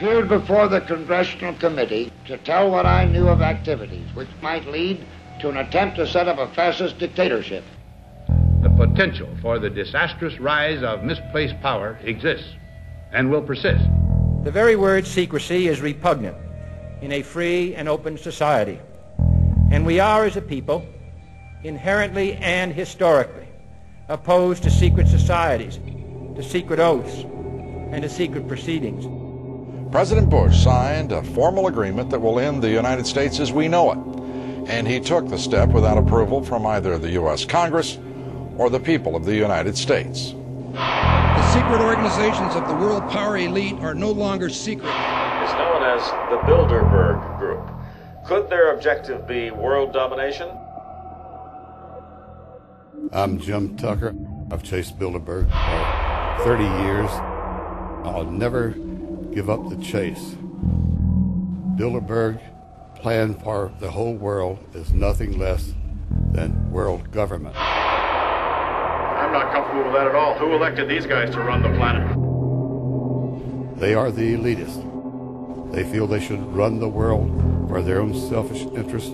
appeared before the Congressional Committee to tell what I knew of activities which might lead to an attempt to set up a fascist dictatorship. The potential for the disastrous rise of misplaced power exists and will persist. The very word secrecy is repugnant in a free and open society, and we are, as a people, inherently and historically opposed to secret societies, to secret oaths, and to secret proceedings. President Bush signed a formal agreement that will end the United States as we know it, and he took the step without approval from either the U.S. Congress or the people of the United States. The secret organizations of the world power elite are no longer secret. It's known as the Bilderberg Group. Could their objective be world domination? I'm Jim Tucker. I've chased Bilderberg for 30 years. I'll never give up the chase. Bilderberg plan for the whole world is nothing less than world government. I'm not comfortable with that at all. Who elected these guys to run the planet? They are the elitists. They feel they should run the world for their own selfish interest.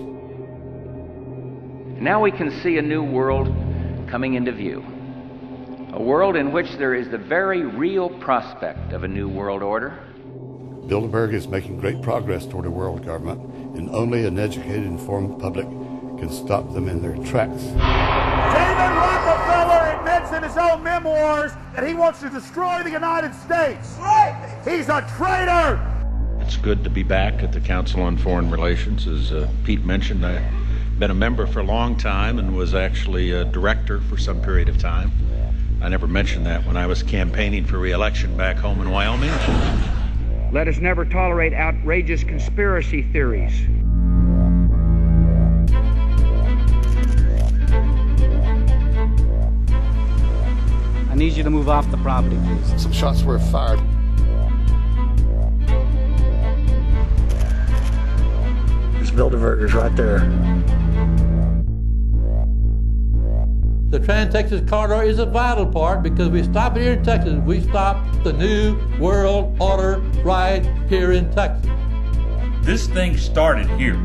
Now we can see a new world coming into view. A world in which there is the very real prospect of a new world order. Bilderberg is making great progress toward a world government, and only an educated, informed public can stop them in their tracks. David Rockefeller admits in his own memoirs that he wants to destroy the United States. Right. He's a traitor. It's good to be back at the Council on Foreign Relations. As Pete mentioned, I've been a member for a long time and was actually a director for some period of time. I never mentioned that when I was campaigning for re-election back home in Wyoming. Let us never tolerate outrageous conspiracy theories. I need you to move off the property, please. Some shots were fired. There's Bilderbergers right there. The Trans-Texas Corridor is a vital part because we stop it here in Texas. We stop the New World Order right here in Texas. This thing started here.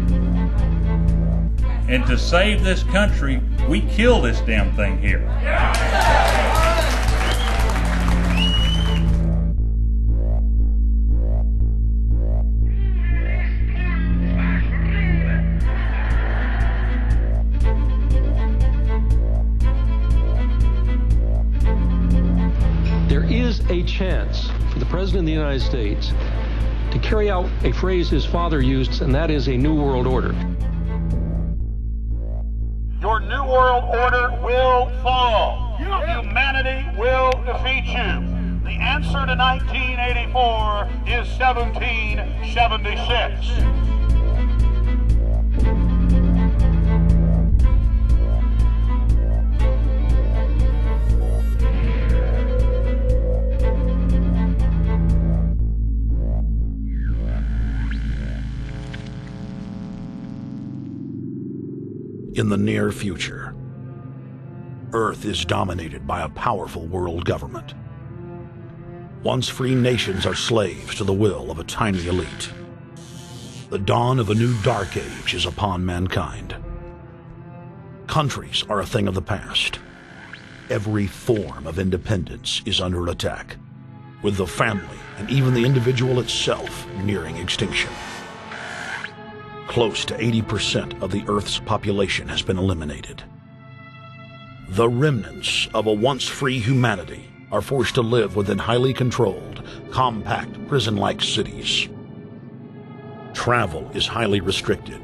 And to save this country, we kill this damn thing here. A chance for the President of the United States to carry out a phrase his father used, and that is a new world order. Your new world order will fall. Humanity will defeat you. The answer to 1984 is 1776. In the near future, Earth is dominated by a powerful world government. Once free nations are slaves to the will of a tiny elite. The dawn of a new dark age is upon mankind. Countries are a thing of the past. Every form of independence is under attack, with the family and even the individual itself nearing extinction. Close to 80% of the Earth's population has been eliminated. The remnants of a once free humanity are forced to live within highly controlled, compact, prison-like cities. Travel is highly restricted.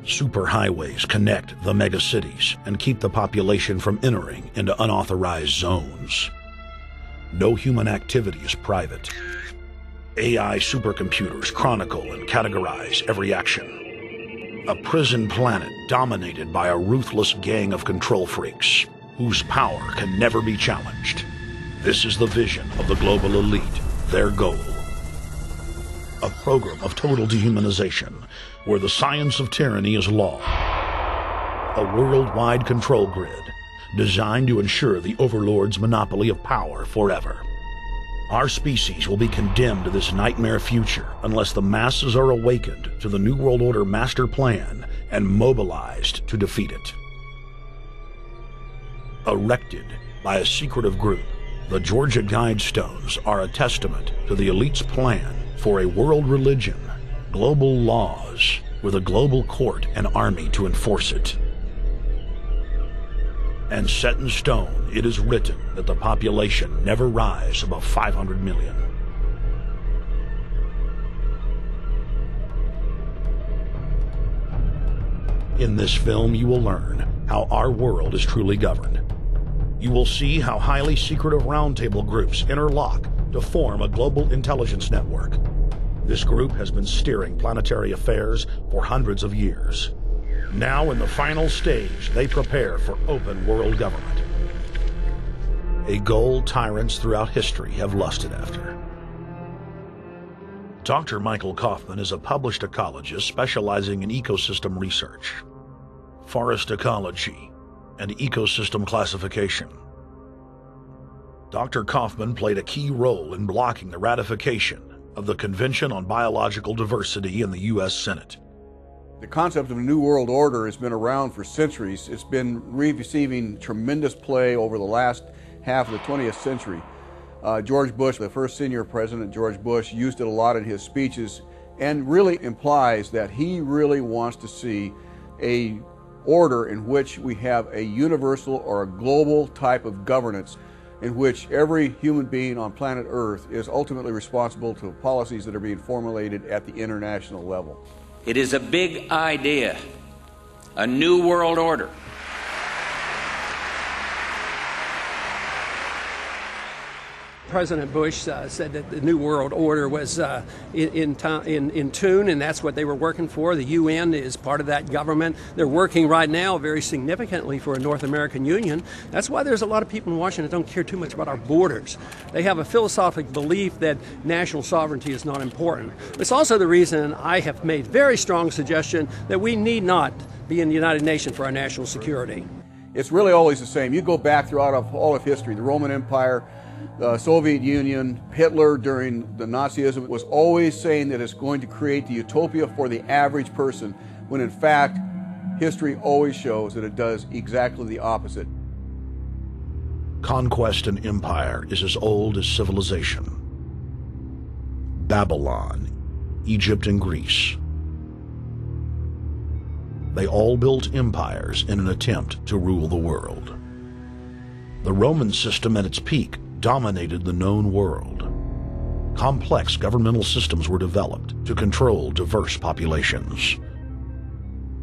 Superhighways connect the megacities and keep the population from entering into unauthorized zones. No human activity is private. AI supercomputers chronicle and categorize every action. A prison planet dominated by a ruthless gang of control freaks, whose power can never be challenged. This is the vision of the global elite, their goal. A program of total dehumanization, where the science of tyranny is law. A worldwide control grid, designed to ensure the overlord's monopoly of power forever. Our species will be condemned to this nightmare future unless the masses are awakened to the New World Order master plan and mobilized to defeat it. Erected by a secretive group, the Georgia Guidestones are a testament to the elite's plan for a world religion, global laws, with a global court and army to enforce it. And set in stone, it is written that the population never rise above 500 million. In this film, you will learn how our world is truly governed. You will see how highly secretive roundtable groups interlock to form a global intelligence network. This group has been steering planetary affairs for hundreds of years. Now, in the final stage, they prepare for open world government. A goal tyrants throughout history have lusted after. Dr. Michael Kaufman is a published ecologist specializing in ecosystem research, forest ecology, and ecosystem classification. Dr. Kaufman played a key role in blocking the ratification of the Convention on Biological Diversity in the U.S. Senate. The concept of a new world order has been around for centuries. It's been receiving tremendous play over the last half of the 20th century. George Bush, the first senior president, George Bush, used it a lot in his speeches and really implies that he really wants to see a order in which we have a universal or a global type of governance in which every human being on planet Earth is ultimately responsible to policies that are being formulated at the international level. It is a big idea, a new world order. President Bush said that the New World Order was in tune, and that's what they were working for. The UN is part of that government. They're working right now very significantly for a North American Union. That's why there's a lot of people in Washington that don't care too much about our borders. They have a philosophical belief that national sovereignty is not important. It's also the reason I have made very strong suggestion that we need not be in the United Nations for our national security. It's really always the same. You go back throughout all of history, the Roman Empire, the Soviet Union, Hitler during the Nazism was always saying that it's going to create the utopia for the average person, when in fact, history always shows that it does exactly the opposite. Conquest and empire is as old as civilization. Babylon, Egypt, and Greece. They all built empires in an attempt to rule the world. The Roman system at its peak dominated the known world. Complex governmental systems were developed to control diverse populations.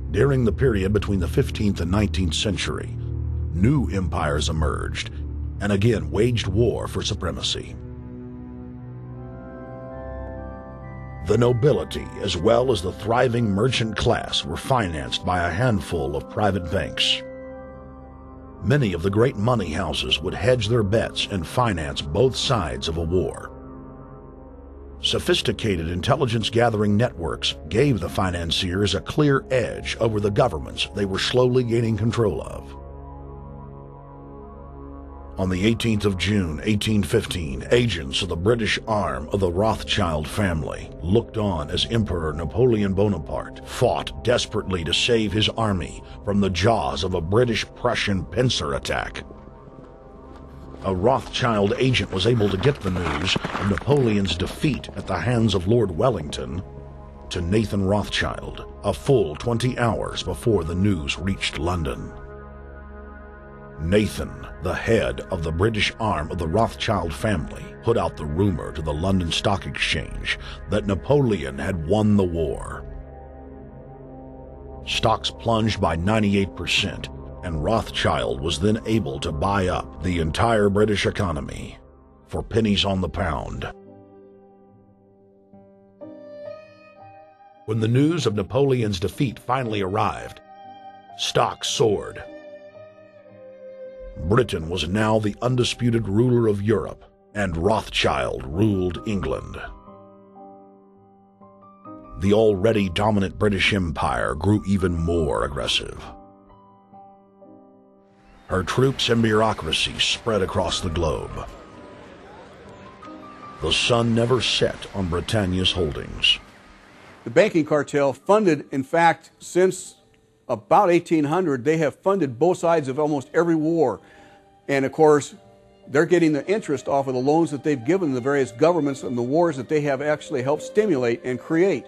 During the period between the 15th and 19th century, new empires emerged and again waged war for supremacy. The nobility, as well as the thriving merchant class, were financed by a handful of private banks. Many of the great money houses would hedge their bets and finance both sides of a war. Sophisticated intelligence-gathering networks gave the financiers a clear edge over the governments they were slowly gaining control of. On the 18th of June, 1815, agents of the British arm of the Rothschild family looked on as Emperor Napoleon Bonaparte fought desperately to save his army from the jaws of a British-Prussian pincer attack. A Rothschild agent was able to get the news of Napoleon's defeat at the hands of Lord Wellington to Nathan Rothschild, a full 20 hours before the news reached London. Nathan, the head of the British arm of the Rothschild family, put out the rumor to the London Stock Exchange that Napoleon had won the war. Stocks plunged by 98%, and Rothschild was then able to buy up the entire British economy for pennies on the pound. When the news of Napoleon's defeat finally arrived, stocks soared. Britain was now the undisputed ruler of Europe, and Rothschild ruled England. The already dominant British Empire grew even more aggressive. Her troops and bureaucracy spread across the globe. The sun never set on Britannia's holdings. The banking cartel funded, in fact, since about 1800, they have funded both sides of almost every war. And of course, they're getting the interest off of the loans that they've given the various governments and the wars that they have actually helped stimulate and create.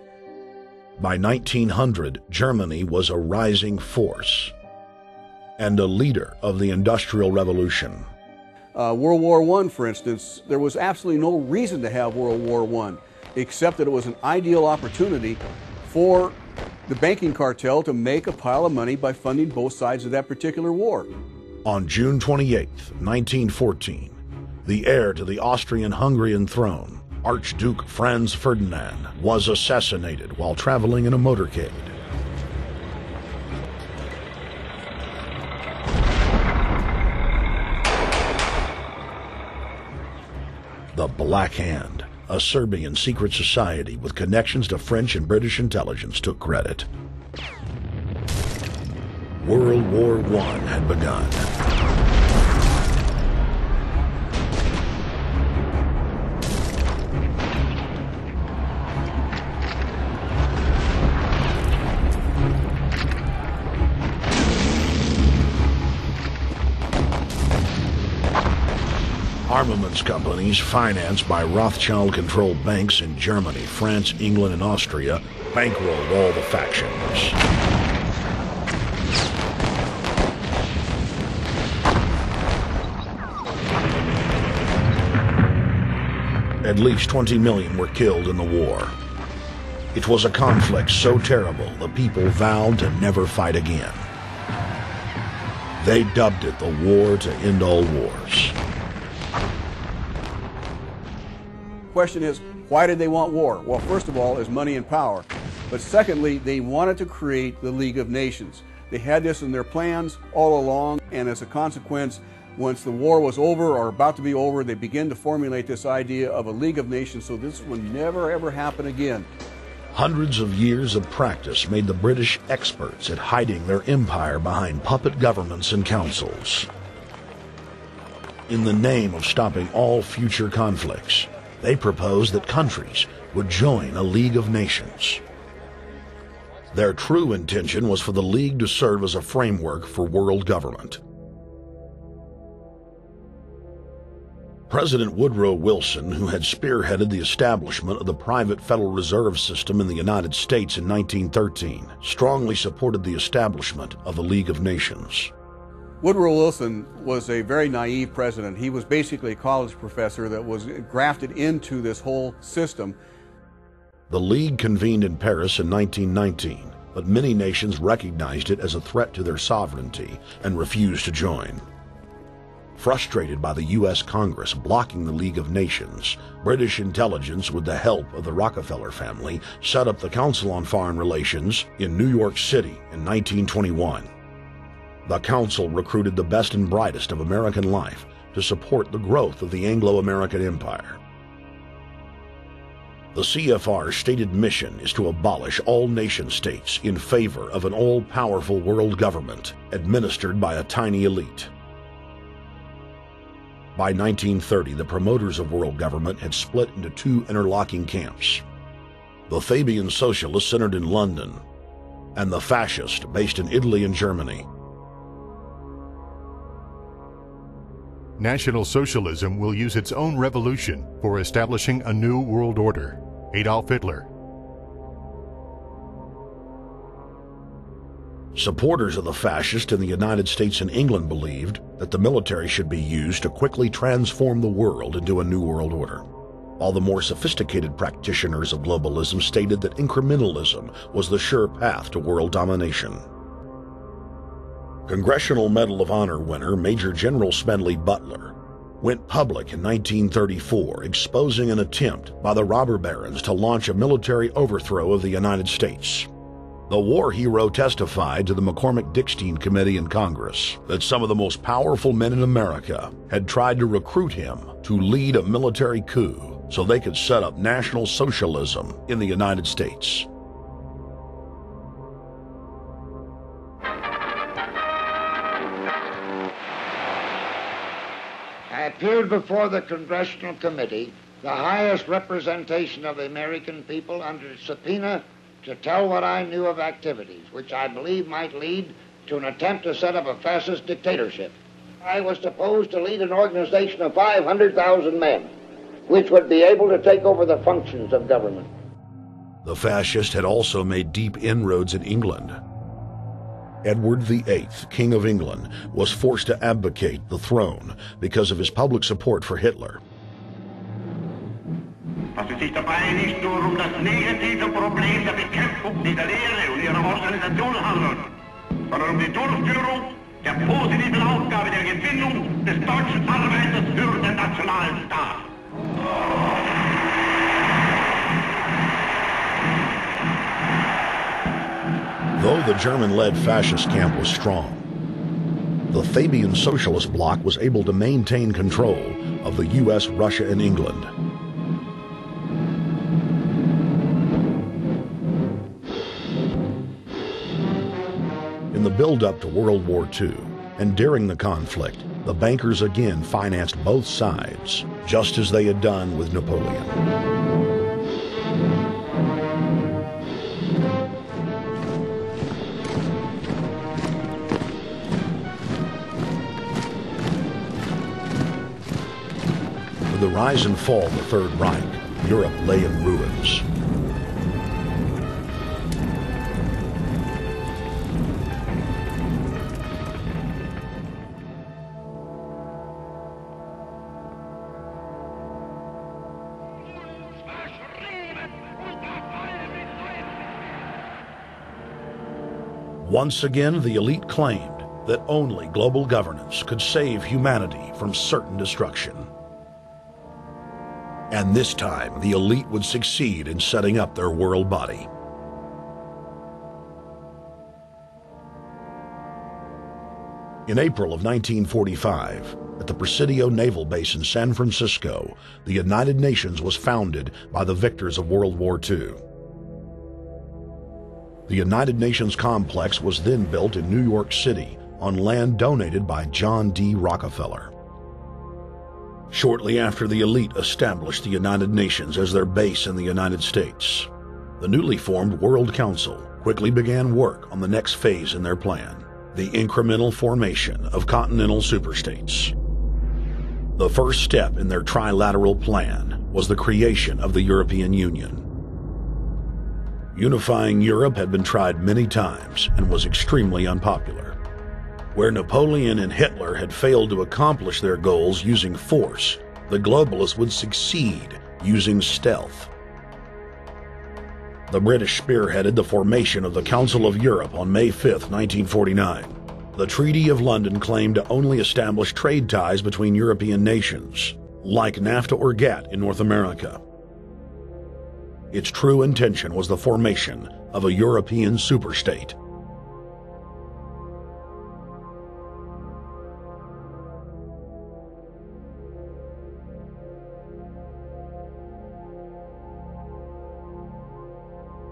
By 1900, Germany was a rising force and a leader of the Industrial Revolution. World War I, for instance, there was absolutely no reason to have World War I, except that it was an ideal opportunity for the banking cartel to make a pile of money by funding both sides of that particular war. On June 28, 1914, the heir to the Austrian-Hungarian throne, Archduke Franz Ferdinand, was assassinated while traveling in a motorcade. The Black Hand, a Serbian secret society with connections to French and British intelligence, took credit. World War I had begun. Armaments companies financed by Rothschild-controlled banks in Germany, France, England, and Austria bankrolled all the factions. At least 20 million were killed in the war. It was a conflict so terrible the people vowed to never fight again. They dubbed it the war to end all wars. Question is, why did they want war? Well, first of all, is money and power. But secondly, they wanted to create the League of Nations. They had this in their plans all along, and as a consequence, once the war was over or about to be over, they began to formulate this idea of a League of Nations, so this would never ever happen again. Hundreds of years of practice made the British experts at hiding their empire behind puppet governments and councils. In the name of stopping all future conflicts, they proposed that countries would join a League of Nations. Their true intention was for the League to serve as a framework for world government. President Woodrow Wilson, who had spearheaded the establishment of the private Federal Reserve System in the United States in 1913, strongly supported the establishment of the League of Nations. Woodrow Wilson was a very naive president. He was basically a college professor that was grafted into this whole system. The League convened in Paris in 1919, but many nations recognized it as a threat to their sovereignty and refused to join. Frustrated by the U.S. Congress blocking the League of Nations, British intelligence, with the help of the Rockefeller family, set up the Council on Foreign Relations in New York City in 1921. The council recruited the best and brightest of American life to support the growth of the Anglo-American Empire. The CFR's stated mission is to abolish all nation-states in favor of an all-powerful world government administered by a tiny elite. By 1930, the promoters of world government had split into two interlocking camps: the Fabian socialists centered in London, and the fascist based in Italy and Germany. National Socialism will use its own revolution for establishing a new world order. Adolf Hitler. Supporters of the fascists in the United States and England believed that the military should be used to quickly transform the world into a new world order, while the more sophisticated practitioners of globalism stated that incrementalism was the sure path to world domination. Congressional Medal of Honor winner Major General Smedley Butler went public in 1934, exposing an attempt by the robber barons to launch a military overthrow of the United States. The war hero testified to the McCormick-Dickstein Committee in Congress that some of the most powerful men in America had tried to recruit him to lead a military coup so they could set up National Socialism in the United States. I appeared before the Congressional Committee the highest representation of the American people under subpoena to tell what I knew of activities which I believe might lead to an attempt to set up a fascist dictatorship. I was supposed to lead an organization of 500,000 men, which would be able to take over the functions of government. The fascist had also made deep inroads in England. Edward VIII, King of England, was forced to abdicate the throne because of his public support for Hitler. Fast es sich dabei nicht nur das negative Problem der Bekämpfung dieser Lehre und ihrer Organisation handelt, sondern die Durchführung der positiven Aufgabe der Gewinnung des deutschen Arbeiters für den nationalen Staat. Though the German-led fascist camp was strong, the Fabian Socialist Bloc was able to maintain control of the U.S., Russia, and England. In the build-up to World War II, and during the conflict, the bankers again financed both sides, just as they had done with Napoleon. With the rise and fall of the Third Reich, Europe lay in ruins. Once again, the elite claimed that only global governance could save humanity from certain destruction. And this time, the elite would succeed in setting up their world body. In April of 1945, at the Presidio Naval Base in San Francisco, the United Nations was founded by the victors of World War II. The United Nations complex was then built in New York City on land donated by John D. Rockefeller. Shortly after the elite established the United Nations as their base in the United States, the newly formed World Council quickly began work on the next phase in their plan, the incremental formation of continental superstates. The first step in their trilateral plan was the creation of the European Union. Unifying Europe had been tried many times and was extremely unpopular. Where Napoleon and Hitler had failed to accomplish their goals using force, the globalists would succeed using stealth. The British spearheaded the formation of the Council of Europe on May 5, 1949. The Treaty of London claimed to only establish trade ties between European nations, like NAFTA or GATT in North America. Its true intention was the formation of a European superstate.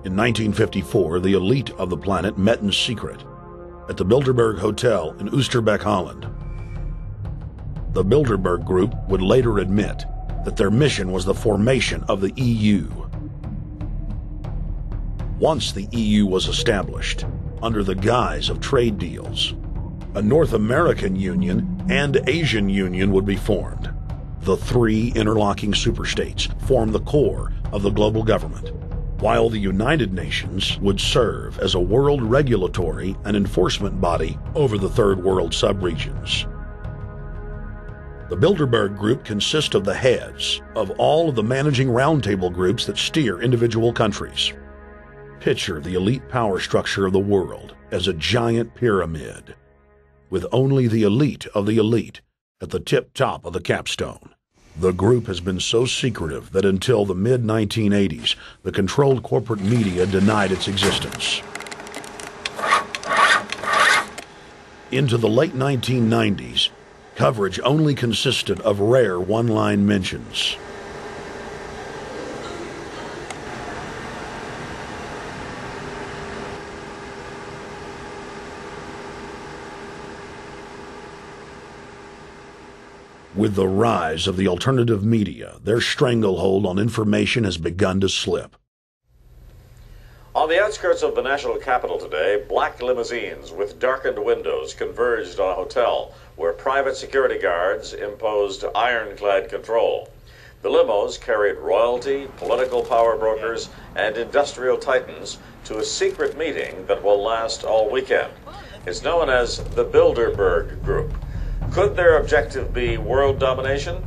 In 1954, the elite of the planet met in secret at the Bilderberg Hotel in Oosterbeek, Holland. The Bilderberg Group would later admit that their mission was the formation of the EU. Once the EU was established, under the guise of trade deals, a North American Union and Asian Union would be formed. The three interlocking superstates formed the core of the global government, while the United Nations would serve as a world regulatory and enforcement body over the Third World subregions. The Bilderberg Group consists of the heads of all of the managing roundtable groups that steer individual countries. Picture the elite power structure of the world as a giant pyramid, with only the elite of the elite at the tip-top of the capstone. The group has been so secretive that until the mid-1980s, the controlled corporate media denied its existence. Into the late 1990s, coverage only consisted of rare one-line mentions. With the rise of the alternative media, their stranglehold on information has begun to slip. On the outskirts of the national capital today, black limousines with darkened windows converged on a hotel where private security guards imposed ironclad control. The limos carried royalty, political power brokers, and industrial titans to a secret meeting that will last all weekend. It's known as the Bilderberg Group. Could their objective be world domination?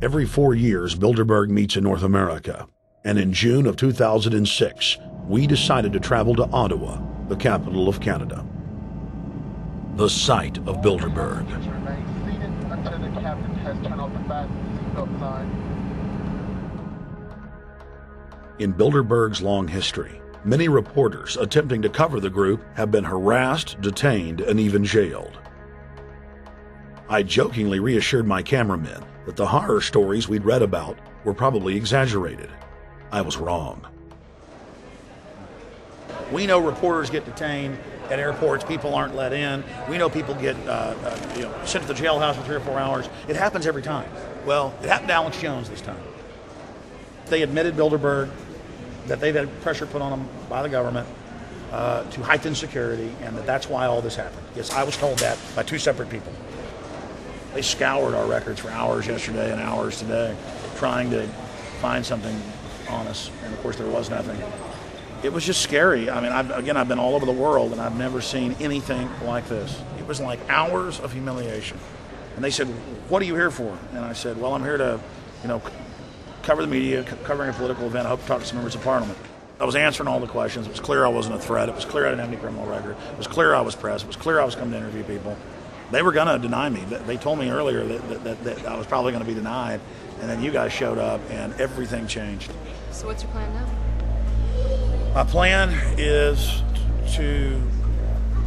Every 4 years, Bilderberg meets in North America, and in June of 2006, we decided to travel to Ottawa, the capital of Canada. The site of Bilderberg. In Bilderberg's long history, many reporters attempting to cover the group have been harassed, detained, and even jailed. I jokingly reassured my cameramen that the horror stories we'd read about were probably exaggerated. I was wrong. We know reporters get detained at airports, people aren't let in. We know people get sent to the jailhouse for 3 or 4 hours. It happens every time. Well, it happened to Alex Jones this time. They admitted Bilderberg that they've had pressure put on them by the government to heighten security, and that's why all this happened. Yes, I was told that by 2 separate people. They scoured our records for hours yesterday and hours today, trying to find something on us, and of course there was nothing. It was just scary. I mean, I've been all over the world, and I've never seen anything like this. It was like hours of humiliation. And they said, "What are you here for?" And I said, "Well, I'm here to, cover the media, covering a political event. I hope to talk to some members of Parliament." I was answering all the questions. It was clear I wasn't a threat. It was clear I didn't have any criminal record. It was clear I was pressed. It was clear I was coming to interview people. They were going to deny me. They told me earlier that I was probably going to be denied, and then you guys showed up, and everything changed. So what's your plan now? My plan is to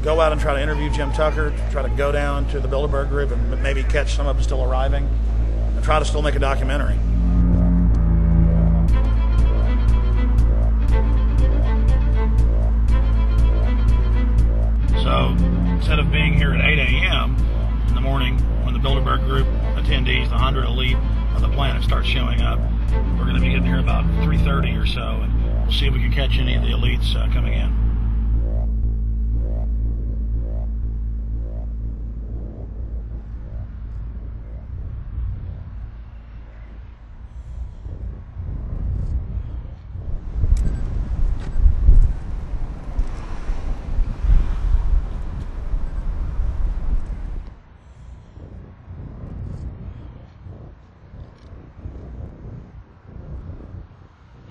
go out and try to interview Jim Tucker, try to go down to the Bilderberg Group and maybe catch some of them still arriving, and try to still make a documentary. So instead of being here at 8 a.m. in the morning when the Bilderberg Group attendees, the 100 elite of the planet, start showing up, we're going to be getting here about 3:30 or so, and we'll see if we can catch any of the elites coming in.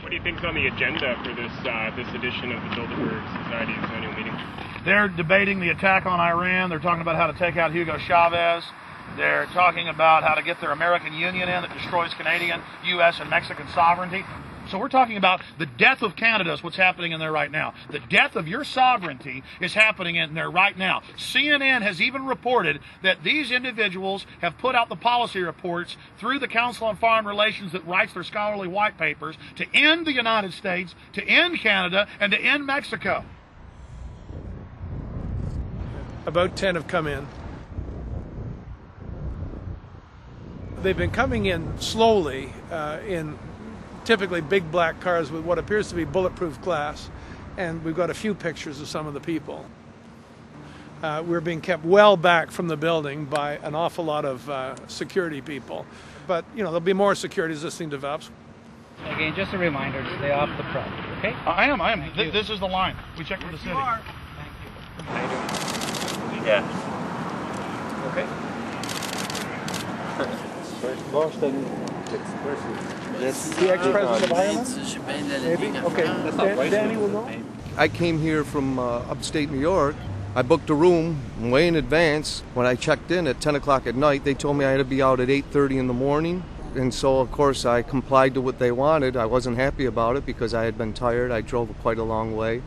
What do you think's on the agenda for this edition of the Bilderberg Society's annual meeting? They're debating the attack on Iran. They're talking about how to take out Hugo Chavez. They're talking about how to get their American Union in that destroys Canadian, U.S., and Mexican sovereignty. So we're talking about the death of Canada is what's happening in there right now. The death of your sovereignty is happening in there right now. CNN has even reported that these individuals have put out the policy reports through the Council on Foreign Relations that writes their scholarly white papers to end the United States, to end Canada, and to end Mexico. About 10 have come in. They've been coming in slowly in typically big black cars with what appears to be bulletproof glass, and we've got a few pictures of some of the people. We're being kept well back from the building by an awful lot of security people, but there'll be more security as this thing develops. Again, just a reminder to stay off the property, okay? I am. This is the line. We checked with the city. Thank you. Yeah. Okay. The ex-president of Ireland? Maybe? Okay, Danny will know. I came here from upstate New York. I booked a room way in advance. When I checked in at 10 o'clock at night, they told me I had to be out at 8:30 in the morning. And so, of course, I complied to what they wanted. I wasn't happy about it because I had been tired. I drove quite a long way.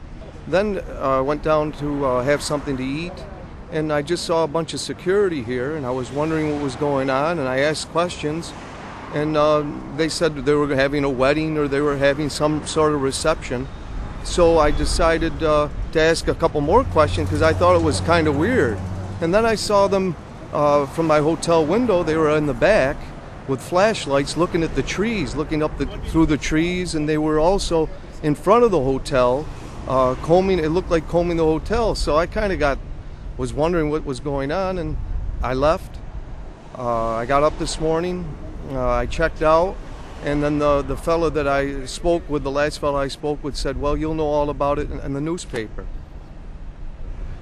Then I went down to have something to eat, and I just saw a bunch of security here, and I was wondering what was going on, and I asked questions, and they said they were having a wedding or they were having some sort of reception. So I decided to ask a couple more questions because I thought it was kind of weird. And then I saw them from my hotel window. They were in the back with flashlights looking at the trees, looking up through the trees, and they were also in front of the hotel, combing. It looked like combing the hotel. So I kind of was wondering what was going on, and I left. I got up this morning, I checked out, and then the fellow that I spoke with, the last fellow I spoke with, said, well, you'll know all about it in the newspaper.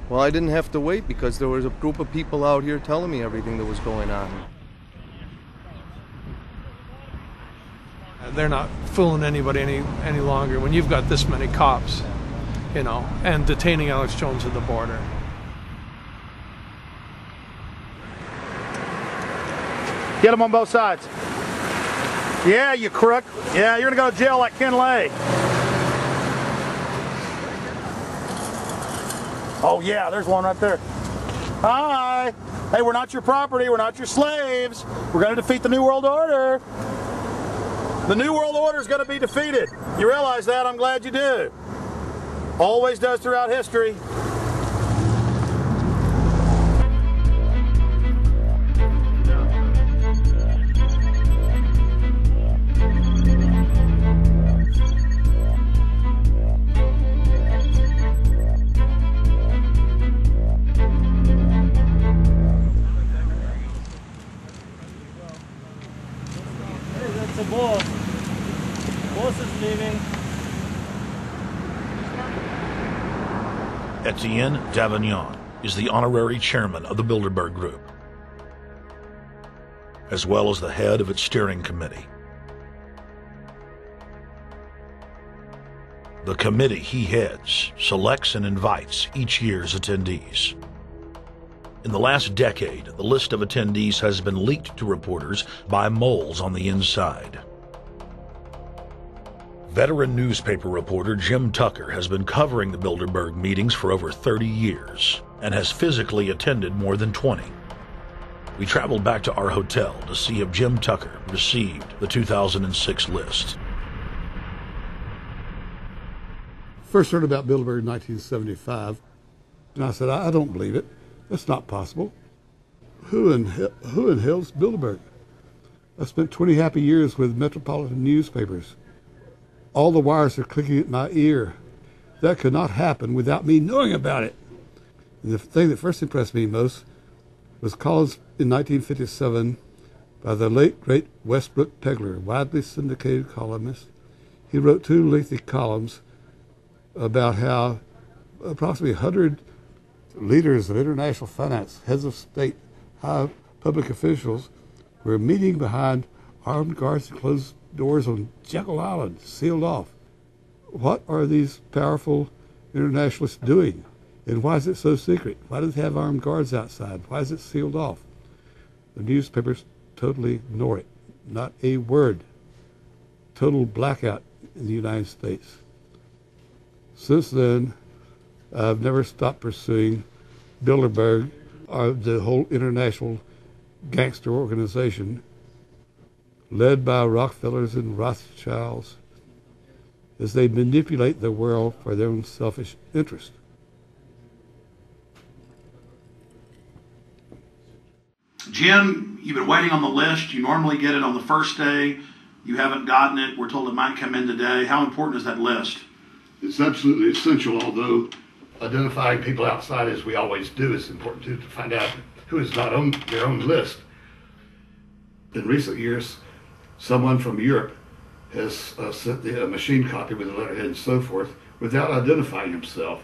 Well, I didn't have to wait because there was a group of people out here telling me everything that was going on. They're not fooling anybody any longer when you've got this many cops, you know, and detaining Alex Jones at the border. Get them on both sides. Yeah, you crook. Yeah, you're going to go to jail like Ken Lay. Oh, yeah, there's one right there. Hi. Hey, we're not your property. We're not your slaves. We're going to defeat the New World Order. The New World Order is going to be defeated. You realize that? I'm glad you do. Always does throughout history. Etienne Davignon is the honorary chairman of the Bilderberg Group, as well as the head of its steering committee. The committee he heads selects and invites each year's attendees. In the last decade, the list of attendees has been leaked to reporters by moles on the inside. Veteran newspaper reporter Jim Tucker has been covering the Bilderberg meetings for over 30 years and has physically attended more than 20. We traveled back to our hotel to see if Jim Tucker received the 2006 list. First heard about Bilderberg in 1975, and I said, I don't believe it. That's not possible. Who in hell's Bilderberg? I spent 20 happy years with metropolitan newspapers. All the wires are clicking at my ear. That could not happen without me knowing about it. And the thing that first impressed me most was columns in 1957 by the late, great Westbrook Pegler, widely syndicated columnist. He wrote 2 lengthy columns about how approximately 100 leaders of international finance, heads of state, high public officials were meeting behind armed guards and closed doors on Jekyll Island, sealed off. What are these powerful internationalists doing? And why is it so secret? Why do they have armed guards outside? Why is it sealed off? The newspapers totally ignore it. Not a word. Total blackout in the United States. Since then, I've never stopped pursuing Bilderberg, or the whole international gangster organization led by Rockefellers and Rothschilds, as they manipulate the world for their own selfish interest. Jim, you've been waiting on the list. You normally get it on the first day. You haven't gotten it. We're told it might come in today. How important is that list? It's absolutely essential, although identifying people outside, as we always do, is important too, to find out who is not on their own list. In recent years, someone from Europe has sent a machine copy with a letterhead and so forth without identifying himself.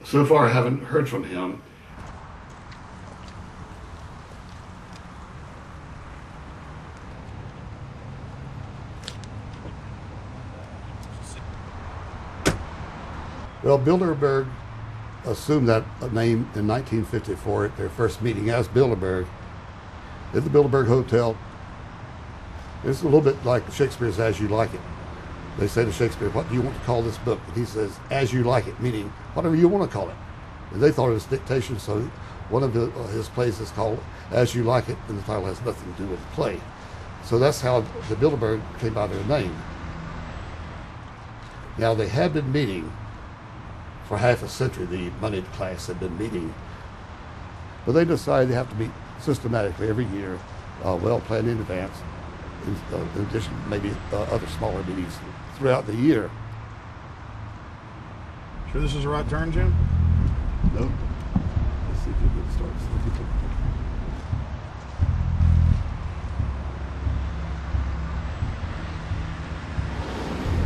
So far, I haven't heard from him. Well, Bilderberg assumed that name in 1954 at their first meeting as Bilderberg at the Bilderberg Hotel. It's a little bit like Shakespeare's As You Like It. They say to Shakespeare, what do you want to call this book? And he says, As You Like It, meaning whatever you want to call it. And they thought it was dictation, so one of his plays is called As You Like It, and the title has nothing to do with the play. So that's how the Bilderberg came by their name. Now, they had been meeting for half a century. The moneyed class had been meeting But they decide they have to meet systematically every year, well planned in advance, in addition to maybe other smaller meetings throughout the year. Sure this is the right turn, Jim? No. Let's see if you get started.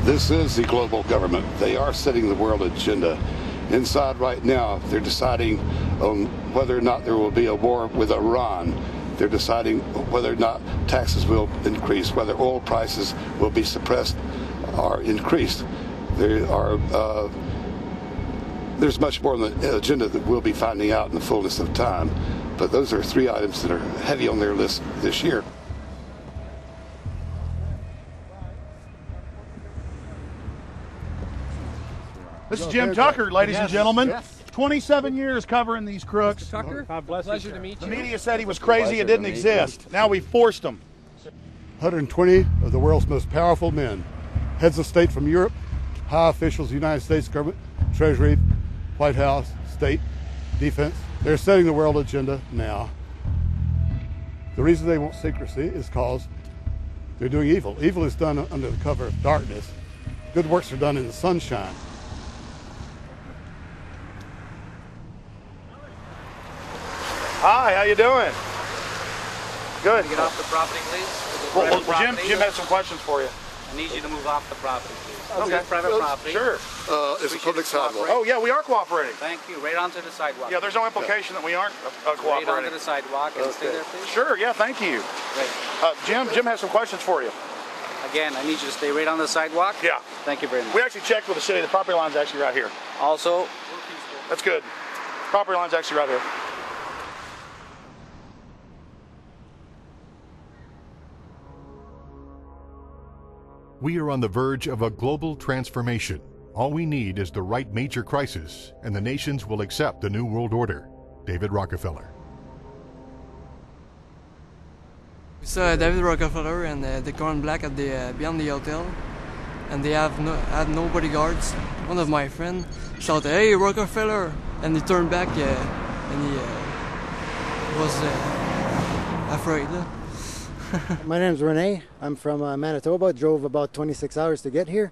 This is the global government. They are setting the world agenda. Inside right now, they're deciding on whether or not there will be a war with Iran. They're deciding whether or not taxes will increase, whether oil prices will be suppressed or increased. There's much more on the agenda that we'll be finding out in the fullness of time. But those are 3 items that are heavy on their list this year. This is Jim Tucker, ladies and gentlemen. Yes. 27 years covering these crooks. Mr. Tucker, pleasure to meet you. The media said he was crazy, it didn't exist. Now we forced him. 120 of the world's most powerful men, heads of state from Europe, high officials of the United States government, Treasury, White House, state, defense. They're setting the world agenda now. The reason they want secrecy is because they're doing evil. Evil is done under the cover of darkness. Good works are done in the sunshine. Hi, how you doing? Good. Can you get off the property, please? Well, Jim has some questions for you. I need you to move off the property, please. Okay. Private property. Sure. It's a public sidewalk. Oh, yeah, we are cooperating. Thank you. Right onto the sidewalk. Yeah, there's no implication that we aren't cooperating. Right onto the sidewalk and stay there, please. Sure, yeah, thank you. Great. Jim has some questions for you. Again, I need you to stay right on the sidewalk. Yeah. Thank you very much. We actually checked with the city. The property line's actually right here. Also, that's good. Property line's actually right here. We are on the verge of a global transformation. All we need is the right major crisis, and the nations will accept the New World Order. David Rockefeller. We saw David Rockefeller and the Corn Black at the beyond the hotel, and they had no bodyguards. One of my friends shouted, "Hey, Rockefeller!" and he turned back and he was afraid. My name is Rene. I'm from Manitoba. Drove about 26 hours to get here,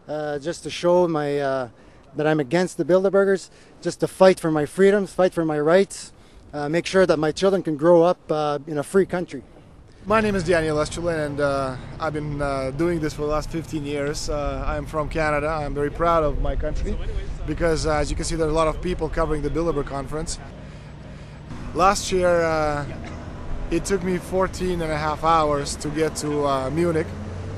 just to show that I'm against the Bilderbergers, just to fight for my freedoms, fight for my rights, make sure that my children can grow up in a free country. My name is Daniel Estrelin, and I've been doing this for the last 15 years. I'm from Canada. I'm very proud of my country because, as you can see, there are a lot of people covering the Bilderberg conference. Last year, it took me 14 and a half hours to get to Munich.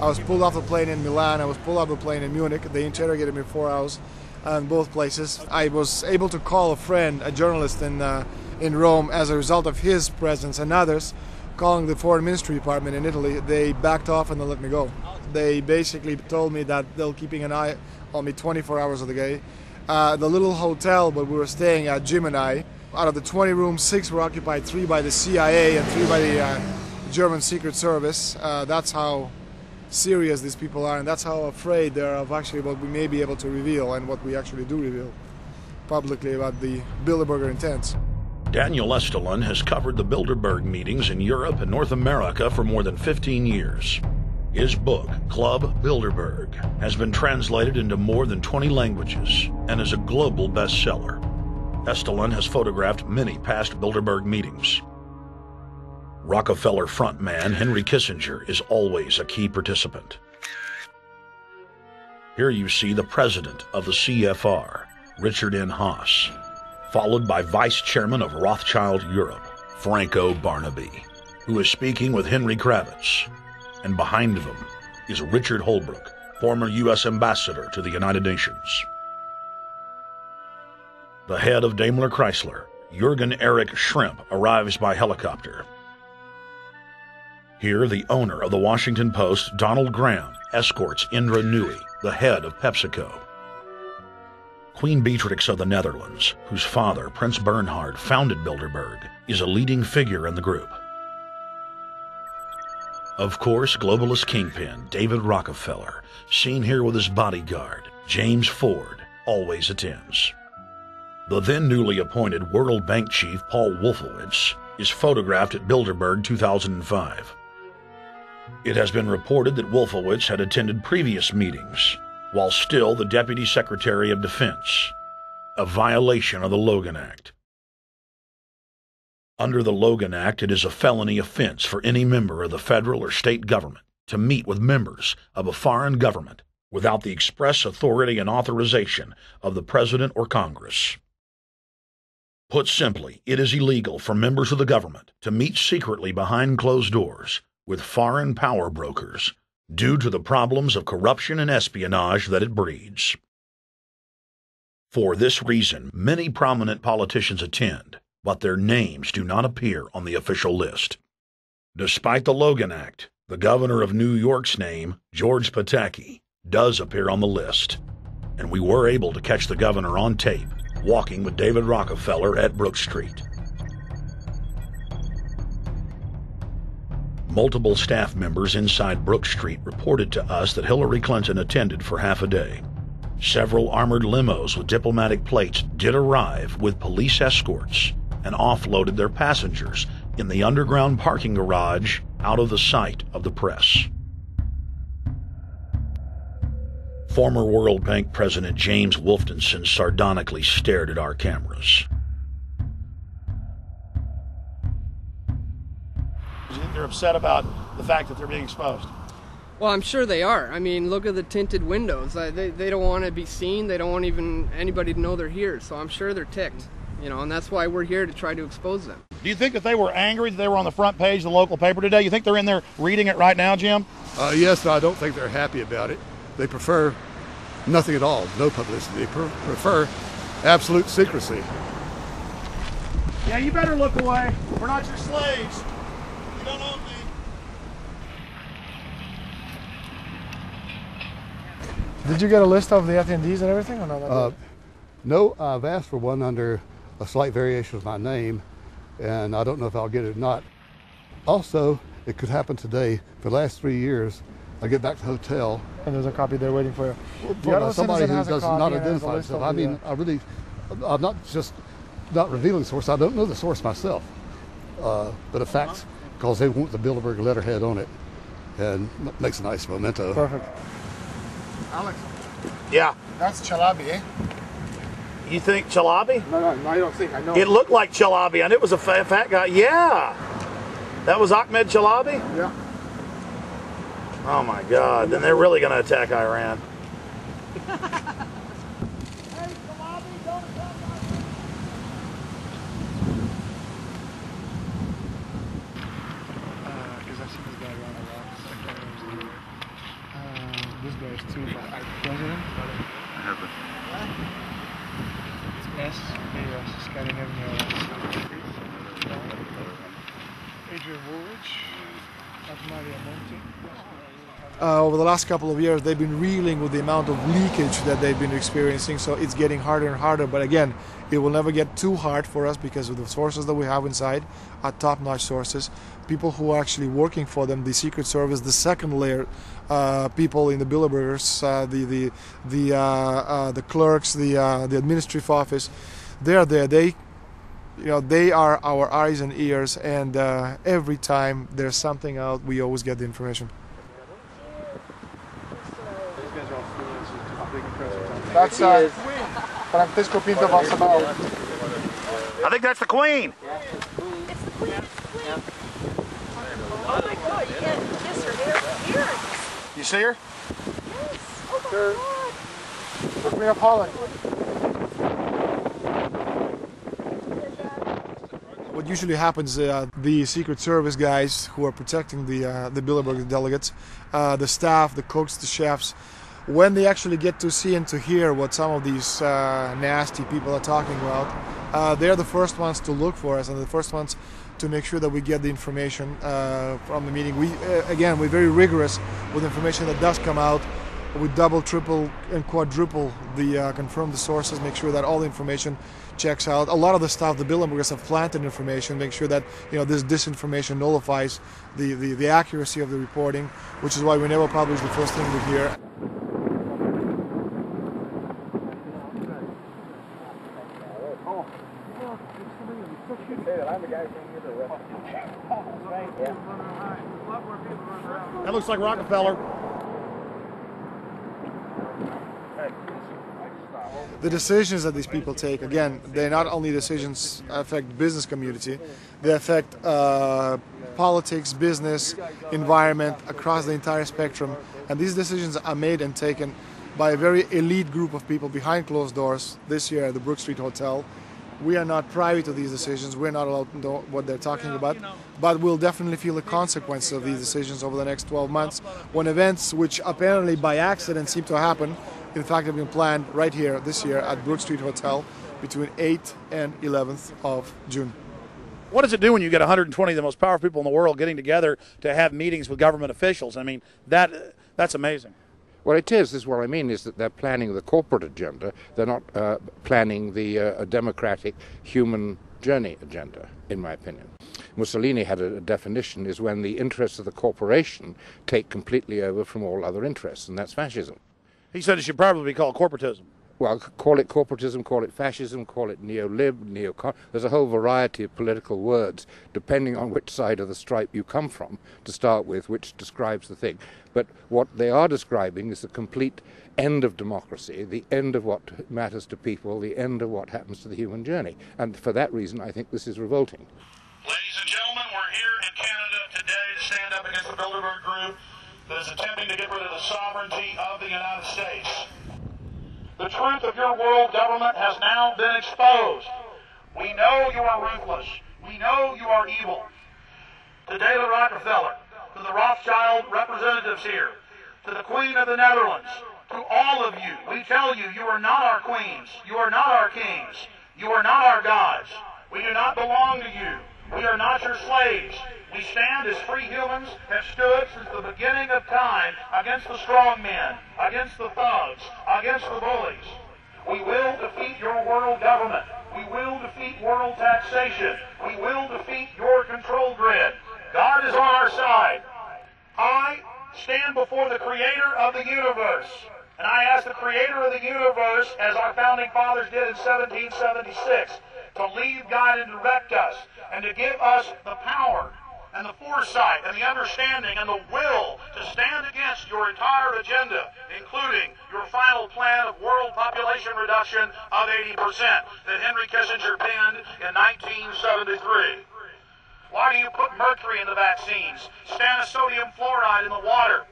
I was pulled off the plane in Milan. I was pulled off the plane in Munich. They interrogated me 4 hours in both places. I was able to call a friend, a journalist in Rome, as a result of his presence and others. Calling the Foreign Ministry Department in Italy, they backed off and they let me go. They basically told me that they're keeping an eye on me 24 hours of the day. The little hotel where we were staying at, Jim and I, out of the 20 rooms, 6 were occupied, 3 by the CIA and 3 by the German Secret Service. That's how serious these people are, and that's how afraid they are of actually what we may be able to reveal and what we actually do reveal publicly about the Bilderberger intents. Daniel Estrelin has covered the Bilderberg meetings in Europe and North America for more than 15 years. His book, Club Bilderberg, has been translated into more than 20 languages and is a global bestseller. Estrelin has photographed many past Bilderberg meetings. Rockefeller frontman Henry Kissinger is always a key participant. Here you see the president of the CFR, Richard N. Haas, followed by Vice Chairman of Rothschild Europe, Franco Barnaby, who is speaking with Henry Kravitz. And behind them is Richard Holbrooke, former U.S. Ambassador to the United Nations. The head of Daimler Chrysler, Jürgen Erich Schrimp, arrives by helicopter. Here, the owner of the Washington Post, Donald Graham, escorts Indra Nooyi, the head of PepsiCo. Queen Beatrix of the Netherlands, whose father, Prince Bernhard, founded Bilderberg, is a leading figure in the group. Of course, globalist kingpin David Rockefeller, seen here with his bodyguard, James Ford, always attends. The then newly appointed World Bank chief Paul Wolfowitz is photographed at Bilderberg 2005. It has been reported that Wolfowitz had attended previous meetings while still the Deputy Secretary of Defense, a violation of the Logan Act. Under the Logan Act, it is a felony offense for any member of the federal or state government to meet with members of a foreign government without the express authority and authorization of the President or Congress. Put simply, it is illegal for members of the government to meet secretly behind closed doors with foreign power brokers due to the problems of corruption and espionage that it breeds. For this reason, many prominent politicians attend, but their names do not appear on the official list. Despite the Logan Act, the governor of New York's name, George Pataki, does appear on the list, and we were able to catch the governor on tape walking with David Rockefeller at Brook Street. Multiple staff members inside Brook Street reported to us that Hillary Clinton attended for half a day. Several armored limos with diplomatic plates did arrive with police escorts and offloaded their passengers in the underground parking garage out of the sight of the press. Former World Bank President James Wolfensohn sardonically stared at our cameras. They're upset about the fact that they're being exposed. Well, I'm sure they are. I mean, look at the tinted windows. They don't want to be seen. They don't want even anybody to know they're here. So I'm sure they're ticked, you know, and that's why we're here to try to expose them. Do you think that they were angry that they were on the front page of the local paper today? You think they're in there reading it right now, Jim? Yes, but I don't think they're happy about it. They prefer nothing at all, no publicity. They prefer absolute secrecy. Yeah, you better look away. We're not your slaves. You don't own me. Did you get a list of the attendees and everything, or not? No, I've asked for one under a slight variation of my name, and I don't know if I'll get it or not. Also, it could happen today. For the last 3 years, I get back to the hotel. And there's a copy there waiting for you. For somebody who does not identify himself. I mean, I'm not just not revealing the source. I don't know the source myself. But a fact, because they want the Bilderberg letterhead on it, and makes a nice memento. Perfect. Alex. Yeah. That's Chalabi, eh? You think Chalabi? No, I don't think. I know. It looked like Chalabi. I knew it was a fat guy. Yeah. That was Ahmed Chalabi? Yeah. Oh my God. Then they're really going to attack Iran. This guy is too president. I have it. It's S-A-S, Scandinavian. Adrian Woolwich, Maria Monti. Over the last couple of years, they've been reeling with the amount of leakage that they've been experiencing, so it's getting harder and harder. But again, it will never get too hard for us because of the sources that we have inside are top-notch sources. People who are actually working for them, the Secret Service, the second layer, people in the Bilderbergers, the clerks, the administrative office, they're there. They are our eyes and ears, and every time there's something out, we always get the information. That's Francisco Pinto Balsamao. I think that's the Queen. It's the Queen. Oh my God, you can't kiss her earrings. You see her? Yes. Oh my God. Look me up, Holland. What usually happens, the Secret Service guys who are protecting the Bilderberg delegates, the staff, the cooks, the chefs, when they actually get to see and to hear what some of these nasty people are talking about, they're the first ones to look for us and the first ones to make sure that we get the information from the meeting. We're very rigorous with information that does come out. We double, triple, and quadruple confirm the sources, make sure that all the information checks out. A lot of the stuff, the Bilderbergers have planted information, make sure that this disinformation nullifies the accuracy of the reporting, which is why we never publish the first thing we hear. Oh. That looks like Rockefeller. The decisions that these people take, again, they not only decisions affect business community, they affect politics, business, environment, across the entire spectrum. And these decisions are made and taken by a very elite group of people behind closed doors this year at the Brook Street Hotel. We are not privy to these decisions. We're not allowed to know what they're talking about. But we'll definitely feel the consequences of these decisions over the next 12 months when events which apparently by accident seem to happen, in fact, have been planned right here this year at Brook Street Hotel between 8th and 11th of June. What does it do when you get 120 of the most powerful people in the world getting together to have meetings with government officials? I mean, that's amazing. Well, it is. This is what I mean, is that they're planning the corporate agenda. They're not planning the democratic human journey agenda, in my opinion. Mussolini had a definition, is when the interests of the corporation take completely over from all other interests, and that's fascism. He said it should probably be called corporatism. Well, call it corporatism, call it fascism, call it neo-lib, neo-con. There's a whole variety of political words, depending on which side of the stripe you come from, to start with, which describes the thing. But what they are describing is the complete end of democracy, the end of what matters to people, the end of what happens to the human journey. And for that reason, I think this is revolting. Ladies and gentlemen, we're here in Canada today to stand up against the Bilderberg Group that is attempting to get rid of the sovereignty of the United States. The truth of your world government has now been exposed. We know you are ruthless. We know you are evil. To David Rockefeller, to the Rothschild representatives here, to the Queen of the Netherlands, to all of you, we tell you, you are not our queens. You are not our kings. You are not our gods. We do not belong to you. We are not your slaves. We stand as free humans, have stood since the beginning of time against the strong men, against the thugs, against the bullies. We will defeat your world government. We will defeat world taxation. We will defeat your control grid. God is on our side. I stand before the creator of the universe, and I ask the creator of the universe, as our founding fathers did in 1776, to lead, guide, and direct us, and to give us the power and the foresight and the understanding and the will to stand against your entire agenda, including your final plan of world population reduction of 80% that Henry Kissinger penned in 1973. Why do you put mercury in the vaccines, sodium fluoride in the water?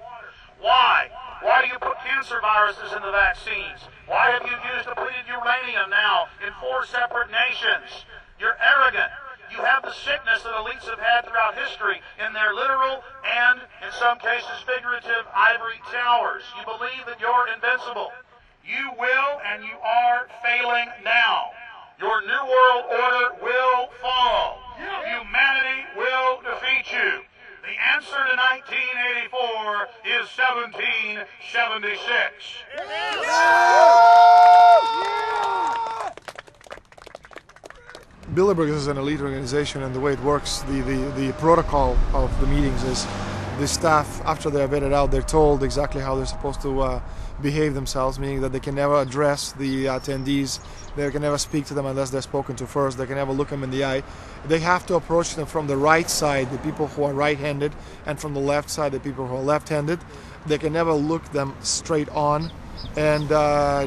Why? Why do you put cancer viruses in the vaccines? Why have you used depleted uranium now in 4 separate nations? You're arrogant. You have the sickness that elites have had throughout history in their literal and, in some cases, figurative ivory towers. You believe that you're invincible. You will and you are failing now. Your New World Order will fall. Humanity will defeat you. The answer to 1984 is 1776. Bilderberg is an elite organization, and the way it works, the protocol of the meetings is the staff, after they're vetted out, they're told exactly how they're supposed to behave themselves, meaning that they can never address the attendees, they can never speak to them unless they're spoken to first, they can never look them in the eye. They have to approach them from the right side, the people who are right-handed, and from the left side, the people who are left-handed. They can never look them straight on. And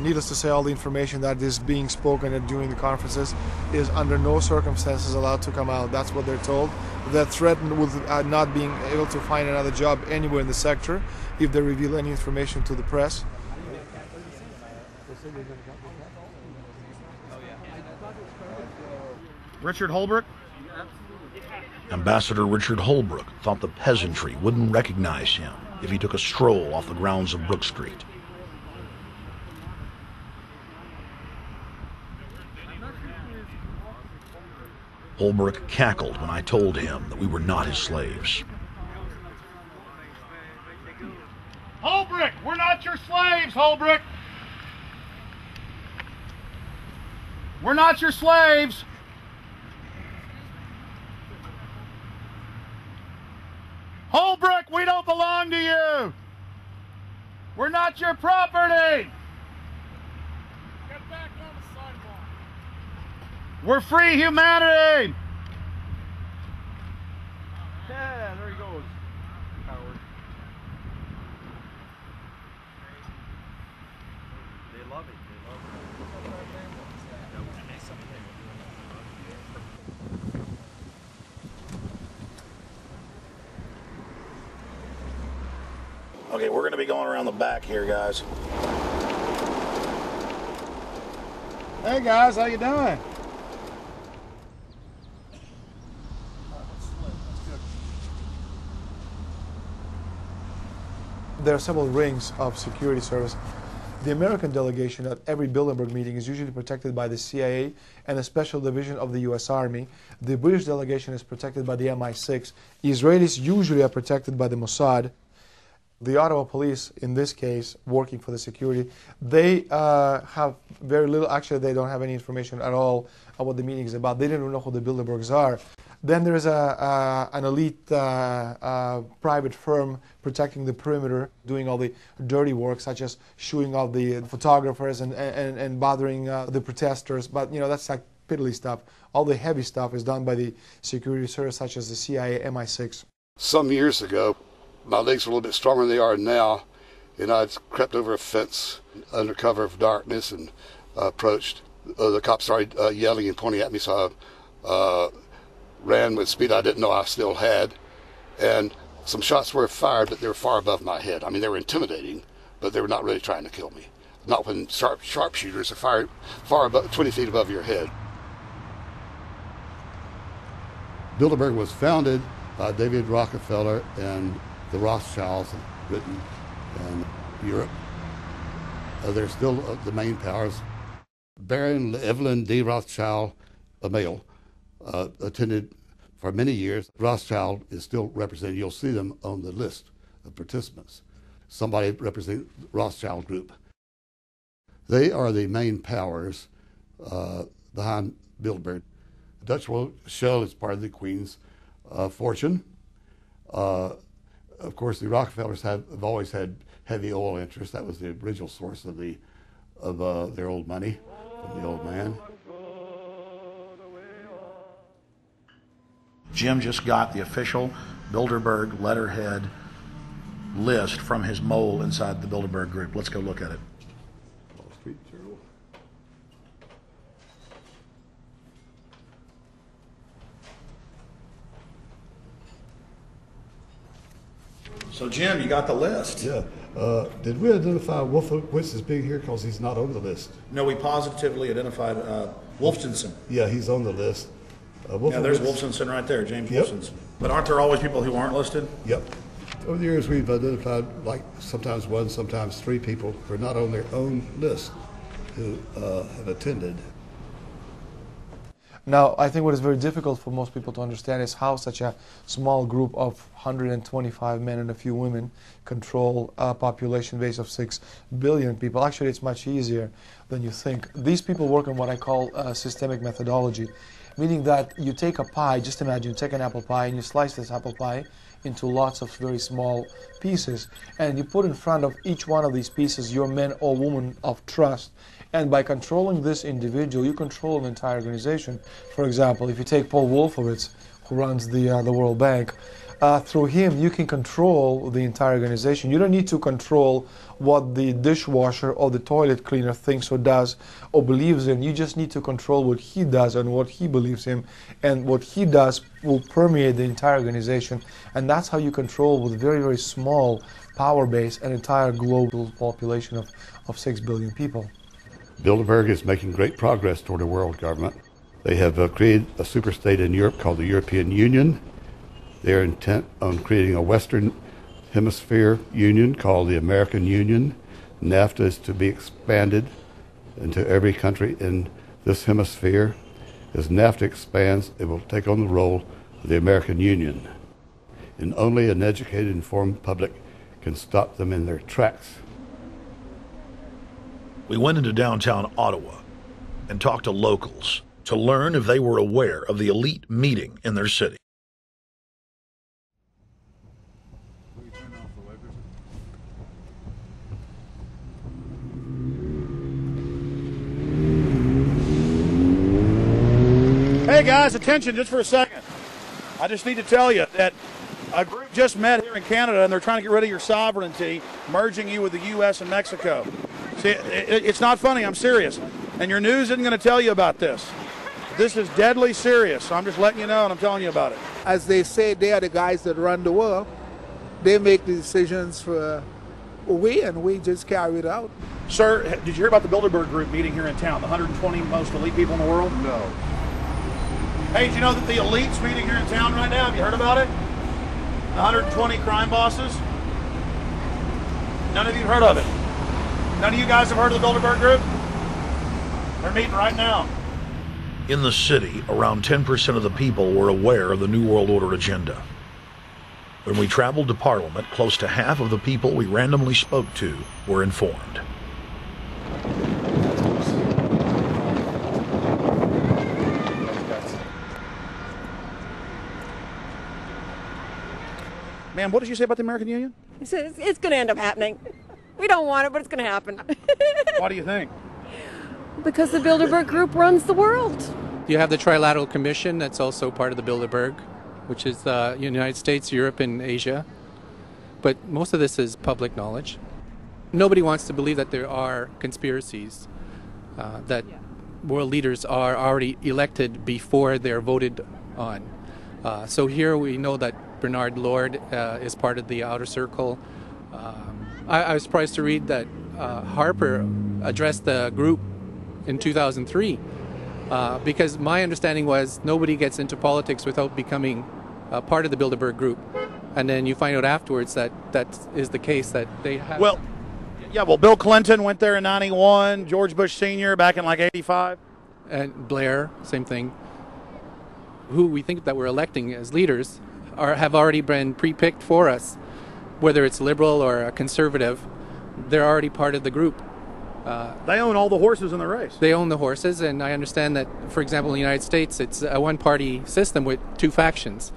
needless to say, all the information that is being spoken at during the conferences is under no circumstances allowed to come out. That's what they're told. They're threatened with not being able to find another job anywhere in the sector if they reveal any information to the press. Richard Holbrooke? Ambassador Richard Holbrooke thought the peasantry wouldn't recognize him if he took a stroll off the grounds of Brook Street. Holbrooke cackled when I told him that we were not his slaves. Holbrooke, we're not your slaves, Holbrooke. We're not your slaves. Holbrooke, we don't belong to you. We're not your property. Get back on the sidewalk. We're free humanity! Yeah, there he goes. Howard. They love it. Okay, we're going to be going around the back here, guys. Hey guys, how you doing? There are several rings of security service. The American delegation at every Bilderberg meeting is usually protected by the CIA and a special division of the US Army. The British delegation is protected by the MI6. Israelis usually are protected by the Mossad. The Ottawa police, in this case, working for the security, they have very little, actually they don't have any information at all on what the meeting is about. They don't even know who the Bilderbergs are. Then there is an elite private firm protecting the perimeter, doing all the dirty work, such as shooing off the photographers and bothering the protesters. But, you know, that's like piddly stuff. All the heavy stuff is done by the security service, such as the CIA, MI6. Some years ago, my legs were a little bit stronger than they are now, and I'd crept over a fence under cover of darkness and approached. The cops started yelling and pointing at me, so I ran with speed I didn't know I still had, and some shots were fired, but they were far above my head. I mean, they were intimidating, but they were not really trying to kill me. Not when sharpshooters are fired far above, 20 feet above your head. Bilderberg was founded by David Rockefeller and the Rothschilds in Britain and Europe. They're still the main powers. Baron Evelyn D. Rothschild, a male, attended for many years. Rothschild is still represented. You'll see them on the list of participants. Somebody representing the Rothschild Group. They are the main powers behind Bilderberg. The Dutch Royal Shell is part of the Queen's fortune. Of course, the Rockefellers have always had heavy oil interests. That was the original source of their old money from the old man. Jim just got the official Bilderberg letterhead list from his mole inside the Bilderberg Group. Let's go look at it. Wall Street Journal. So, Jim, you got the list. Yeah. Did we identify Wolfowitz as being here because he's not on the list? No, we positively identified Wolfenson. Yeah, he's on the list. Yeah, there's Wolfenson right there, James Wolfenson. But aren't there always people who aren't listed? Yep. Over the years, we've identified like sometimes one, sometimes three people who are not on their own list who have attended. Now, I think what is very difficult for most people to understand is how such a small group of 125 men and a few women control a population base of 6 billion people. Actually, it's much easier than you think. These people work on what I call systemic methodology, meaning that you take a pie, just imagine you take an apple pie and you slice this apple pie into lots of very small pieces, and you put in front of each one of these pieces your men or women of trust. And by controlling this individual, you control an entire organization. For example, if you take Paul Wolfowitz, who runs the World Bank, through him you can control the entire organization. You don't need to control what the dishwasher or the toilet cleaner thinks or does or believes in. You just need to control what he does and what he believes in. And what he does will permeate the entire organization. And that's how you control, with very, very small power base, an entire global population of 6 billion people. Bilderberg is making great progress toward a world government. They have created a superstate in Europe called the European Union. They are intent on creating a Western Hemisphere Union called the American Union. NAFTA is to be expanded into every country in this hemisphere. As NAFTA expands, it will take on the role of the American Union. And only an educated, informed public can stop them in their tracks. We went into downtown Ottawa and talked to locals to learn if they were aware of the elite meeting in their city. Hey guys, attention just for a second. I just need to tell you that a group just met here in Canada, and they're trying to get rid of your sovereignty, merging you with the U.S. and Mexico. See, it's not funny, I'm serious. And your news isn't going to tell you about this. This is deadly serious, so I'm just letting you know, and I'm telling you about it. As they say, they are the guys that run the world. They make the decisions for we, and we just carry it out. Sir, did you hear about the Bilderberg Group meeting here in town, the 120 most elite people in the world? No. Hey, did you know that the elite's meeting here in town right now? Have you heard about it? The 120 crime bosses? None of you heard of it? None of you guys have heard of the Bilderberg Group? They're meeting right now. In the city, around 10% of the people were aware of the New World Order agenda. When we traveled to Parliament, close to half of the people we randomly spoke to were informed. Ma'am, what did you say about the American Union? He said it's going to end up happening. We don't want it, but it's going to happen. Why do you think? Because the Bilderberg Group runs the world. You have the Trilateral Commission, that's also part of the Bilderberg, which is the United States, Europe, and Asia. But most of this is public knowledge. Nobody wants to believe that there are conspiracies, that world leaders are already elected before they're voted on. So here we know that Bernard Lord is part of the outer circle. I was surprised to read that Harper addressed the group in 2003 because my understanding was nobody gets into politics without becoming part of the Bilderberg Group. And then you find out afterwards that that is the case, that they have... Well, Bill Clinton went there in 91, George Bush Sr. back in like 85. And Blair, same thing. Who we think that we're electing as leaders have already been pre-picked for us, whether it's liberal or a conservative. They're already part of the group. They own all the horses in the race. They own the horses, and I understand that, for example, in the United States, it's a one-party system with two factions,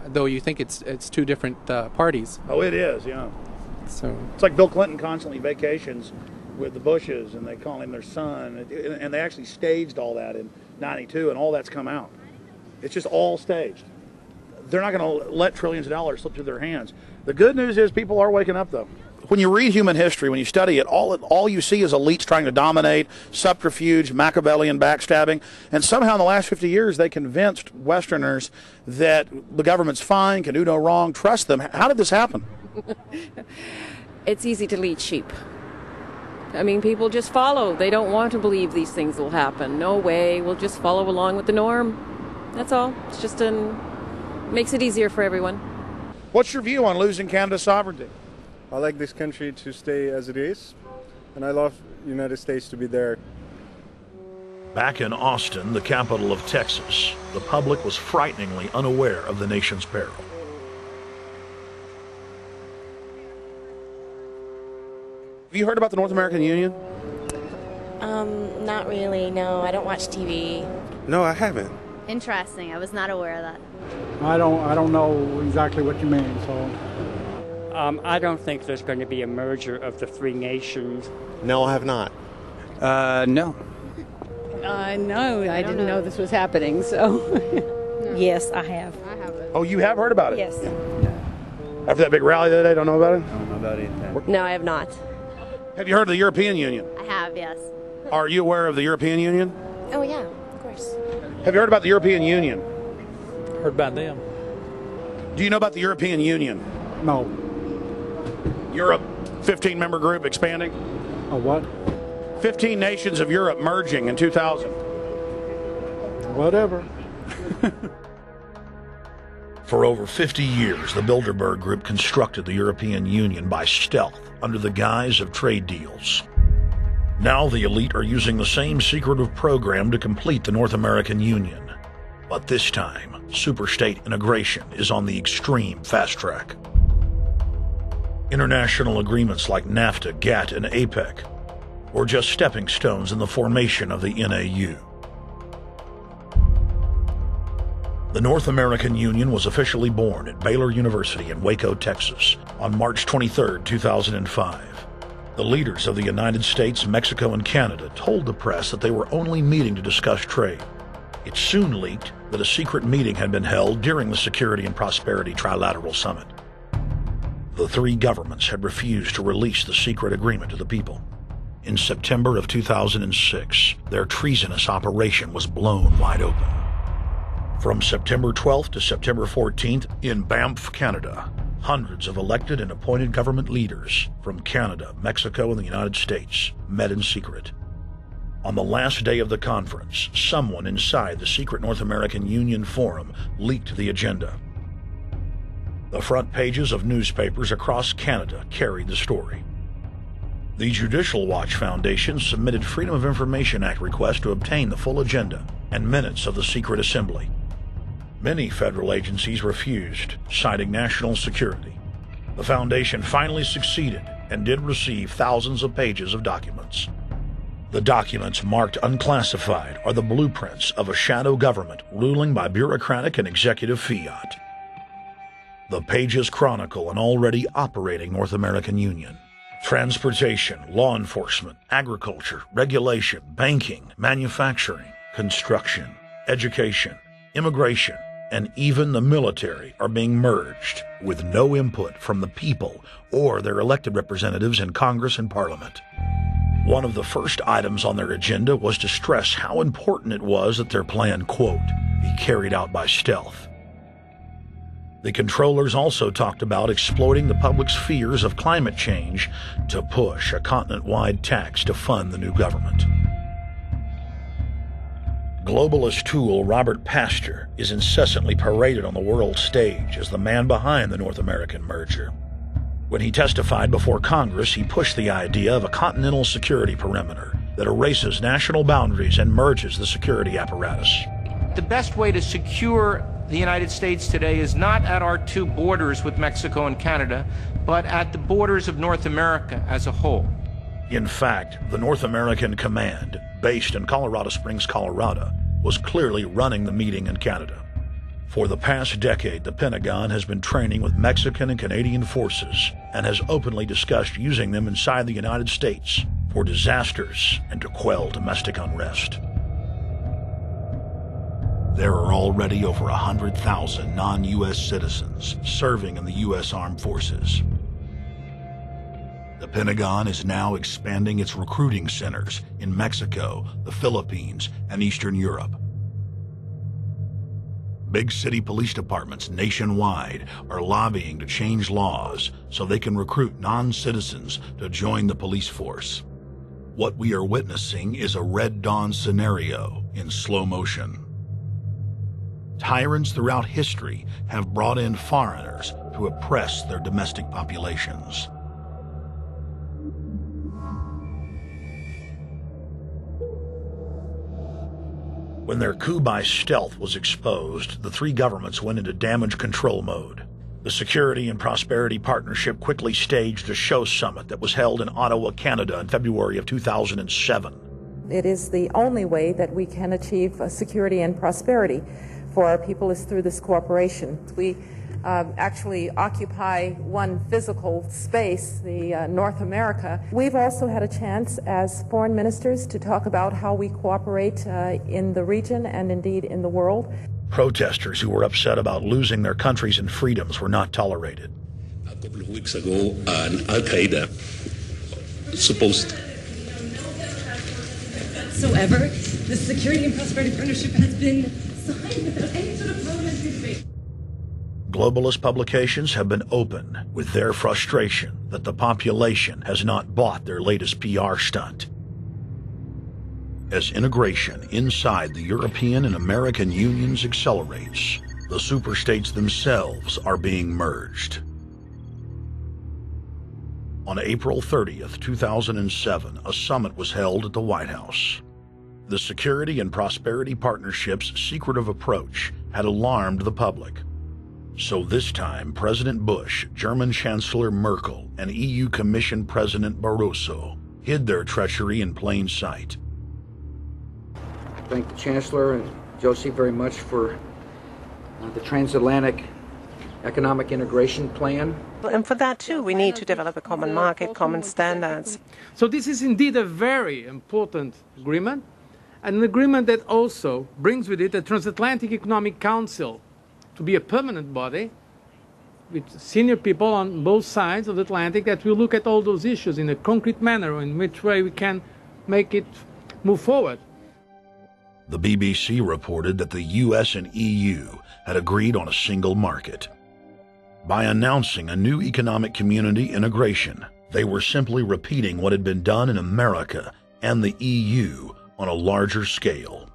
though you think it's two different parties. Oh, it is, yeah. So it's like Bill Clinton constantly vacations with the Bushes, and they call him their son, and they actually staged all that in 92, and all that's come out. It's just all staged. They're not going to let trillions of dollars slip through their hands. The good news is people are waking up, though. When you read human history, when you study it, all you see is elites trying to dominate, subterfuge, Machiavellian backstabbing, and somehow in the last 50 years they convinced Westerners that the government's fine, can do no wrong, trust them. How did this happen? It's easy to lead sheep. I mean, people just follow. They don't want to believe these things will happen. No way, we'll just follow along with the norm. That's all. It's just makes it easier for everyone. What's your view on losing Canada's sovereignty? I like this country to stay as it is, and I love the United States to be there. Back in Austin, the capital of Texas, the public was frighteningly unaware of the nation's peril. Have you heard about the North American Union? Not really, no. I don't watch TV. No, I haven't. Interesting. I was not aware of that. I don't know exactly what you mean, so... I don't think there's going to be a merger of the three nations. No, I have not. No. No, I didn't know this was happening, so... No. Yes, I have. I haven't. Oh, you have heard about it? Yes. After that big rally the other day, don't know about it? I don't know about anything. No, I have not. Have you heard of the European Union? I have, yes. Are you aware of the European Union? Oh, yeah, of course. Have you heard about the European Union? Heard about them. Do you know about the European Union? No. Europe, 15-member group expanding? A what? 15 nations of Europe merging in 2000. Whatever. For over 50 years, the Bilderberg Group constructed the European Union by stealth under the guise of trade deals. Now the elite are using the same secretive program to complete the North American Union. But this time, superstate integration is on the extreme fast track. International agreements like NAFTA, GATT, and APEC were just stepping stones in the formation of the NAU. The North American Union was officially born at Baylor University in Waco, Texas, on March 23, 2005. The leaders of the United States, Mexico, and Canada told the press that they were only meeting to discuss trade. It soon leaked that a secret meeting had been held during the Security and Prosperity Trilateral Summit. The three governments had refused to release the secret agreement to the people. In September of 2006, their treasonous operation was blown wide open. From September 12th to September 14th, in Banff, Canada, hundreds of elected and appointed government leaders from Canada, Mexico, and the United States met in secret. On the last day of the conference, someone inside the secret North American Union Forum leaked the agenda. The front pages of newspapers across Canada carried the story. The Judicial Watch Foundation submitted Freedom of Information Act requests to obtain the full agenda and minutes of the secret assembly. Many federal agencies refused, citing national security. The foundation finally succeeded and did receive thousands of pages of documents. The documents marked unclassified are the blueprints of a shadow government ruling by bureaucratic and executive fiat. The pages chronicle an already operating North American Union. Transportation, law enforcement, agriculture, regulation, banking, manufacturing, construction, education, immigration, and even the military are being merged with no input from the people or their elected representatives in Congress and Parliament. One of the first items on their agenda was to stress how important it was that their plan, quote, be carried out by stealth. The controllers also talked about exploiting the public's fears of climate change to push a continent-wide tax to fund the new government. Globalist tool Robert Pastor is incessantly paraded on the world stage as the man behind the North American merger. When he testified before Congress, he pushed the idea of a continental security perimeter that erases national boundaries and merges the security apparatus. The best way to secure the United States today is not at our two borders with Mexico and Canada, but at the borders of North America as a whole. In fact, the North American Command, based in Colorado Springs, Colorado, was clearly running the meeting in Canada. For the past decade, the Pentagon has been training with Mexican and Canadian forces and has openly discussed using them inside the United States for disasters and to quell domestic unrest. There are already over 100,000 non-U.S. citizens serving in the U.S. Armed Forces. The Pentagon is now expanding its recruiting centers in Mexico, the Philippines, and Eastern Europe. Big city police departments nationwide are lobbying to change laws so they can recruit non-citizens to join the police force. What we are witnessing is a Red Dawn scenario in slow motion. Tyrants throughout history have brought in foreigners to oppress their domestic populations. When their coup by stealth was exposed, the three governments went into damage control mode. The Security and Prosperity Partnership quickly staged a show summit that was held in Ottawa, Canada in February of 2007. It is the only way that we can achieve security and prosperity for our people is through this cooperation. We actually occupy one physical space, the North America. We've also had a chance as foreign ministers to talk about how we cooperate in the region and indeed in the world. Protesters who were upset about losing their countries and freedoms were not tolerated. A couple of weeks ago, an Al-Qaeda supposed whatsoever, the Security and Prosperity Partnership has been signed without any sort of parliamentary debate. Globalist publications have been open with their frustration that the population has not bought their latest PR stunt. As integration inside the European and American unions accelerates, the superstates themselves are being merged. On April 30th, 2007, a summit was held at the White House. The Security and Prosperity Partnership's secretive approach had alarmed the public. So this time, President Bush, German Chancellor Merkel, and EU Commission President Barroso hid their treachery in plain sight. Thank the Chancellor and Josie very much for the transatlantic economic integration plan. And for that too, we need to develop a common market, common standards. So this is indeed a very important agreement, an agreement that also brings with it a transatlantic economic council to be a permanent body with senior people on both sides of the Atlantic that will look at all those issues in a concrete manner, in which way we can make it move forward. The BBC reported that the US and EU had agreed on a single market. By announcing a new economic community integration, they were simply repeating what had been done in America and the EU on a larger scale.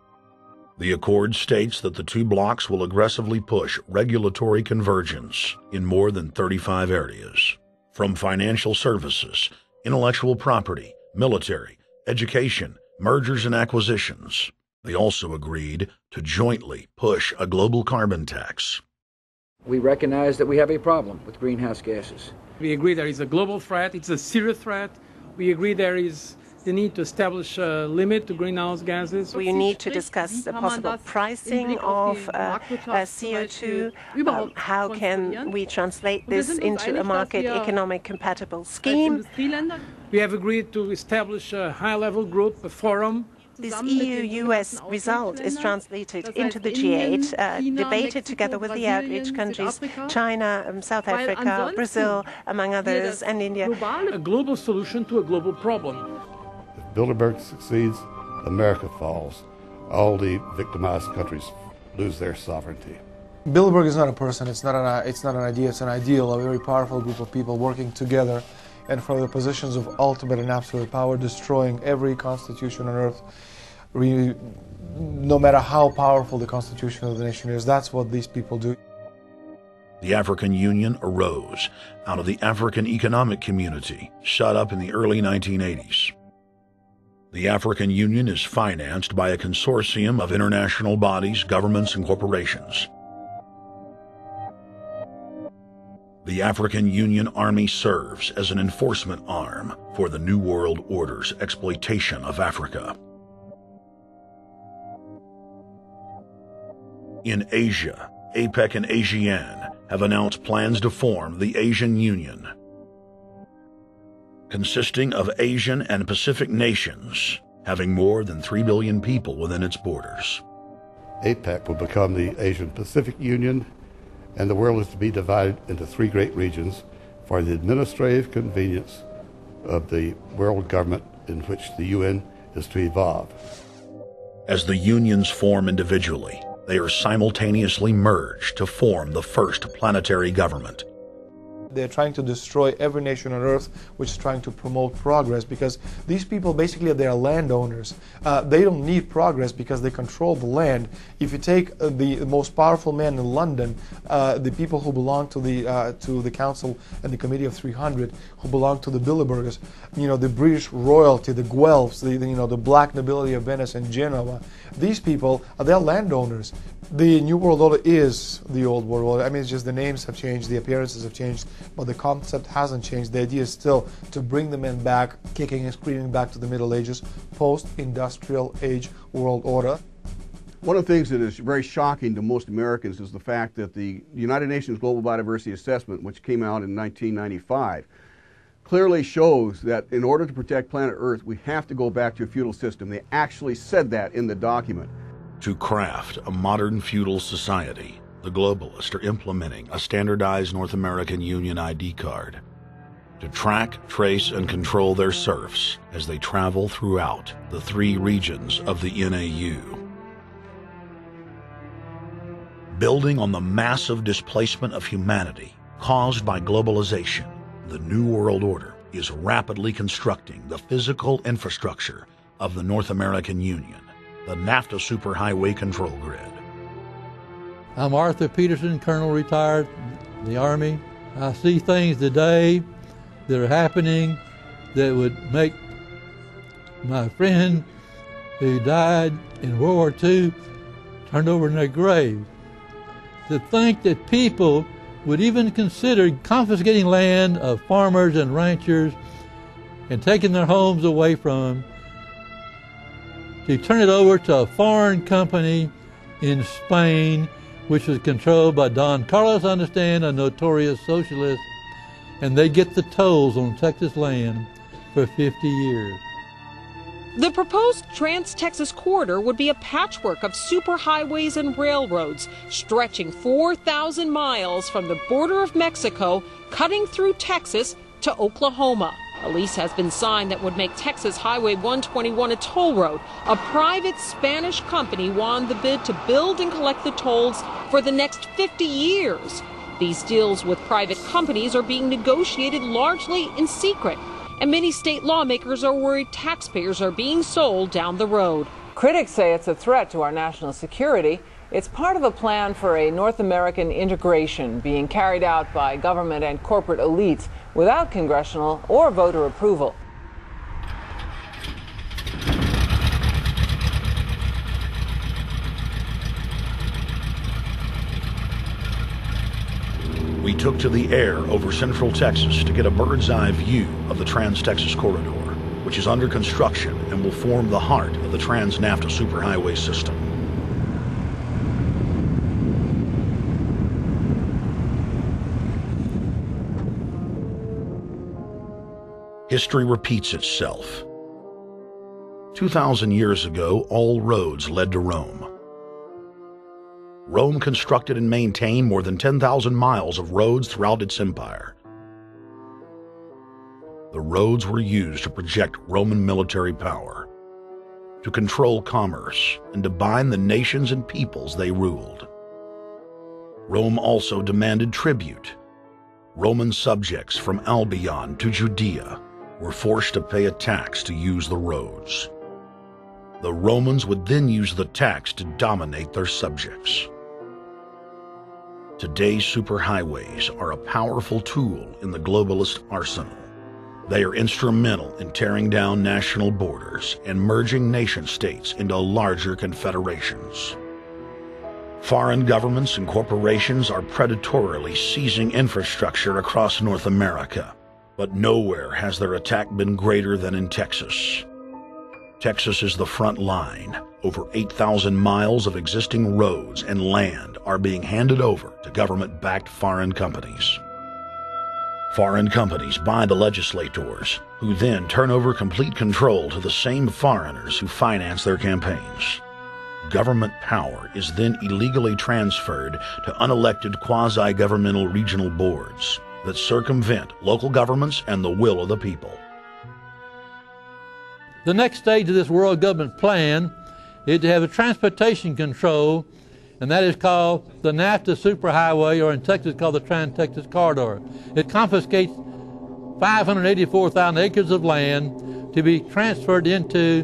The accord states that the two blocs will aggressively push regulatory convergence in more than 35 areas, from financial services, intellectual property, military, education, mergers and acquisitions. They also agreed to jointly push a global carbon tax. We recognize that we have a problem with greenhouse gases. We agree there is a global threat, it's a serious threat. We agree there is the need to establish a limit to greenhouse gases. We need to discuss the possible pricing of CO2. How can we translate this into a market economic compatible scheme? We have agreed to establish a high-level group, a forum. This EU-US result is translated into the G8, debated together with the outreach countries, China, South Africa, Brazil, among others, and India. A global solution to a global problem. If Bilderberg succeeds, America falls. All the victimized countries lose their sovereignty. Bilderberg is not a person, it's not an idea, it's an ideal, a very powerful group of people working together and from the positions of ultimate and absolute power, destroying every constitution on earth, no matter how powerful the constitution of the nation is. That's what these people do. The African Union arose out of the African Economic Community, set up in the early 1980s. The African Union is financed by a consortium of international bodies, governments, and corporations. The African Union Army serves as an enforcement arm for the New World Order's exploitation of Africa. In Asia, APEC and ASEAN have announced plans to form the Asian Union, consisting of Asian and Pacific nations, having more than 3 billion people within its borders. APEC will become the Asian Pacific Union, and the world is to be divided into 3 great regions for the administrative convenience of the world government in which the UN is to evolve. As the unions form individually, they are simultaneously merged to form the first planetary government. They're trying to destroy every nation on earth which is trying to promote progress, because these people basically they are landowners. They don't need progress because they control the land. If you take the most powerful man in London, the people who belong to the Council and the Committee of 300, who belong to the Bilderbergers, the British royalty, the Guelphs, the black nobility of Venice and Genoa, these people they're landowners. The New World Order is the Old World Order. I mean, it's just the names have changed, the appearances have changed, but the concept hasn't changed. The idea is still to bring the men back, kicking and screaming back to the Middle Ages, post-industrial age world order. One of the things that is very shocking to most Americans is the fact that the United Nations Global Biodiversity Assessment, which came out in 1995, clearly shows that in order to protect planet Earth, we have to go back to a feudal system. They actually said that in the document. To craft a modern feudal society, the globalists are implementing a standardized North American Union ID card to track, trace, and control their serfs as they travel throughout the 3 regions of the NAU. Building on the massive displacement of humanity caused by globalization, the New World Order is rapidly constructing the physical infrastructure of the North American Union, the NAFTA Superhighway Control Grid. I'm Arthur Peterson, Colonel retired in the Army. I see things today that are happening that would make my friend who died in World War II turned over in their grave. To think that people would even consider confiscating land of farmers and ranchers and taking their homes away from them, to turn it over to a foreign company in Spain, which was controlled by Don Carlos, I understand, a notorious socialist, and they get the tolls on Texas land for 50 years. The proposed Trans-Texas corridor would be a patchwork of superhighways and railroads stretching 4,000 miles from the border of Mexico, cutting through Texas to Oklahoma. A lease has been signed that would make Texas Highway 121 a toll road. A private Spanish company won the bid to build and collect the tolls for the next 50 years. These deals with private companies are being negotiated largely in secret, and many state lawmakers are worried taxpayers are being sold down the road. Critics say it's a threat to our national security. It's part of a plan for a North American integration being carried out by government and corporate elites without congressional or voter approval. We took to the air over central Texas to get a bird's-eye view of the Trans-Texas Corridor, which is under construction and will form the heart of the Trans-NAFTA superhighway system. History repeats itself. 2,000 years ago, all roads led to Rome. Rome constructed and maintained more than 10,000 miles of roads throughout its empire. The roads were used to project Roman military power, to control commerce, and to bind the nations and peoples they ruled. Rome also demanded tribute. Roman subjects from Albion to Judea were forced to pay a tax to use the roads. The Romans would then use the tax to dominate their subjects. Today's superhighways are a powerful tool in the globalist arsenal. They are instrumental in tearing down national borders and merging nation-states into larger confederations. Foreign governments and corporations are predatorily seizing infrastructure across North America, but nowhere has their attack been greater than in Texas. Texas is the front line. Over 8,000 miles of existing roads and land are being handed over to government-backed foreign companies. Foreign companies buy the legislators, who then turn over complete control to the same foreigners who finance their campaigns. Government power is then illegally transferred to unelected quasi-governmental regional boards that circumvent local governments and the will of the people. The next stage of this world government plan is to have a transportation control, and that is called the NAFTA superhighway, or in Texas called the Trans-Texas Corridor. It confiscates 584,000 acres of land to be transferred into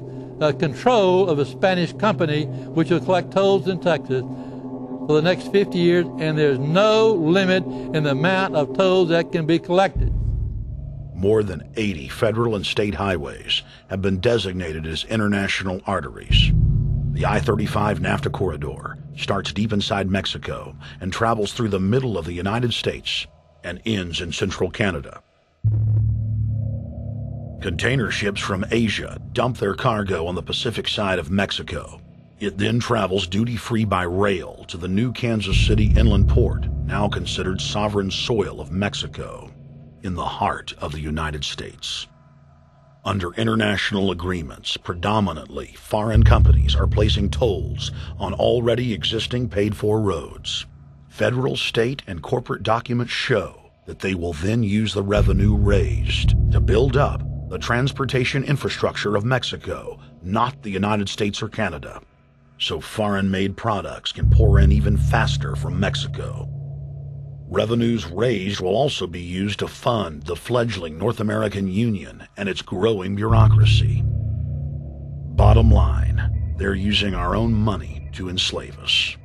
control of a Spanish company which will collect tolls in Texas for the next 50 years, and there's no limit in the amount of tolls that can be collected. More than 80 federal and state highways have been designated as international arteries. The I-35 NAFTA corridor starts deep inside Mexico and travels through the middle of the United States and ends in central Canada. Container ships from Asia dump their cargo on the Pacific side of Mexico. It then travels duty-free by rail to the new Kansas City inland port, now considered sovereign soil of Mexico, in the heart of the United States. Under international agreements, predominantly foreign companies are placing tolls on already existing paid-for roads. Federal, state, and corporate documents show that they will then use the revenue raised to build up the transportation infrastructure of Mexico, not the United States or Canada, so foreign-made products can pour in even faster from Mexico. Revenues raised will also be used to fund the fledgling North American Union and its growing bureaucracy. Bottom line, they're using our own money to enslave us.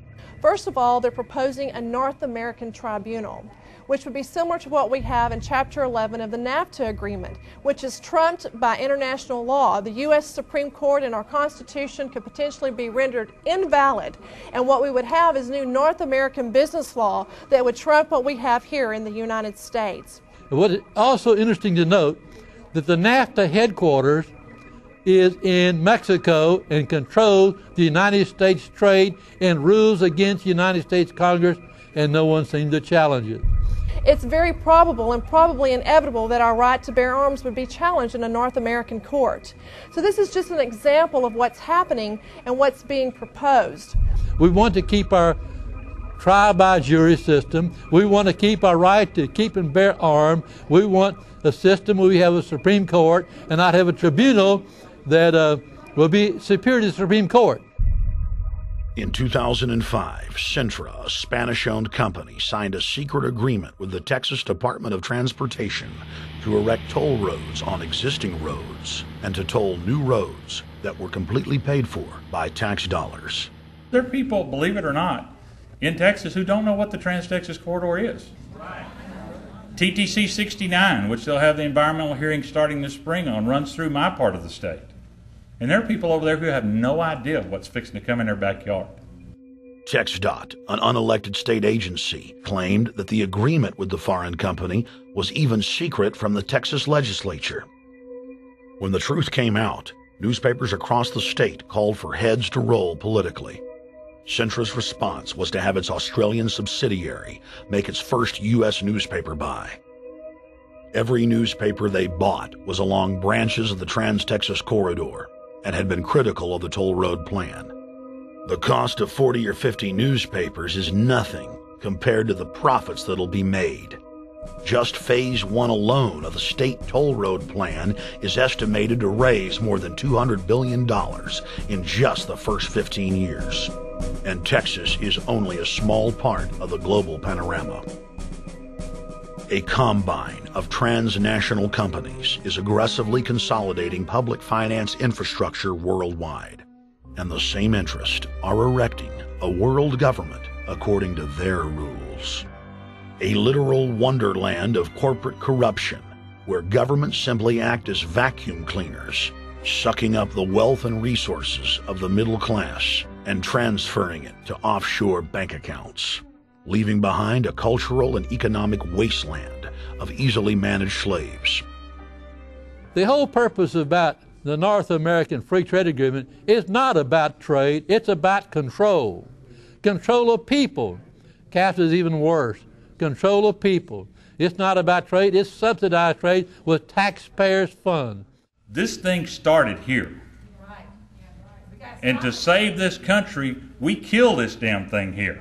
First of all, they're proposing a North American tribunal, which would be similar to what we have in Chapter 11 of the NAFTA agreement, which is trumped by international law. The U.S. Supreme Court and our Constitution could potentially be rendered invalid, and what we would have is new North American business law that would trump what we have here in the United States. What is also interesting to note that the NAFTA headquarters is in Mexico and controls the United States trade and rules against the United States Congress, and no one seems to challenge it. it's very probable and probably inevitable that our right to bear arms would be challenged in a North American court. So this is just an example of what's happening and what's being proposed. We want to keep our trial by jury system. We want to keep our right to keep and bear arms. We want a system where we have a Supreme Court and not have a tribunal that will be superior to the Supreme Court. In 2005, Cintra, a Spanish-owned company, signed a secret agreement with the Texas Department of Transportation to erect toll roads on existing roads and to toll new roads that were completely paid for by tax dollars. There are people, believe it or not, in Texas who don't know what the Trans-Texas Corridor is. TTC 69, which they'll have the environmental hearing starting this spring on, runs through my part of the state. And there are people over there who have no idea what's fixing to come in their backyard. TxDOT, an unelected state agency, claimed that the agreement with the foreign company was even secret from the Texas legislature. When the truth came out, newspapers across the state called for heads to roll politically. Cintra's response was to have its Australian subsidiary make its first U.S. newspaper buy. Every newspaper they bought was along branches of the Trans-Texas Corridor and had been critical of the toll road plan. The cost of 40 or 50 newspapers is nothing compared to the profits that'll be made. Just Phase 1 alone of the state toll road plan is estimated to raise more than $200 billion in just the first 15 years. And Texas is only a small part of the global panorama. A combine of transnational companies is aggressively consolidating public finance infrastructure worldwide, and the same interests are erecting a world government according to their rules. A literal wonderland of corporate corruption, where governments simply act as vacuum cleaners, sucking up the wealth and resources of the middle class and transferring it to offshore bank accounts, leaving behind a cultural and economic wasteland of easily managed slaves. The whole purpose about the North American Free Trade Agreement is not about trade, it's about control. Control of people. Capture is even worse. Control of people. It's not about trade, it's subsidized trade with taxpayers' funds. This thing started here. And to save this country, we kill this damn thing here.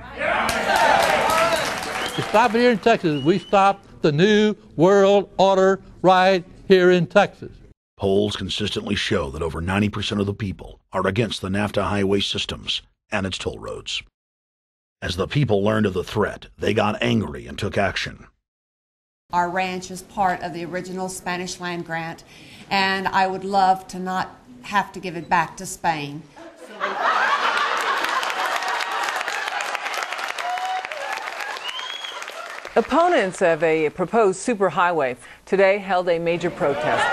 To stop it here in Texas, we stop the New World Order right here in Texas. Polls consistently show that over 90% of the people are against the NAFTA highway systems and its toll roads. As the people learned of the threat, they got angry and took action. Our ranch is part of the original Spanish land grant, and I would love to not have to give it back to Spain. Opponents of a proposed superhighway today held a major protest.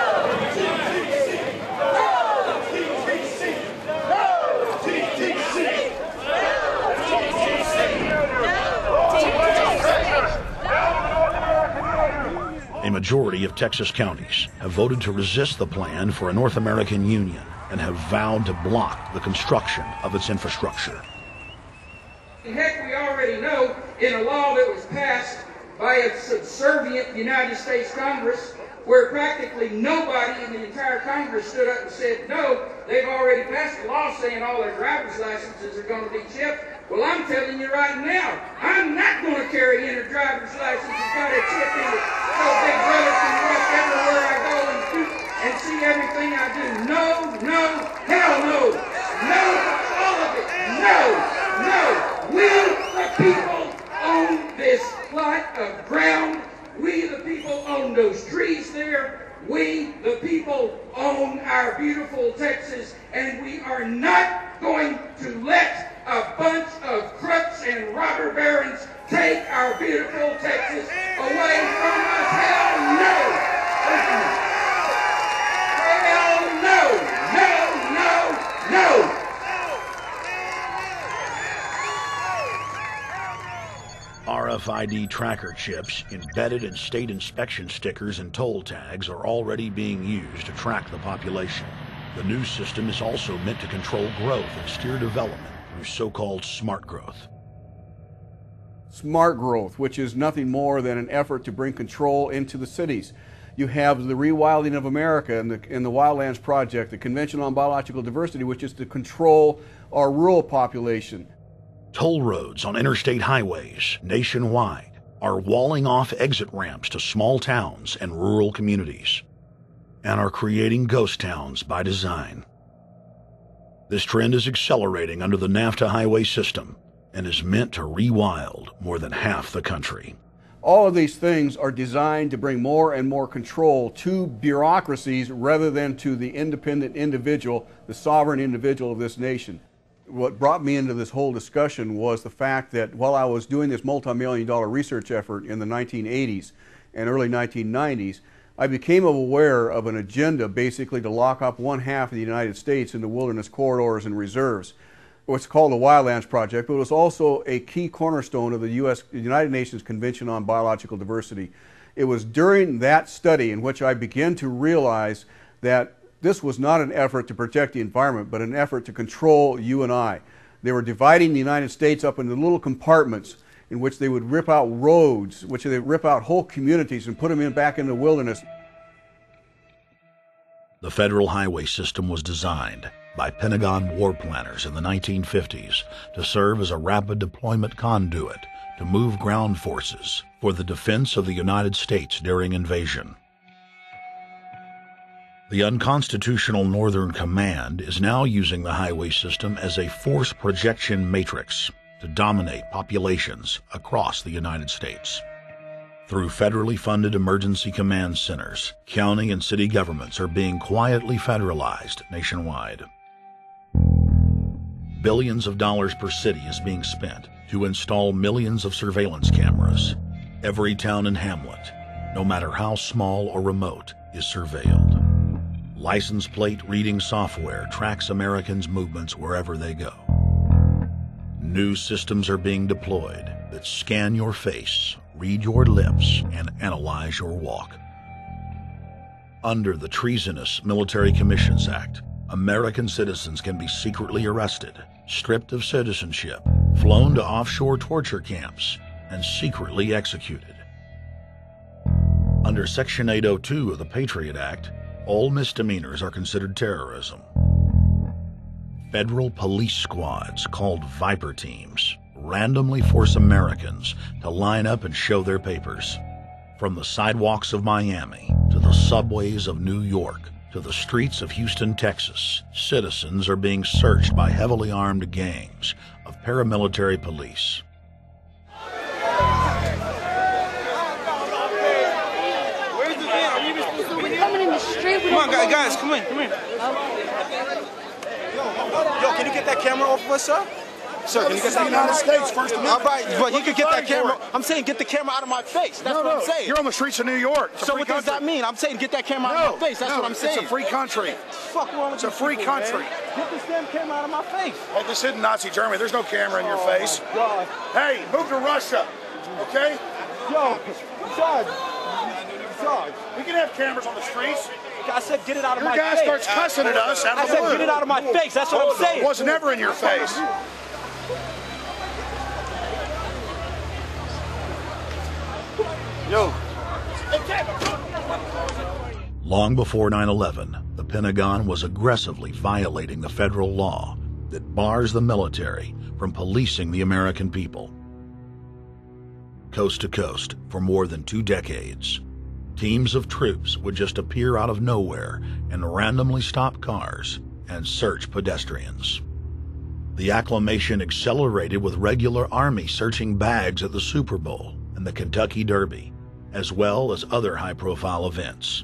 A majority of Texas counties have voted to resist the plan for a North American Union and have vowed to block the construction of its infrastructure. Heck, we already know in a law that was passed by a subservient United States Congress, where practically nobody in the entire Congress stood up and said no, they've already passed a law saying all their driver's licenses are going to be chipped. Well, I'm telling you right now, I'm not going to carry in a driver's license that's got a chip in it so Big Brother can watch everywhere I go and see everything I do. No, no, hell no. No, all of it. No, no. We, the people, own this plot of ground. We, the people, own those trees there. We, the people, own our beautiful Texas, and we are not going to let a bunch of crooks and robber barons take our beautiful Texas away from us. Hell no! Hell no! No, no, no! RFID tracker chips embedded in state inspection stickers and toll tags are already being used to track the population. The new system is also meant to control growth and steer development through so-called smart growth. smart growth, which is nothing more than an effort to bring control into the cities. You have the rewilding of America and the Wildlands Project, the Convention on Biological Diversity, which is to control our rural population. Toll roads on interstate highways nationwide are walling off exit ramps to small towns and rural communities, and are creating ghost towns by design. This trend is accelerating under the NAFTA highway system and is meant to rewild more than half the country. All of these things are designed to bring more and more control to bureaucracies rather than to the independent individual, the sovereign individual of this nation. What brought me into this whole discussion was the fact that while I was doing this multi-million-dollar research effort in the 1980s and early 1990s, I became aware of an agenda basically to lock up one half of the United States into wilderness corridors and reserves. What's called the Wildlands Project, but it was also a key cornerstone of the United Nations Convention on Biological Diversity. It was during that study in which I began to realize that this was not an effort to protect the environment, but an effort to control you and I. They were dividing the United States up into little compartments in which they would rip out roads, which they would rip out whole communities and put them back in the wilderness. The federal highway system was designed by Pentagon war planners in the 1950s to serve as a rapid deployment conduit to move ground forces for the defense of the United States during invasion. The unconstitutional Northern Command is now using the highway system as a force projection matrix to dominate populations across the United States. Through federally funded emergency command centers, county and city governments are being quietly federalized nationwide. Billions of dollars per city is being spent to install millions of surveillance cameras. Every town and hamlet, no matter how small or remote, is surveilled. License plate reading software tracks Americans' movements wherever they go. New systems are being deployed that scan your face, read your lips, and analyze your walk. Under the treasonous Military Commissions Act, American citizens can be secretly arrested, stripped of citizenship, flown to offshore torture camps, and secretly executed. Under Section 802 of the Patriot Act, all misdemeanors are considered terrorism. Federal police squads, called Viper teams, randomly force Americans to line up and show their papers. From the sidewalks of Miami to the subways of New York to the streets of Houston, Texas, citizens are being searched by heavily armed gangs of paramilitary police. Come on, guys, come in. Yo, can you get that camera off of us, sir? Sir, can you get that United States First Amendment? All right, but you can get that camera. I'm saying get the camera out of my face. That's what I'm saying. You're on the streets of New York. So what does that mean? I'm saying get that camera out of my face. That's what I'm saying. It's a free country. Fuck wrong with you? It's a free country. Get this damn camera out of my face. Hey, this isn't Nazi Germany. There's no camera in your face. God. Hey, move to Russia, okay? Yo, Sarge. We can have cameras on the streets. I said get it out of my face. Your guy starts cussing at us out of the blue. I said get it out of my face. That's what I'm saying. It was never in your face. Yo. Long before 9/11, the Pentagon was aggressively violating the federal law that bars the military from policing the American people. Coast to coast, for more than 2 decades, teams of troops would just appear out of nowhere and randomly stop cars and search pedestrians. The acclamation accelerated with regular Army searching bags at the Super Bowl and the Kentucky Derby, as well as other high-profile events.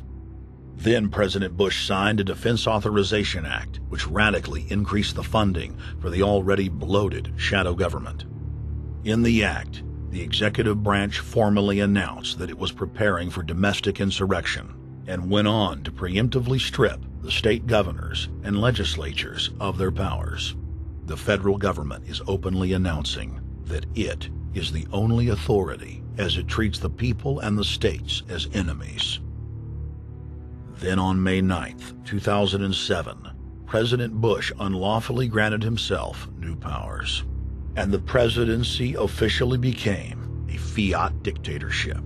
Then President Bush signed a Defense Authorization Act, which radically increased the funding for the already bloated shadow government. In the act, the executive branch formally announced that it was preparing for domestic insurrection and went on to preemptively strip the state governors and legislatures of their powers. The federal government is openly announcing that it is the only authority as it treats the people and the states as enemies. Then on May 9th, 2007, President Bush unlawfully granted himself new powers. and the presidency officially became a fiat dictatorship.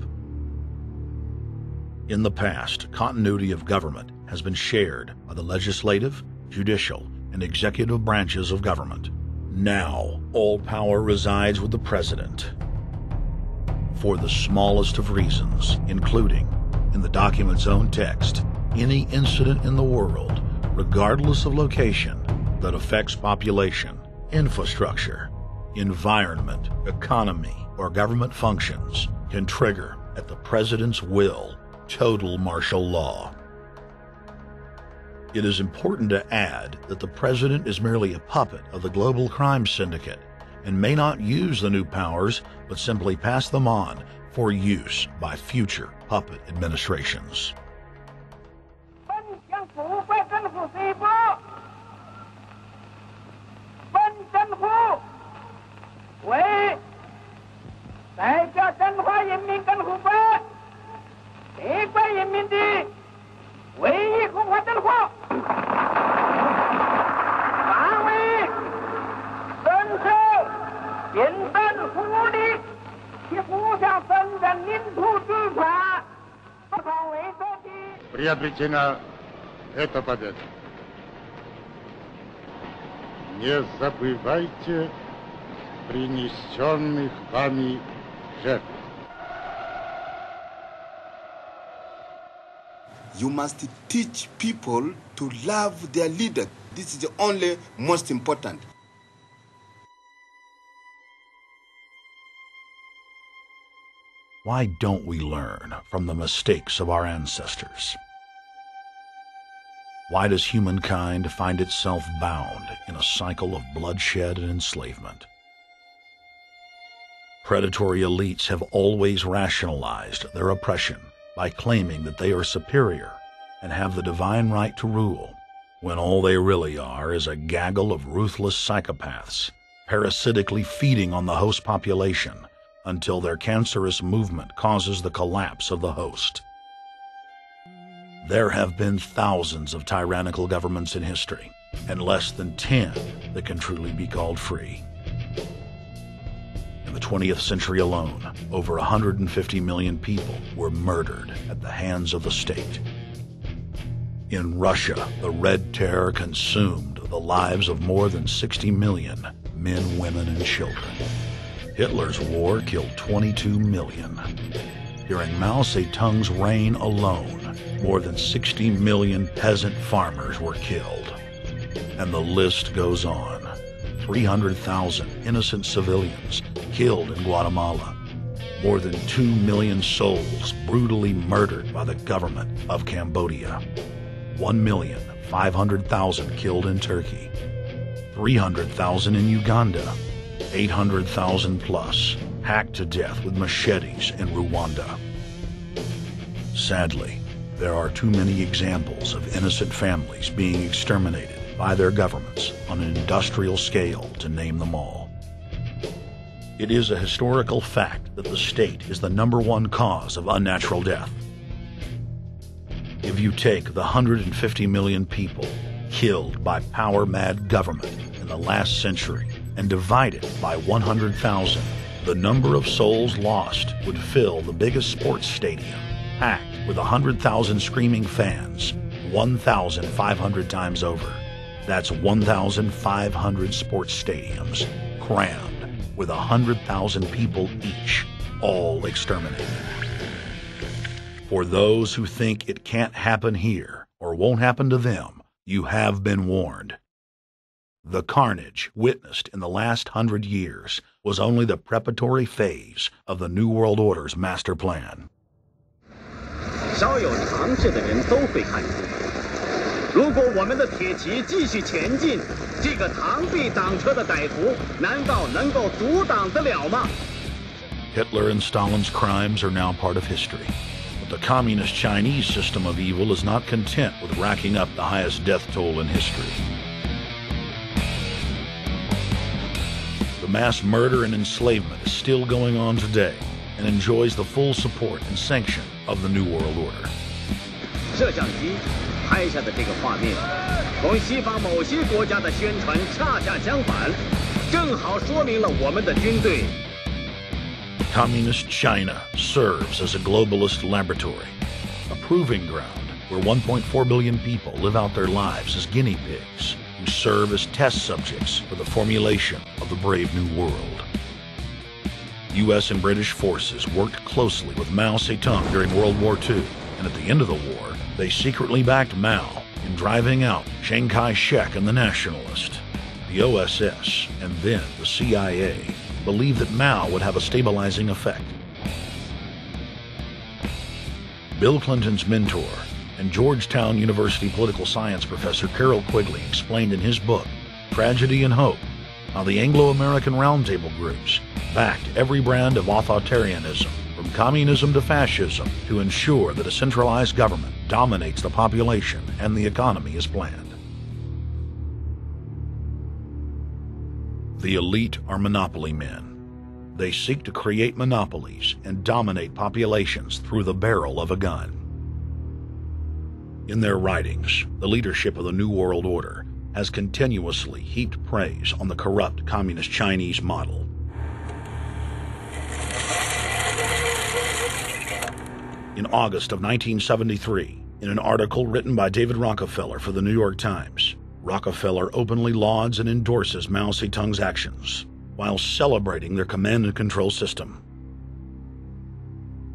In the past, continuity of government has been shared by the legislative, judicial, and executive branches of government. Now, all power resides with the president. For the smallest of reasons, including, in the document's own text, any incident in the world, regardless of location, that affects population, infrastructure, environment, economy, or government functions can trigger, at the president's will, total martial law. It is important to add that the president is merely a puppet of the global crime syndicate and may not use the new powers, but simply pass them on for use by future puppet administrations. Приобретена эта победа. Не забывайте принесенных вами жертв. You must teach people to love their leader. This is the only most important. Why don't we learn from the mistakes of our ancestors? Why does humankind find itself bound in a cycle of bloodshed and enslavement? Predatory elites have always rationalized their oppression by claiming that they are superior and have the divine right to rule, when all they really are is a gaggle of ruthless psychopaths, parasitically feeding on the host population until their cancerous movement causes the collapse of the host. There have been thousands of tyrannical governments in history, and less than 10 that can truly be called free. In the 20th century alone, over 150 million people were murdered at the hands of the state. In Russia, the Red Terror consumed the lives of more than 60 million men, women, and children. Hitler's war killed 22 million. During Mao Zedong's reign alone, more than 60 million peasant farmers were killed. And the list goes on. 300,000 innocent civilians killed in Guatemala. More than 2 million souls brutally murdered by the government of Cambodia. 1,500,000 killed in Turkey. 300,000 in Uganda. 800,000 plus hacked to death with machetes in Rwanda. Sadly, there are too many examples of innocent families being exterminated by their governments on an industrial scale to name them all. It is a historical fact that the state is the #1 cause of unnatural death. If you take the 150 million people killed by power-mad government in the last century and divide it by 100,000, the number of souls lost would fill the biggest sports stadium, packed with 100,000 screaming fans, 1,500 times over. That's 1,500 sports stadiums, crammed with 100,000 people each, all exterminated. For those who think it can't happen here or won't happen to them, you have been warned. The carnage witnessed in the last 100 years was only the preparatory phase of the New World Order's master plan. 稍有常识的人都会看出，如果我们的铁骑继续前进，这个螳臂挡车的歹徒难道能够阻挡得了吗？ Hitler and Stalin's crimes are now part of history, but the communist Chinese system of evil is not content with racking up the highest death toll in history. The mass murder and enslavement is still going on today and enjoys the full support and sanction of the New World Order. 摄像机拍下的这个画面，同西方某些国家的宣传恰恰相反。正好说明了我们的军队。 Communist China serves as a globalist laboratory, a proving ground where 1.4 billion people live out their lives as guinea pigs who serve as test subjects for the formulation of the brave new world. U.S. and British forces worked closely with Mao Zedong during World War II, and at the end of the war, they secretly backed Mao in driving out Chiang Kai-shek and the Nationalist. The OSS, and then the CIA, believed that Mao would have a stabilizing effect. Bill Clinton's mentor and Georgetown University political science professor Carroll Quigley explained in his book, Tragedy and Hope, how the Anglo-American Roundtable groups backed every brand of authoritarianism, from communism to fascism, to ensure that a centralized government dominates the population and the economy as planned. The elite are monopoly men. They seek to create monopolies and dominate populations through the barrel of a gun. In their writings, the leadership of the New World Order has continuously heaped praise on the corrupt communist Chinese model. In August of 1973, in an article written by David Rockefeller for the New York Times, Rockefeller openly lauds and endorses Mao Zedong's actions, while celebrating their command and control system.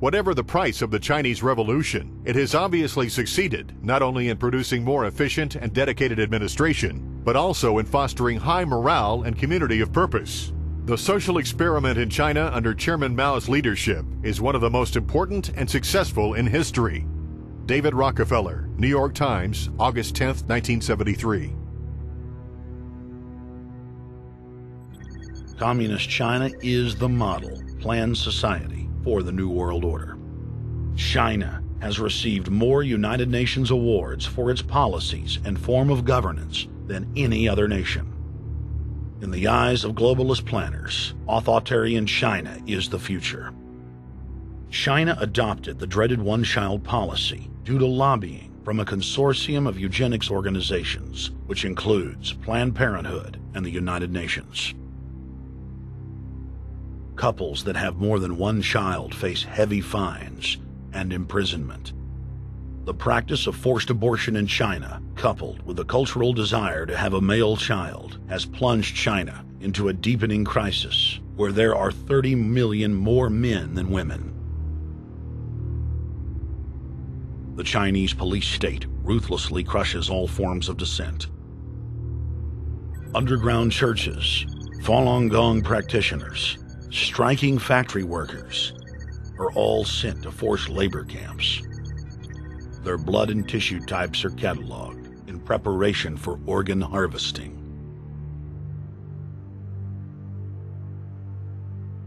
Whatever the price of the Chinese Revolution, it has obviously succeeded not only in producing more efficient and dedicated administration, but also in fostering high morale and community of purpose. The social experiment in China under Chairman Mao's leadership is one of the most important and successful in history. David Rockefeller, New York Times, August 10, 1973. Communist China is the model planned society for the New World Order. China has received more United Nations awards for its policies and form of governance than any other nation. In the eyes of globalist planners, authoritarian China is the future. China adopted the dreaded one-child policy due to lobbying from a consortium of eugenics organizations, which includes Planned Parenthood and the United Nations. Couples that have more than one child face heavy fines and imprisonment. The practice of forced abortion in China, coupled with the cultural desire to have a male child, has plunged China into a deepening crisis where there are 30 million more men than women. The Chinese police state ruthlessly crushes all forms of dissent. Underground churches, Falun Gong practitioners, striking factory workers are all sent to forced labor camps. Their blood and tissue types are cataloged in preparation for organ harvesting.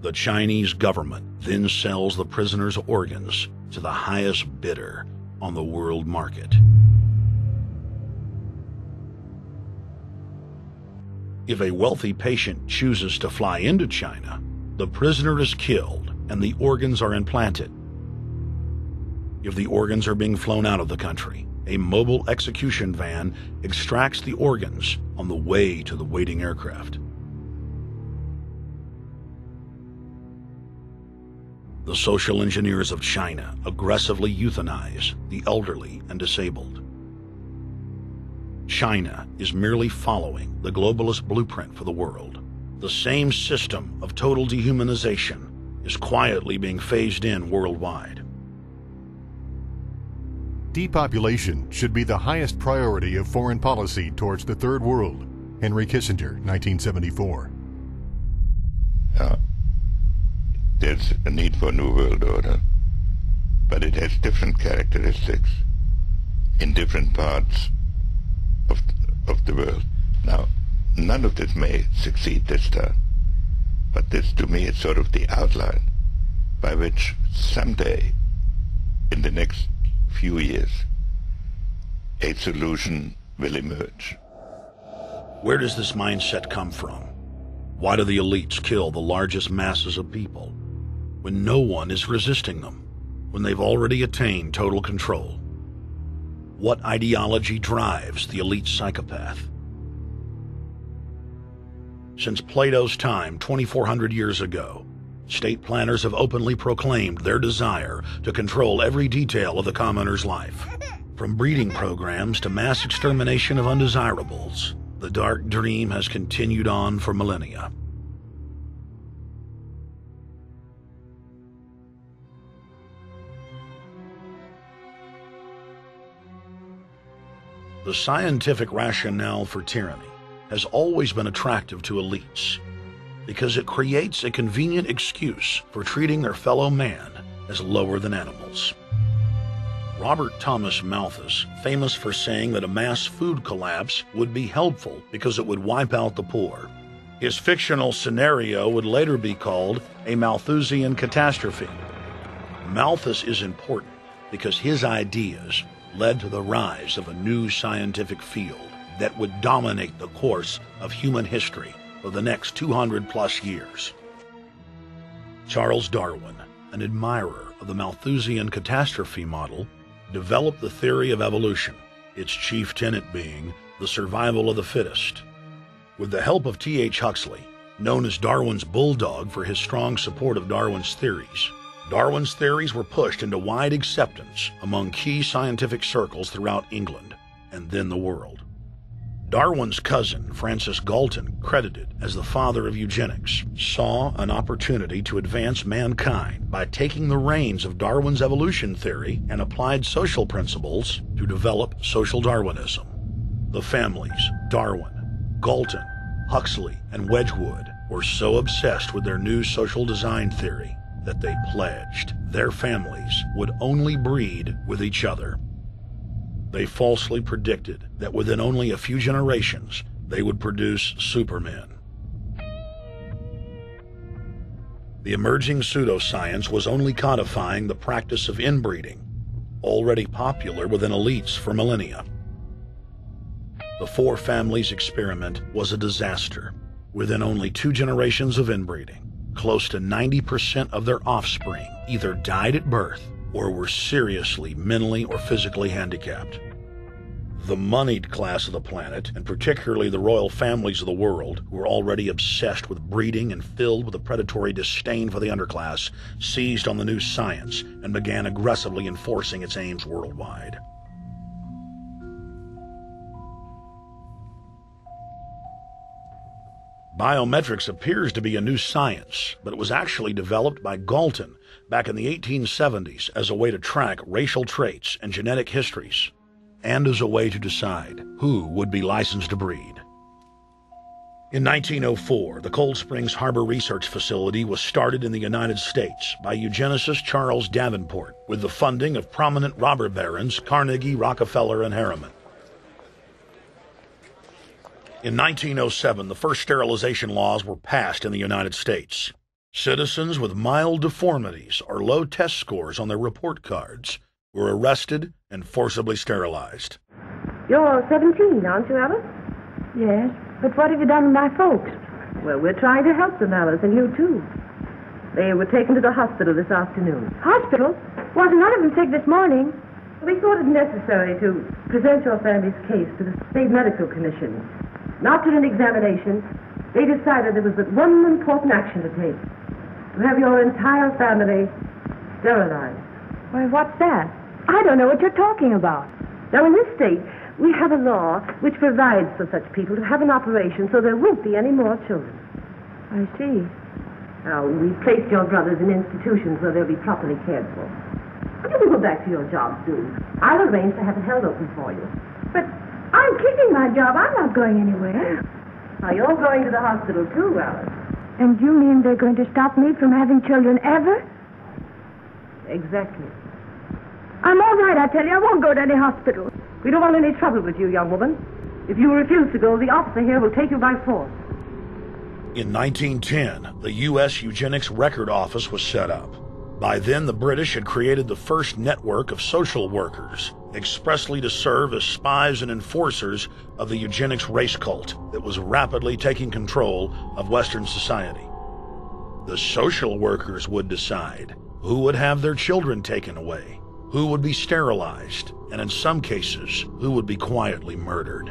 The Chinese government then sells the prisoners' organs to the highest bidder on the world market. If a wealthy patient chooses to fly into China, the prisoner is killed and the organs are implanted. If the organs are being flown out of the country, a mobile execution van extracts the organs on the way to the waiting aircraft. The social engineers of China aggressively euthanize the elderly and disabled. China is merely following the globalist blueprint for the world. The same system of total dehumanization is quietly being phased in worldwide. Depopulation should be the highest priority of foreign policy towards the Third World. Henry Kissinger, 1974. There's a need for a new world order, but it has different characteristics in different parts of the world. Now, none of this may succeed this time, but this to me is sort of the outline by which someday, in the next few years, a solution will emerge. Where does this mindset come from? Why do the elites kill the largest masses of people when no one is resisting them, when they've already attained total control? What ideology drives the elite psychopath? Since Plato's time 2,400 years ago, state planners have openly proclaimed their desire to control every detail of the commoner's life. From breeding programs to mass extermination of undesirables, the dark dream has continued on for millennia. The scientific rationale for tyranny has always been attractive to elites because it creates a convenient excuse for treating their fellow man as lower than animals. Robert Thomas Malthus, famous for saying that a mass food collapse would be helpful because it would wipe out the poor. His fictional scenario would later be called a Malthusian catastrophe. Malthus is important because his ideas led to the rise of a new scientific field that would dominate the course of human history for the next 200+ years. Charles Darwin, an admirer of the Malthusian catastrophe model, developed the theory of evolution, its chief tenet being the survival of the fittest. With the help of T.H. Huxley, known as Darwin's bulldog for his strong support of Darwin's theories were pushed into wide acceptance among key scientific circles throughout England and then the world. Darwin's cousin, Francis Galton, credited as the father of eugenics, saw an opportunity to advance mankind by taking the reins of Darwin's evolution theory and applied social principles to develop social Darwinism. The families Darwin, Galton, Huxley, and Wedgwood were so obsessed with their new social design theory that they pledged their families would only breed with each other. They falsely predicted that within only a few generations, they would produce supermen. The emerging pseudo-science was only codifying the practice of inbreeding, already popular within elites for millennia. The four families experiment was a disaster. Within only 2 generations of inbreeding, close to 90% of their offspring either died at birth or were seriously mentally or physically handicapped. The moneyed class of the planet, and particularly the royal families of the world, who were already obsessed with breeding and filled with a predatory disdain for the underclass, seized on the new science and began aggressively enforcing its aims worldwide. Biometrics appears to be a new science, but it was actually developed by Galton back in the 1870s as a way to track racial traits and genetic histories, and as a way to decide who would be licensed to breed. In 1904, the Cold Springs Harbor Research Facility was started in the United States by eugenicist Charles Davenport with the funding of prominent robber barons Carnegie, Rockefeller, and Harriman. In 1907, the first sterilization laws were passed in the United States. Citizens with mild deformities or low test scores on their report cards were arrested and forcibly sterilized. You're 17, aren't you, Alice? Yes, but what have you done with my folks? Well, we're trying to help them, Alice, and you too. They were taken to the hospital this afternoon. Hospital? Wasn't none of them sick this morning? We thought it necessary to present your family's case to the State Medical Commission. After an examination, they decided there was but one important action to take. To have your entire family sterilized. Why, what's that? I don't know what you're talking about. Now, in this state, we have a law which provides for such people to have an operation so there won't be any more children. I see. Now, we've placed your brothers in institutions where they'll be properly cared for. But you can go back to your job soon. I'll arrange to have it held open for you. But I'm keeping my job. I'm not going anywhere. Now, you're going to the hospital too, Alice. And you mean they're going to stop me from having children ever? Exactly. I'm all right, I tell you. I won't go to any hospital. We don't want any trouble with you, young woman. If you refuse to go, the officer here will take you by force. In 1910, the U.S. Eugenics Record Office was set up. By then, the British had created the first network of social workers, expressly to serve as spies and enforcers of the eugenics race cult that was rapidly taking control of Western society. The social workers would decide who would have their children taken away, who would be sterilized, and in some cases, who would be quietly murdered.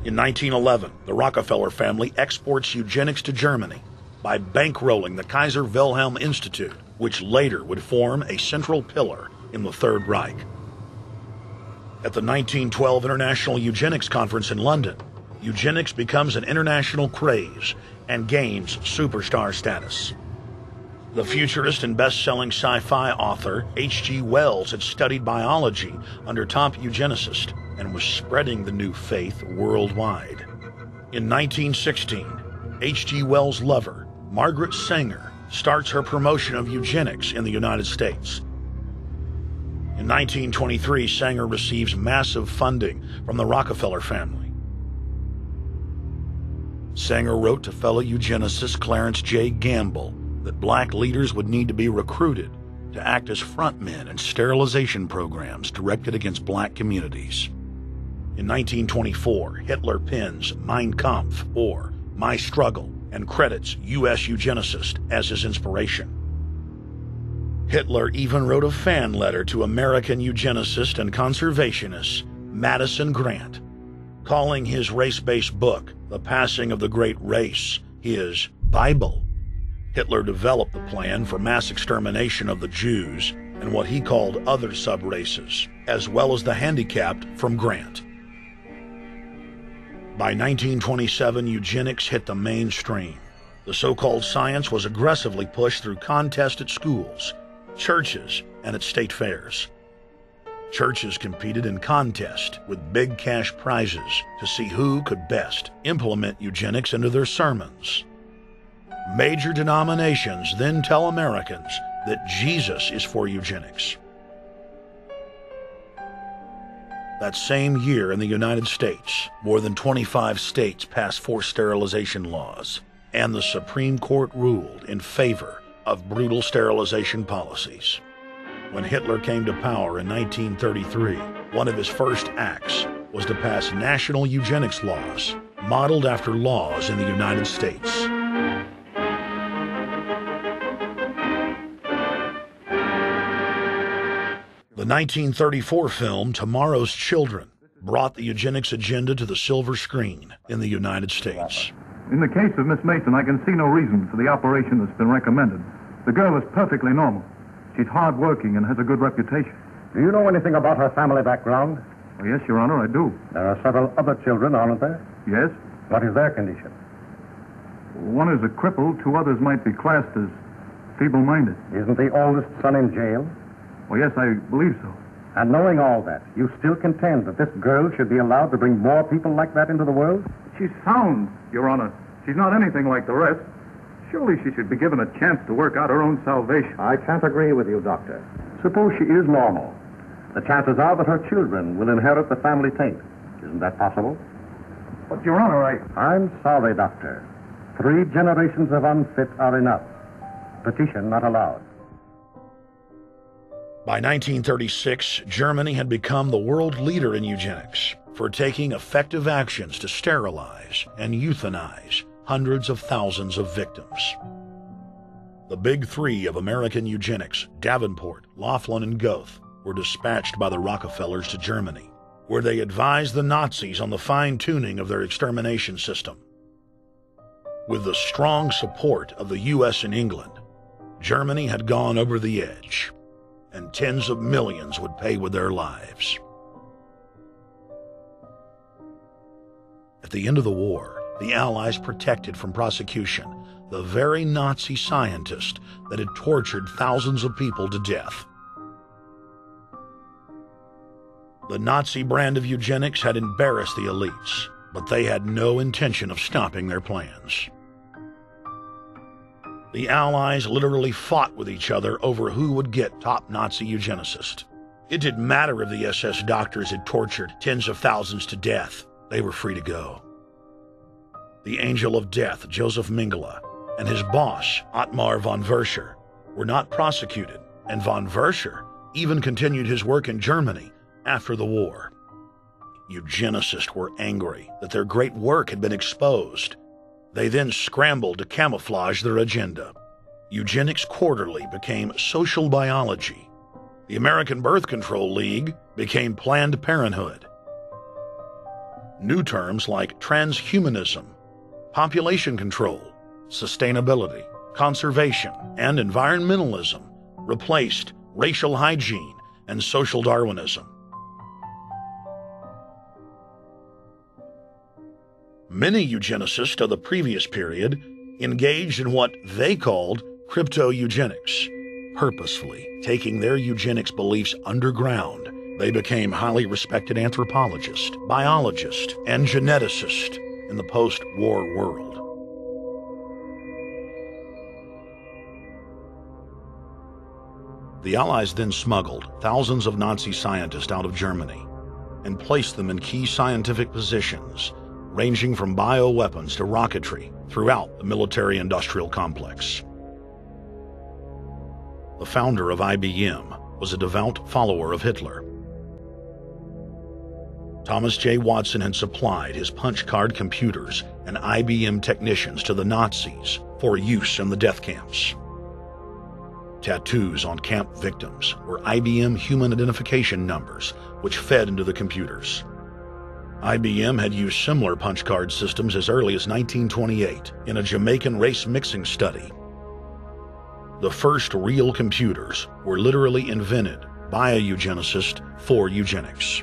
In 1911, the Rockefeller family exports eugenics to Germany by bankrolling the Kaiser Wilhelm Institute, which later would form a central pillar in the Third Reich. At the 1912 International Eugenics Conference in London, eugenics becomes an international craze and gains superstar status. The futurist and best-selling sci-fi author H.G. Wells had studied biology under top eugenicists and was spreading the new faith worldwide. In 1916, H.G. Wells' lover, Margaret Sanger, starts her promotion of eugenics in the United States. In 1923, Sanger receives massive funding from the Rockefeller family. Sanger wrote to fellow eugenicist Clarence J. Gamble that black leaders would need to be recruited to act as frontmen in sterilization programs directed against black communities. In 1924, Hitler pens Mein Kampf, or My Struggle, and credits U.S. eugenicists as his inspiration. Hitler even wrote a fan letter to American eugenicist and conservationist Madison Grant, calling his race-based book, The Passing of the Great Race, his Bible. Hitler developed the plan for mass extermination of the Jews and what he called other sub-races, as well as the handicapped from Grant. By 1927, eugenics hit the mainstream. The so-called science was aggressively pushed through contests at schools, churches, and at state fairs. Churches competed in contests with big cash prizes to see who could best implement eugenics into their sermons. Major denominations then tell Americans that Jesus is for eugenics. That same year in the United States, more than 25 states passed forced sterilization laws, and the Supreme Court ruled in favor of brutal sterilization policies. When Hitler came to power in 1933, one of his first acts was to pass national eugenics laws, modeled after laws in the United States. The 1934 film Tomorrow's Children brought the eugenics agenda to the silver screen in the United States. In the case of Miss Mason, I can see no reason for the operation that's been recommended. The girl is perfectly normal. She's hard-working and has a good reputation. Do you know anything about her family background? Oh, yes, Your Honor, I do. There are several other children, aren't there? Yes. What is their condition? One is a cripple. Two others might be classed as feeble-minded. Isn't the oldest son in jail? Oh, yes, I believe so. And knowing all that, you still contend that this girl should be allowed to bring more people like that into the world? She's sound, Your Honor. She's not anything like the rest. Surely she should be given a chance to work out her own salvation. I can't agree with you, Doctor. Suppose she is normal. The chances are that her children will inherit the family taint. Isn't that possible? But, Your Honor, I'm sorry, Doctor. 3 generations of unfit are enough. Petition not allowed. By 1936, Germany had become the world leader in eugenics for taking effective actions to sterilize and euthanize hundreds of thousands of victims. The big 3 of American eugenics, Davenport, Laughlin, and Goethe, were dispatched by the Rockefellers to Germany, where they advised the Nazis on the fine-tuning of their extermination system. With the strong support of the U.S. and England, Germany had gone over the edge, and tens of millions would pay with their lives. At the end of the war, the Allies protected from prosecution the very Nazi scientist that had tortured thousands of people to death. The Nazi brand of eugenics had embarrassed the elites, but they had no intention of stopping their plans. The Allies literally fought with each other over who would get top Nazi eugenicist. It didn't matter if the SS doctors had tortured tens of thousands to death. They were free to go. The Angel of Death, Joseph Mengele, and his boss, Ottmar von Verscher, were not prosecuted, and von Verscher even continued his work in Germany after the war. Eugenicists were angry that their great work had been exposed. They then scrambled to camouflage their agenda. Eugenics Quarterly became Social Biology. The American Birth Control League became Planned Parenthood. New terms like transhumanism, population control, sustainability, conservation, and environmentalism replaced racial hygiene and social Darwinism. Many eugenicists of the previous period engaged in what they called crypto-eugenics. Purposefully taking their eugenics beliefs underground, they became highly respected anthropologists, biologists, and geneticists in the post-war world. The Allies then smuggled thousands of Nazi scientists out of Germany and placed them in key scientific positions, ranging from bioweapons to rocketry throughout the military-industrial complex. The founder of IBM was a devout follower of Hitler. Thomas J. Watson had supplied his punch card computers and IBM technicians to the Nazis for use in the death camps. Tattoos on camp victims were IBM human identification numbers, which fed into the computers. IBM had used similar punch card systems as early as 1928 in a Jamaican race mixing study. The first real computers were literally invented by a eugenicist for eugenics.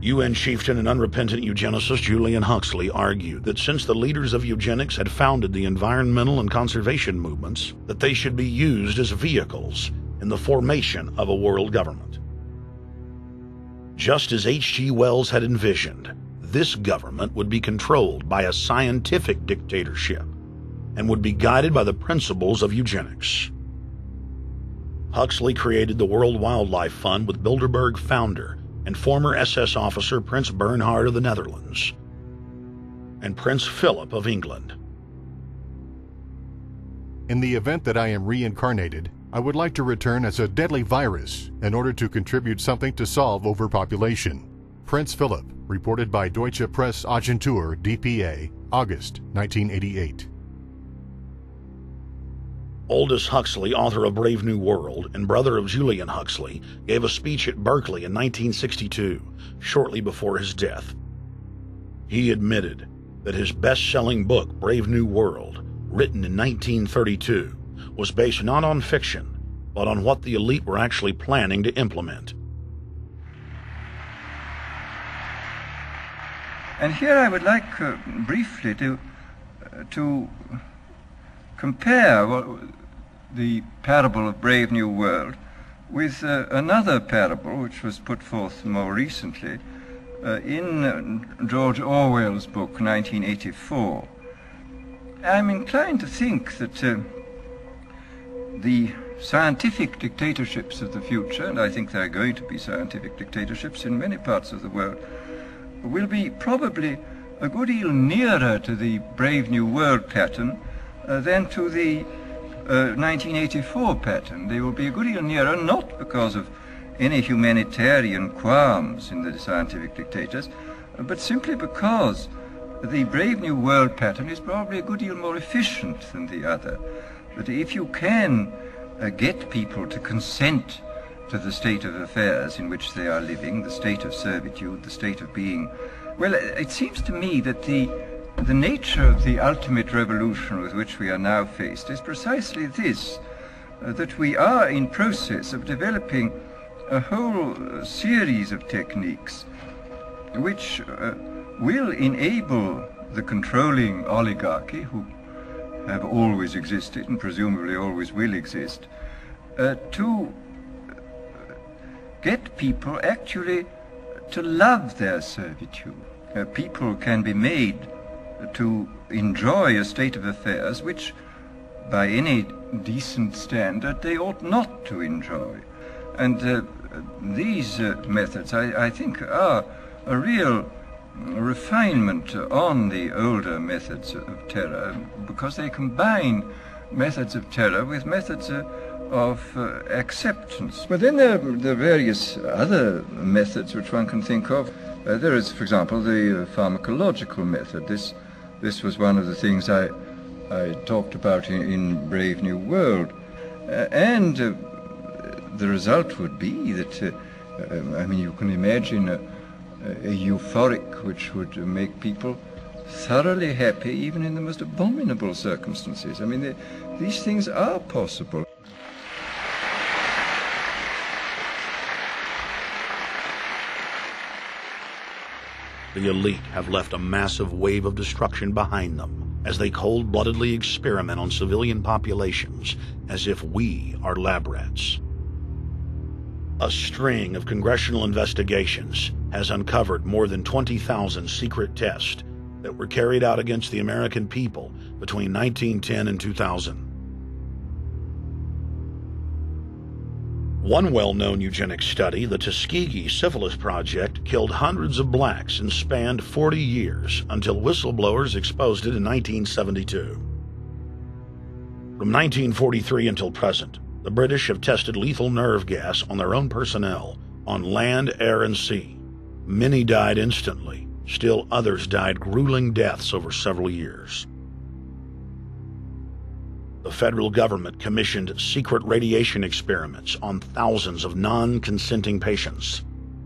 UN chieftain and unrepentant eugenicist Julian Huxley argued that since the leaders of eugenics had founded the environmental and conservation movements, that they should be used as vehicles in the formation of a world government. Just as H.G. Wells had envisioned, this government would be controlled by a scientific dictatorship and would be guided by the principles of eugenics. Huxley created the World Wildlife Fund with Bilderberg founder and former SS officer Prince Bernhard of the Netherlands and Prince Philip of England. In the event that I am reincarnated, I would like to return as a deadly virus in order to contribute something to solve overpopulation. Prince Philip, reported by Deutsche Presse-Agentur DPA, August 1988. Aldous Huxley, author of Brave New World and brother of Julian Huxley, gave a speech at Berkeley in 1962, shortly before his death. He admitted that his best-selling book, Brave New World, written in 1932, was based not on fiction, but on what the elite were actually planning to implement. And here I would like briefly to compare the parable of Brave New World with another parable which was put forth more recently in George Orwell's book 1984. I'm inclined to think that the scientific dictatorships of the future, and I think there are going to be scientific dictatorships in many parts of the world, will be probably a good deal nearer to the Brave New World pattern than to the 1984 pattern. They will be a good deal nearer, not because of any humanitarian qualms in the scientific dictators, but simply because the Brave New World pattern is probably a good deal more efficient than the other. That if you can get people to consent to the state of affairs in which they are living, the state of servitude, the state of being, well, it seems to me that the nature of the ultimate revolution with which we are now faced is precisely this, that we are in process of developing a whole series of techniques which will enable the controlling oligarchy, who have always existed and presumably always will exist, to get people actually to love their servitude. People can be made to enjoy a state of affairs which, by any decent standard, they ought not to enjoy. And these methods, I think, are a real refinement on the older methods of terror, because they combine methods of terror with methods of acceptance. But then there are various other methods which one can think of. There is, for example, the pharmacological method. This was one of the things I talked about in Brave New World. And the result would be that I mean, you can imagine a euphoric which would make people thoroughly happy even in the most abominable circumstances. I mean, these things are possible. The elite have left a massive wave of destruction behind them as they cold-bloodedly experiment on civilian populations as if we are lab rats. A string of congressional investigations has uncovered more than 20,000 secret tests that were carried out against the American people between 1910 and 2000. One well-known eugenics study, the Tuskegee Syphilis Project, killed hundreds of blacks and spanned 40 years until whistleblowers exposed it in 1972. From 1943 until present, the British have tested lethal nerve gas on their own personnel, on land, air, and sea. Many died instantly. Still others died grueling deaths over several years. The federal government commissioned secret radiation experiments on thousands of non-consenting patients.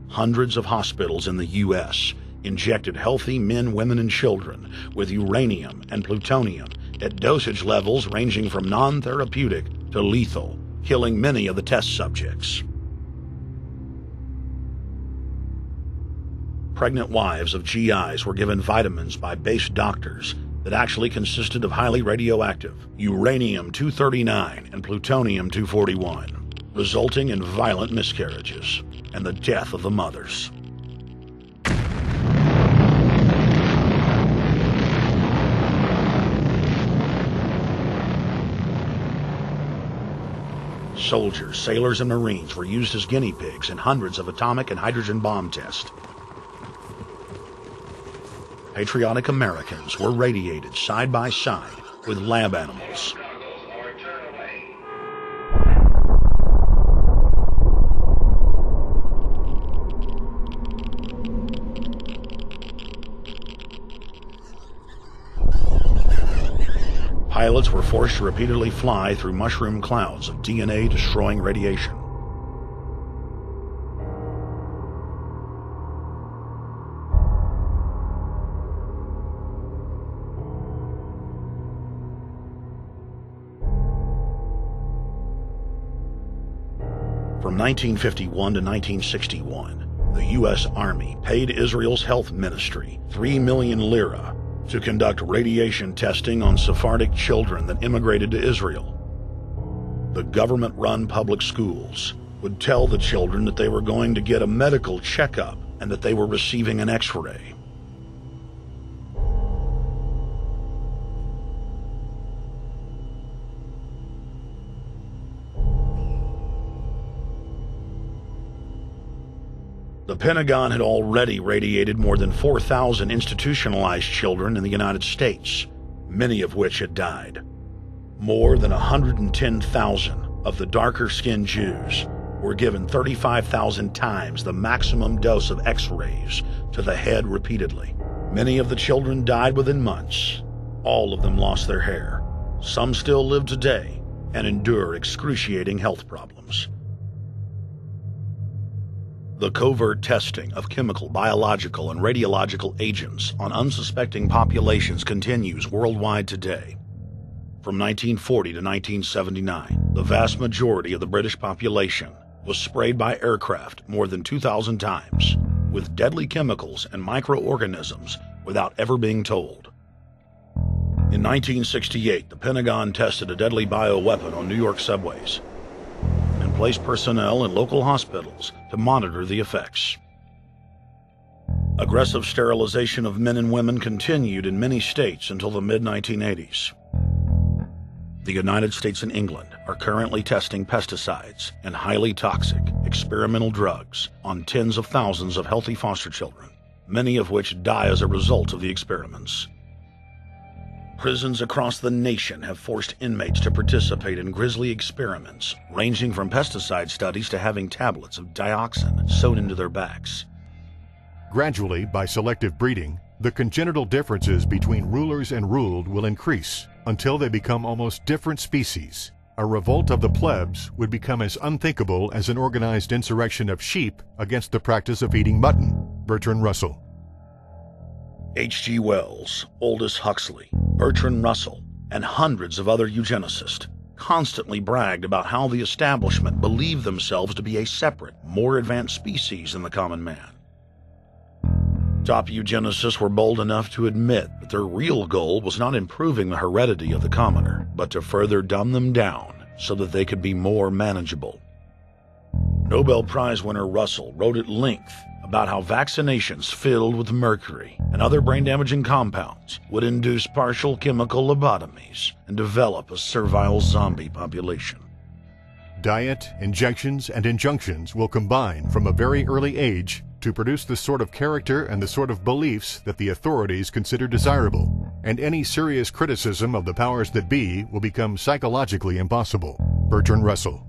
Hundreds of hospitals in the U.S. injected healthy men, women, and children with uranium and plutonium at dosage levels ranging from non-therapeutic to lethal, killing many of the test subjects. Pregnant wives of GIs were given vitamins by base doctors that actually consisted of highly radioactive uranium-239 and plutonium-241, resulting in violent miscarriages and the death of the mothers. Soldiers, sailors, and Marines were used as guinea pigs in hundreds of atomic and hydrogen bomb tests. Patriotic Americans were radiated side by side with lab animals. Pilots were forced to repeatedly fly through mushroom clouds of DNA-destroying radiation. From 1951 to 1961, the U.S. Army paid Israel's health ministry 3 million lira to conduct radiation testing on Sephardic children that immigrated to Israel. The government-run public schools would tell the children that they were going to get a medical checkup and that they were receiving an X-ray. The Pentagon had already radiated more than 4,000 institutionalized children in the United States, many of which had died. More than 110,000 of the darker-skinned Jews were given 35,000 times the maximum dose of X-rays to the head repeatedly. Many of the children died within months. All of them lost their hair. Some still live today and endure excruciating health problems. The covert testing of chemical, biological, and radiological agents on unsuspecting populations continues worldwide today. From 1940 to 1979, the vast majority of the British population was sprayed by aircraft more than 2,000 times with deadly chemicals and microorganisms without ever being told. In 1968, the Pentagon tested a deadly bioweapon on New York subways and placed personnel in local hospitals to monitor the effects. Aggressive sterilization of men and women continued in many states until the mid-1980s. The United States and England are currently testing pesticides and highly toxic experimental drugs on tens of thousands of healthy foster children, many of which die as a result of the experiments. Prisons across the nation have forced inmates to participate in grisly experiments, ranging from pesticide studies to having tablets of dioxin sewn into their backs. Gradually, by selective breeding, the congenital differences between rulers and ruled will increase until they become almost different species, a revolt of the plebs would become as unthinkable as an organized insurrection of sheep against the practice of eating mutton. Bertrand Russell. H.G. Wells, Aldous Huxley, Bertrand Russell, and hundreds of other eugenicists constantly bragged about how the establishment believed themselves to be a separate, more advanced species than the common man. Top eugenicists were bold enough to admit that their real goal was not improving the heredity of the commoner, but to further dumb them down so that they could be more manageable. Nobel Prize winner Russell wrote at length about how vaccinations filled with mercury and other brain-damaging compounds would induce partial chemical lobotomies and develop a servile zombie population. Diet, injections, and injunctions will combine from a very early age to produce the sort of character and the sort of beliefs that the authorities consider desirable, and any serious criticism of the powers that be will become psychologically impossible. Bertrand Russell.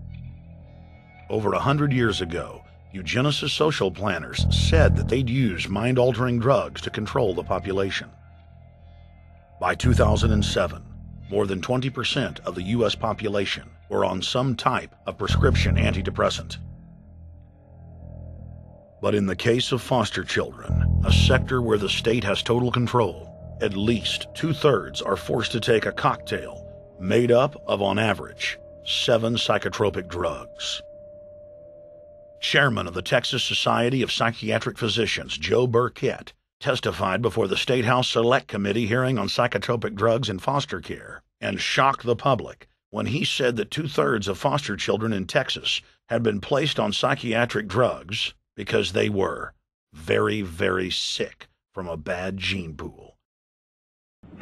Over 100 years ago, eugenicist social planners said that they'd use mind-altering drugs to control the population. By 2007, more than 20% of the U.S. population were on some type of prescription antidepressant. But in the case of foster children, a sector where the state has total control, at least 2/3 are forced to take a cocktail made up of, on average, 7 psychotropic drugs. Chairman of the Texas Society of Psychiatric Physicians, Joe Burkett, testified before the State House Select Committee hearing on psychotropic drugs in foster care and shocked the public when he said that 2/3 of foster children in Texas had been placed on psychiatric drugs because they were very, very sick from a bad gene pool.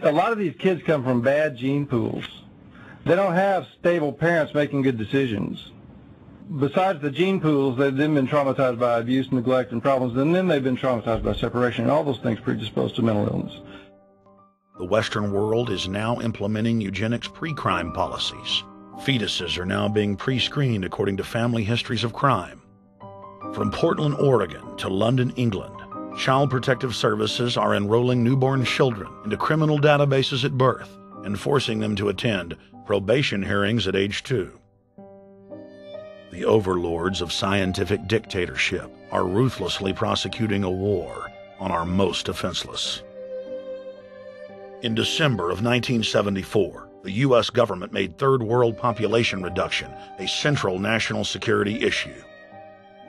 A lot of these kids come from bad gene pools. They don't have stable parents making good decisions. Besides the gene pools, they've then been traumatized by abuse, neglect, and problems, and then they've been traumatized by separation, and all those things predispose to mental illness. The Western world is now implementing eugenics pre-crime policies. Fetuses are now being pre-screened according to family histories of crime. From Portland, Oregon to London, England, Child Protective Services are enrolling newborn children into criminal databases at birth and forcing them to attend probation hearings at age 2. The overlords of scientific dictatorship are ruthlessly prosecuting a war on our most defenseless. In December of 1974, the U.S. government made third world population reduction a central national security issue.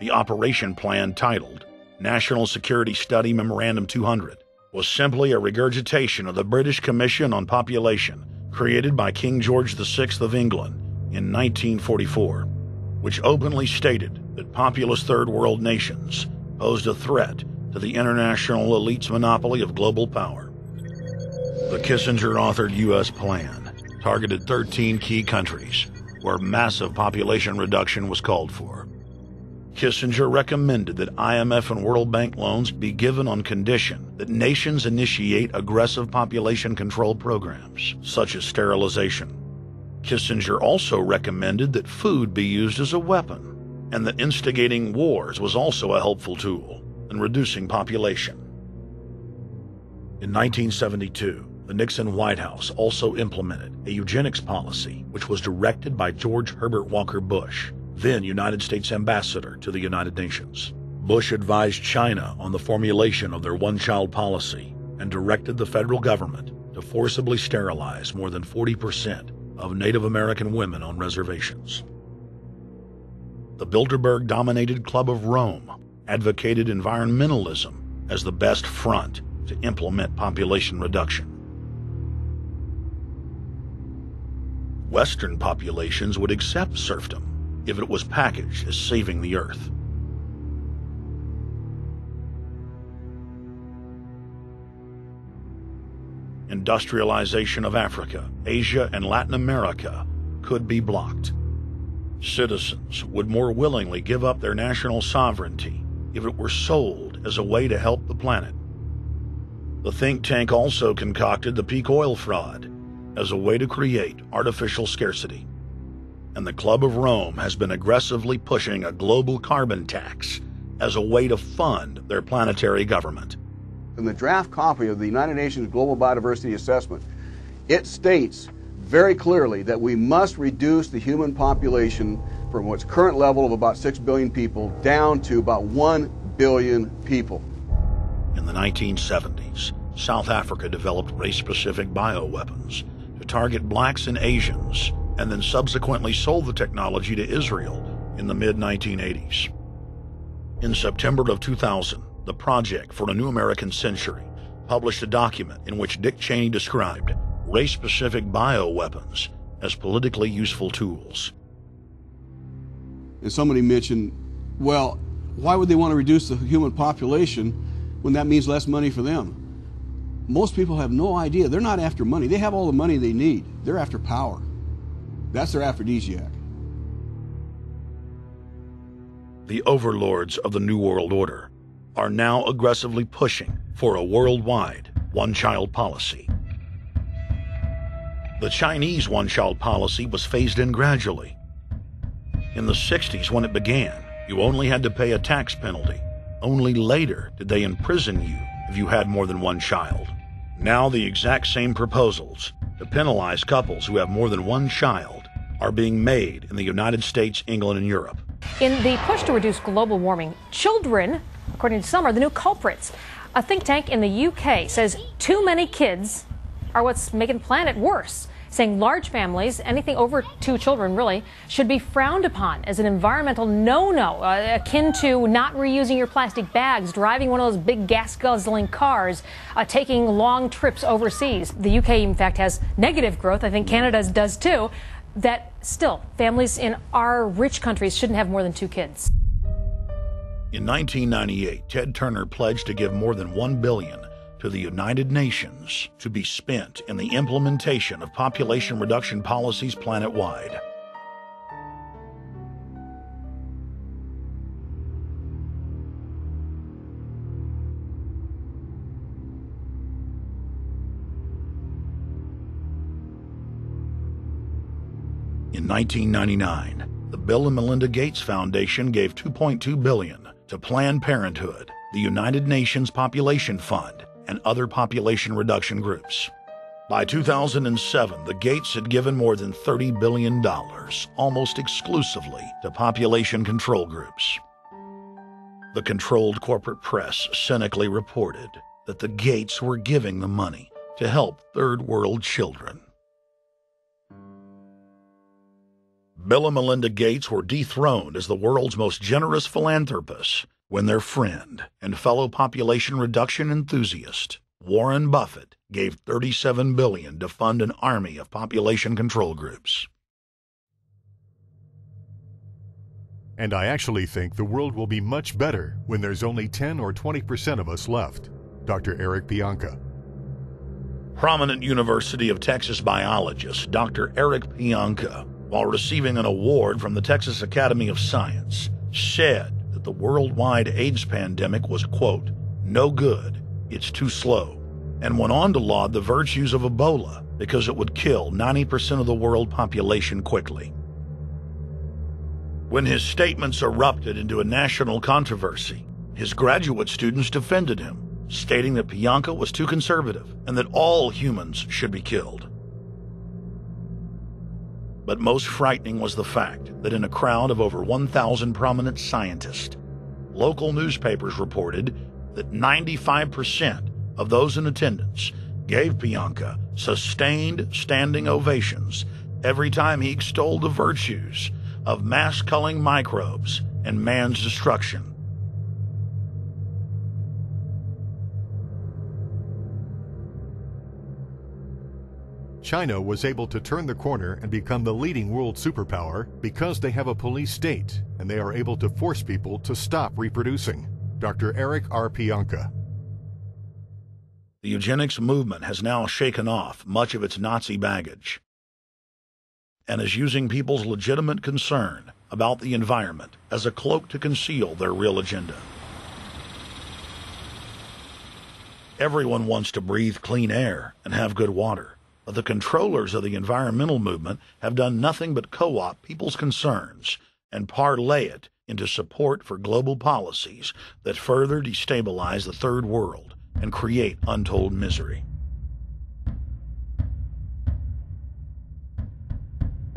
The operation plan, titled National Security Study Memorandum 200, was simply a regurgitation of the British Commission on Population created by King George VI of England in 1944, which openly stated that populous third world nations posed a threat to the international elite's monopoly of global power. The Kissinger-authored U.S. plan targeted 13 key countries where massive population reduction was called for. Kissinger recommended that IMF and World Bank loans be given on condition that nations initiate aggressive population control programs, such as sterilization. Kissinger also recommended that food be used as a weapon, and that instigating wars was also a helpful tool in reducing population. In 1972, the Nixon White House also implemented a eugenics policy which was directed by George Herbert Walker Bush, then United States Ambassador to the United Nations. Bush advised China on the formulation of their one-child policy and directed the federal government to forcibly sterilize more than 40% of Native American women on reservations. The Bilderberg-dominated Club of Rome advocated environmentalism as the best front to implement population reduction. Western populations would accept serfdom if it was packaged as saving the earth. Industrialization of Africa, Asia, and Latin America could be blocked. Citizens would more willingly give up their national sovereignty if it were sold as a way to help the planet. The think tank also concocted the peak oil fraud as a way to create artificial scarcity. And the Club of Rome has been aggressively pushing a global carbon tax as a way to fund their planetary government. In the draft copy of the United Nations Global Biodiversity Assessment, it states very clearly that we must reduce the human population from its current level of about 6 billion people down to about 1 billion people. In the 1970s, South Africa developed race-specific bioweapons to target blacks and Asians, and then subsequently sold the technology to Israel in the mid-1980s. In September of 2000, the Project for a New American Century published a document in which Dick Cheney described race-specific bioweapons as politically useful tools. And somebody mentioned, well, why would they want to reduce the human population when that means less money for them? Most people have no idea. They're not after money. They have all the money they need. They're after power. That's their aphrodisiac. The overlords of the New World Order are now aggressively pushing for a worldwide one-child policy. The Chinese one-child policy was phased in gradually. In the 60s, when it began, you only had to pay a tax penalty. Only later did they imprison you if you had more than one child. Now the exact same proposals to penalize couples who have more than one child are being made in the United States, England, and Europe. In the push to reduce global warming, children, according to some, are the new culprits. A think tank in the UK says too many kids are what's making the planet worse, saying large families, anything over 2 children really, should be frowned upon as an environmental no-no, akin to not reusing your plastic bags, driving one of those big gas-guzzling cars, taking long trips overseas. The UK, in fact, has negative growth. I think Canada does too. That still, families in our rich countries shouldn't have more than 2 kids. In 1998, Ted Turner pledged to give more than $1 billion to the United Nations to be spent in the implementation of population reduction policies planet-wide. In 1999, the Bill and Melinda Gates Foundation gave $2.2 billion to Planned Parenthood, the United Nations Population Fund, and other population reduction groups. By 2007, the Gates had given more than $30 billion, almost exclusively to population control groups. The controlled corporate press cynically reported that the Gates were giving the money to help third world children. Bill and Melinda Gates were dethroned as the world's most generous philanthropists when their friend and fellow population reduction enthusiast, Warren Buffett, gave $37 billion to fund an army of population control groups. And I actually think the world will be much better when there's only 10 or 20% of us left. Dr. Eric Pianka. Prominent University of Texas biologist Dr. Eric Pianka, while receiving an award from the Texas Academy of Science, said that the worldwide AIDS pandemic was, quote, no good, it's too slow, and went on to laud the virtues of Ebola because it would kill 90% of the world population quickly. When his statements erupted into a national controversy, his graduate students defended him, stating that Pianka was too conservative and that all humans should be killed. But most frightening was the fact that in a crowd of over 1,000 prominent scientists, local newspapers reported that 95% of those in attendance gave Pianka sustained standing ovations every time he extolled the virtues of mass-culling microbes and man's destruction. China was able to turn the corner and become the leading world superpower because they have a police state and they are able to force people to stop reproducing. Dr. Eric R. Pianka. The eugenics movement has now shaken off much of its Nazi baggage and is using people's legitimate concern about the environment as a cloak to conceal their real agenda. Everyone wants to breathe clean air and have good water. But the controllers of the environmental movement have done nothing but co-opt people's concerns and parlay it into support for global policies that further destabilize the third world and create untold misery.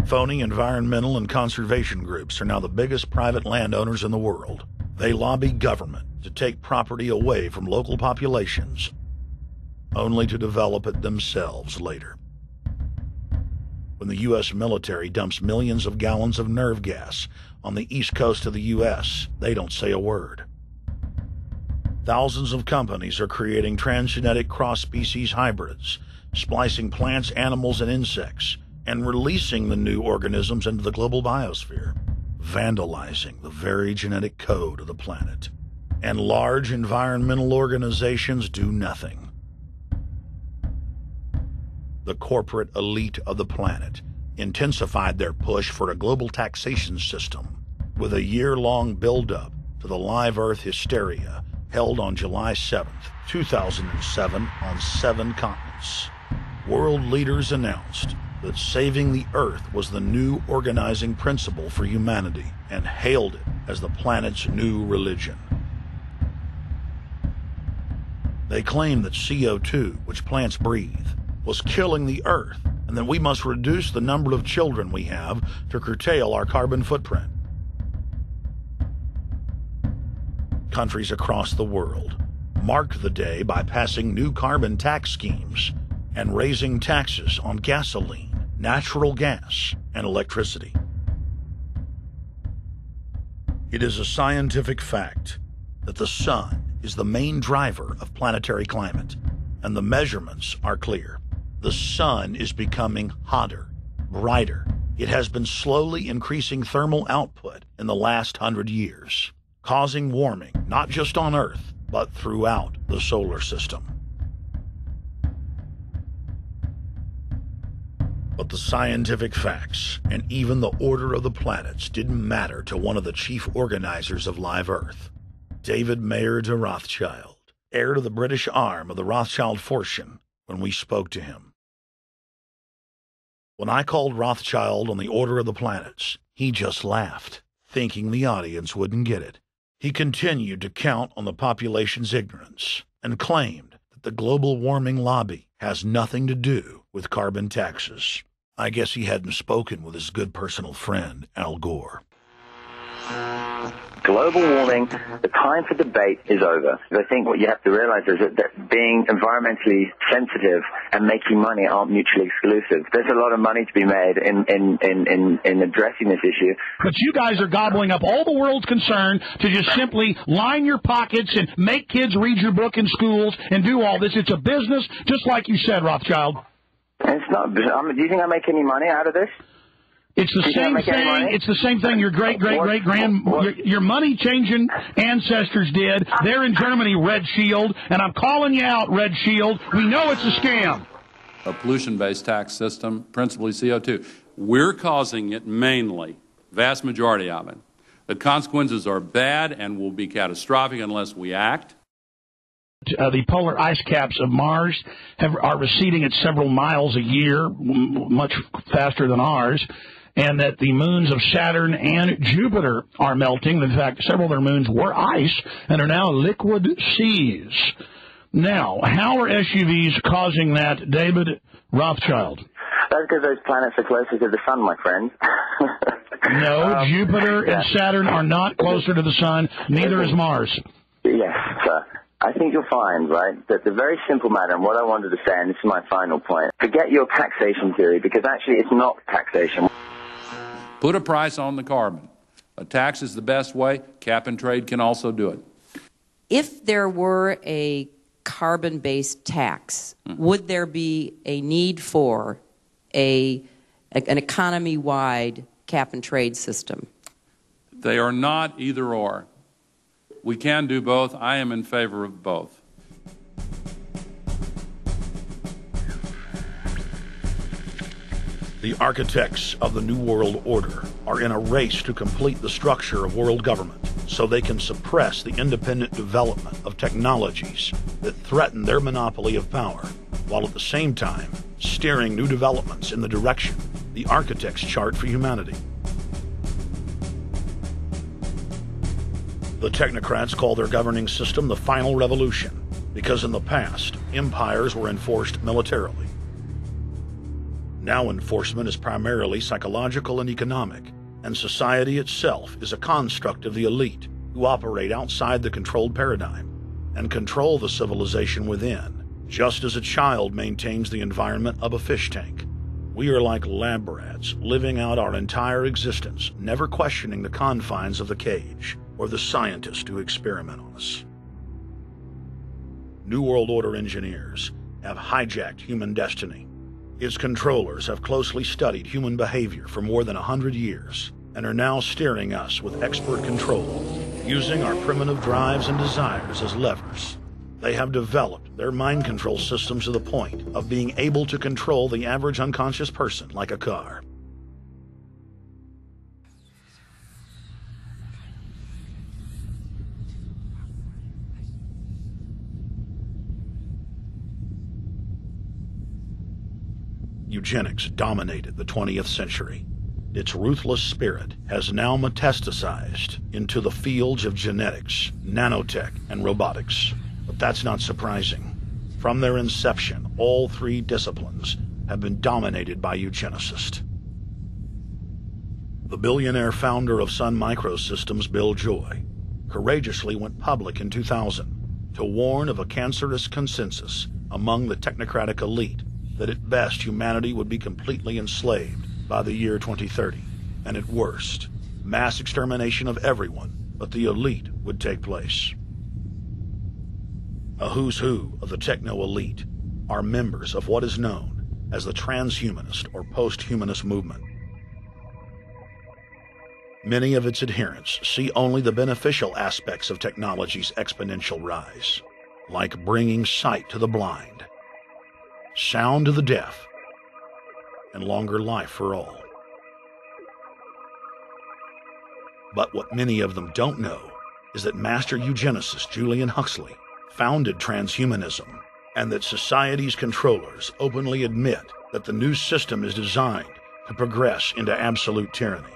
Phony environmental and conservation groups are now the biggest private landowners in the world. They lobby government to take property away from local populations, only to develop it themselves later. When the U.S. military dumps millions of gallons of nerve gas on the east coast of the U.S., they don't say a word. Thousands of companies are creating transgenetic cross-species hybrids, splicing plants, animals, and insects, and releasing the new organisms into the global biosphere, vandalizing the very genetic code of the planet. And large environmental organizations do nothing. The corporate elite of the planet intensified their push for a global taxation system with a year-long build-up to the Live Earth hysteria held on July 7th, 2007 on 7 continents. World leaders announced that saving the Earth was the new organizing principle for humanity and hailed it as the planet's new religion. They claimed that CO2, which plants breathe, was killing the Earth, and that we must reduce the number of children we have to curtail our carbon footprint. Countries across the world marked the day by passing new carbon tax schemes and raising taxes on gasoline, natural gas, and electricity. It is a scientific fact that the sun is the main driver of planetary climate, and the measurements are clear. The sun is becoming hotter, brighter. It has been slowly increasing thermal output in the last 100 years, causing warming not just on Earth, but throughout the solar system. But the scientific facts and even the order of the planets didn't matter to one of the chief organizers of Live Earth, David Mayer de Rothschild, heir to the British arm of the Rothschild fortune, when we spoke to him. When I called Rothschild on the order of the planets, he just laughed, thinking the audience wouldn't get it. He continued to count on the population's ignorance and claimed that the global warming lobby has nothing to do with carbon taxes. I guess he hadn't spoken with his good personal friend, Al Gore. Global warming, the time for debate is over. I think what you have to realize is that being environmentally sensitive and making money aren't mutually exclusive. There's a lot of money to be made in addressing this issue. But you guys are gobbling up all the world's concern to just simply line your pockets and make kids read your book in schools and do all this. It's a business, just like you said, Rothschild. It's not. Do you think I make any money out of this? It's the same thing. It's the same thing your your money-changing ancestors did. They're in Germany, Red Shield, and I'm calling you out, Red Shield. We know it's a scam. A pollution-based tax system, principally CO2. We're causing it mainly, vast majority of it. The consequences are bad and will be catastrophic unless we act. The polar ice caps of Mars are receding at several miles a year, much faster than ours, and that the moons of Saturn and Jupiter are melting. In fact, several of their moons were ice and are now liquid seas. Now, how are SUVs causing that, David Rothschild? That's because those planets are closer to the sun, my friend. No, Jupiter and Saturn are not closer to the sun. Neither is Mars. Yes, sir. I think you'll find, right, that the very simple matter, and what I wanted to say, and this is my final point, forget your taxation theory, because actually it's not taxation. Put a price on the carbon. A tax is the best way. Cap and trade can also do it. If there were a carbon-based tax, would there be a need for an economy-wide cap and trade system? They are not either or. We can do both. I am in favor of both. The architects of the New World Order are in a race to complete the structure of world government so they can suppress the independent development of technologies that threaten their monopoly of power, while at the same time steering new developments in the direction the architects chart for humanity. The technocrats call their governing system the final revolution because in the past, empires were enforced militarily. Now enforcement is primarily psychological and economic, and society itself is a construct of the elite who operate outside the controlled paradigm and control the civilization within, just as a child maintains the environment of a fish tank. We are like lab rats, living out our entire existence, never questioning the confines of the cage or the scientists who experiment on us. New World Order engineers have hijacked human destiny. Its controllers have closely studied human behavior for more than 100 years and are now steering us with expert control, using our primitive drives and desires as levers. They have developed their mind control systems to the point of being able to control the average unconscious person like a car. Eugenics dominated the 20th century. Its ruthless spirit has now metastasized into the fields of genetics, nanotech, and robotics. But that's not surprising. From their inception, all three disciplines have been dominated by eugenicists. The billionaire founder of Sun Microsystems, Bill Joy, courageously went public in 2000 to warn of a cancerous consensus among the technocratic elite that at best humanity would be completely enslaved by the year 2030, and at worst, mass extermination of everyone but the elite would take place. A who's who of the techno-elite are members of what is known as the transhumanist or post-humanist movement. Many of its adherents see only the beneficial aspects of technology's exponential rise, like bringing sight to the blind, sound to the deaf, and longer life for all. But what many of them don't know is that master eugenicist Julian Huxley founded transhumanism, and that society's controllers openly admit that the new system is designed to progress into absolute tyranny.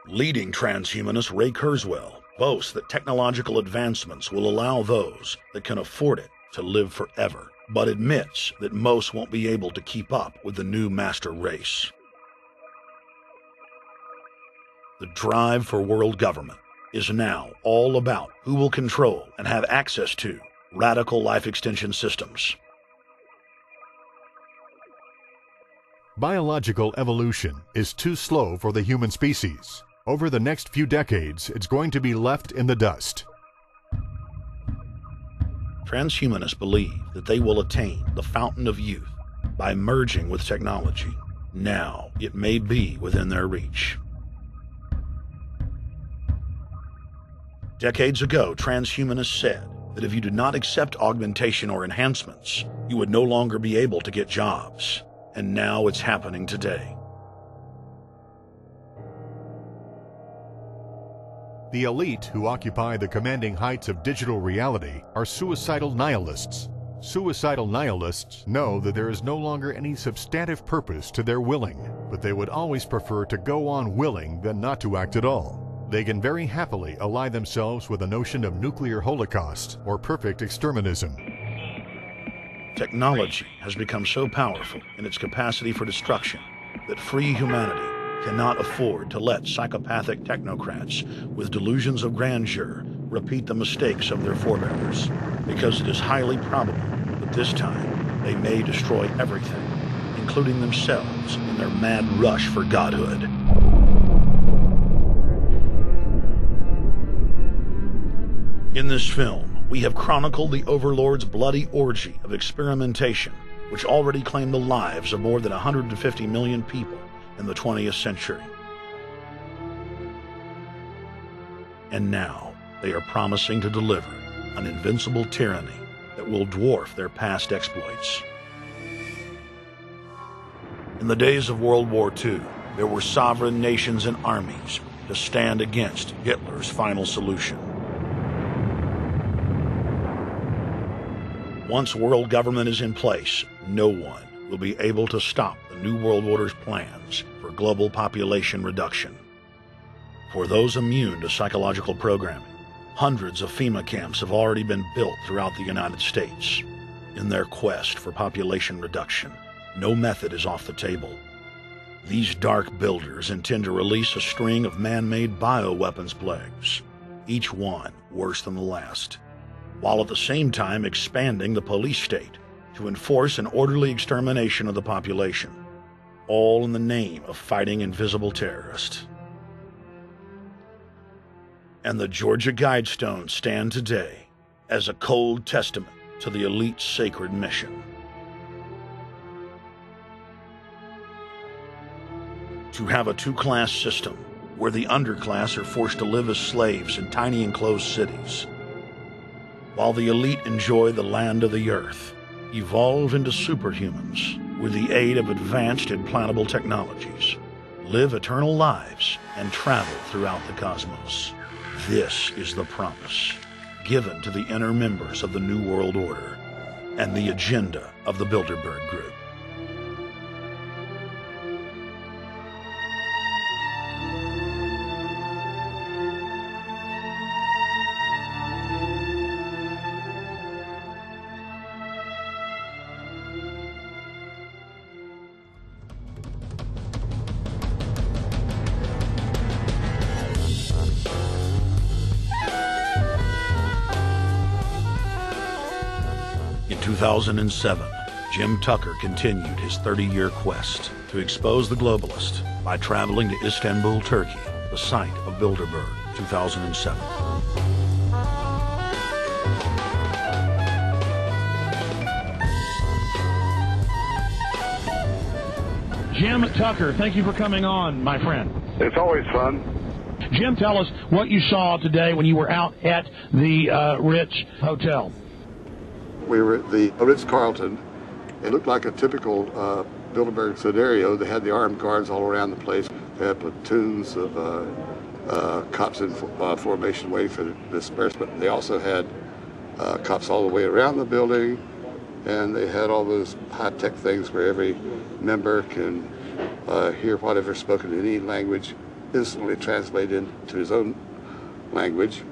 Leading transhumanist Ray Kurzweil boasts that technological advancements will allow those that can afford it to live forever, but admits that most won't be able to keep up with the new master race. The drive for world government is now all about who will control and have access to radical life extension systems. Biological evolution is too slow for the human species. Over the next few decades, it's going to be left in the dust. Transhumanists believe that they will attain the fountain of youth by merging with technology. Now, it may be within their reach. Decades ago, transhumanists said that if you did not accept augmentation or enhancements, you would no longer be able to get jobs. And now it's happening today. The elite who occupy the commanding heights of digital reality are suicidal nihilists. Suicidal nihilists know that there is no longer any substantive purpose to their willing, but they would always prefer to go on willing than not to act at all. They can very happily ally themselves with the notion of nuclear holocaust or perfect exterminism. Technology has become so powerful in its capacity for destruction that free humanity cannot afford to let psychopathic technocrats with delusions of grandeur repeat the mistakes of their forebears, because it is highly probable that this time they may destroy everything, including themselves in their mad rush for godhood. In this film, we have chronicled the Overlord's bloody orgy of experimentation, which already claimed the lives of more than 150 million people in the 20th century. And now, they are promising to deliver an invincible tyranny that will dwarf their past exploits. In the days of World War II, there were sovereign nations and armies to stand against Hitler's final solution. Once world government is in place, no one will be able to stop the New World Order's plans for global population reduction. For those immune to psychological programming, hundreds of FEMA camps have already been built throughout the United States. In their quest for population reduction, no method is off the table. These dark builders intend to release a string of man-made bioweapons plagues, each one worse than the last, while at the same time expanding the police state to enforce an orderly extermination of the population, all in the name of fighting invisible terrorists. And the Georgia Guidestones stand today as a cold testament to the elite's sacred mission. To have a two-class system where the underclass are forced to live as slaves in tiny enclosed cities, while the elite enjoy the land of the earth, evolve into superhumans with the aid of advanced implantable technologies, live eternal lives, and travel throughout the cosmos. This is the promise given to the inner members of the New World Order and the agenda of the Bilderberg Group. In 2007, Jim Tucker continued his 30-year quest to expose the globalist by traveling to Istanbul, Turkey, the site of Bilderberg, 2007. Jim Tucker, thank you for coming on, my friend. It's always fun. Jim, tell us what you saw today when you were out at the Ritz Hotel. We were at the Ritz-Carlton. It looked like a typical Bilderberg scenario. They had the armed guards all around the place. They had platoons of cops in formation waiting for the disbursement. They also had cops all the way around the building, and they had all those high-tech things where every member can hear whatever's spoken in any language, instantly translate into his own language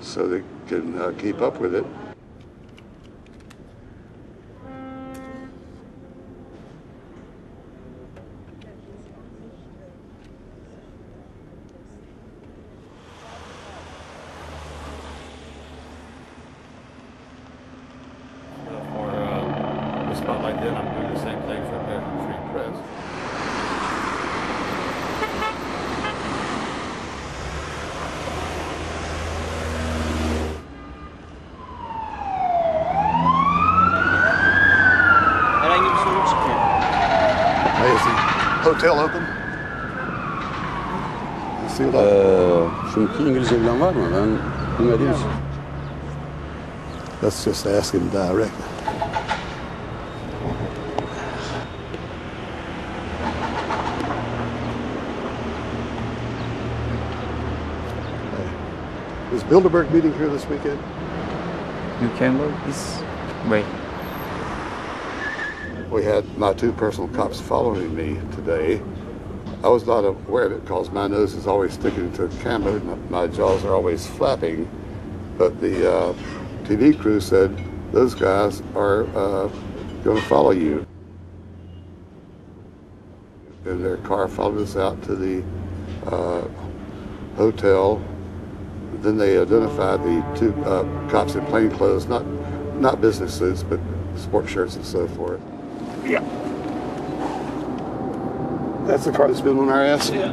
so they can keep up with it. Spotlight then, I'm doing the same thing for American Free Press. Hey, is the hotel open? Sealed up? Çünkü İngilizce bilen var mı? Ben bilmediğim için. Let's just ask him directly. Is Bilderberg meeting here this weekend? You can look this way. We had my two personal cops following me today. I was not aware of it because my nose is always sticking to the camera and my jaws are always flapping. But the TV crew said those guys are going to follow you. And their car followed us out to the hotel. Then they identified the two cops in plain clothes, not business suits, but sport shirts and so forth. Yeah. That's the car that's been on our ass? Yeah. I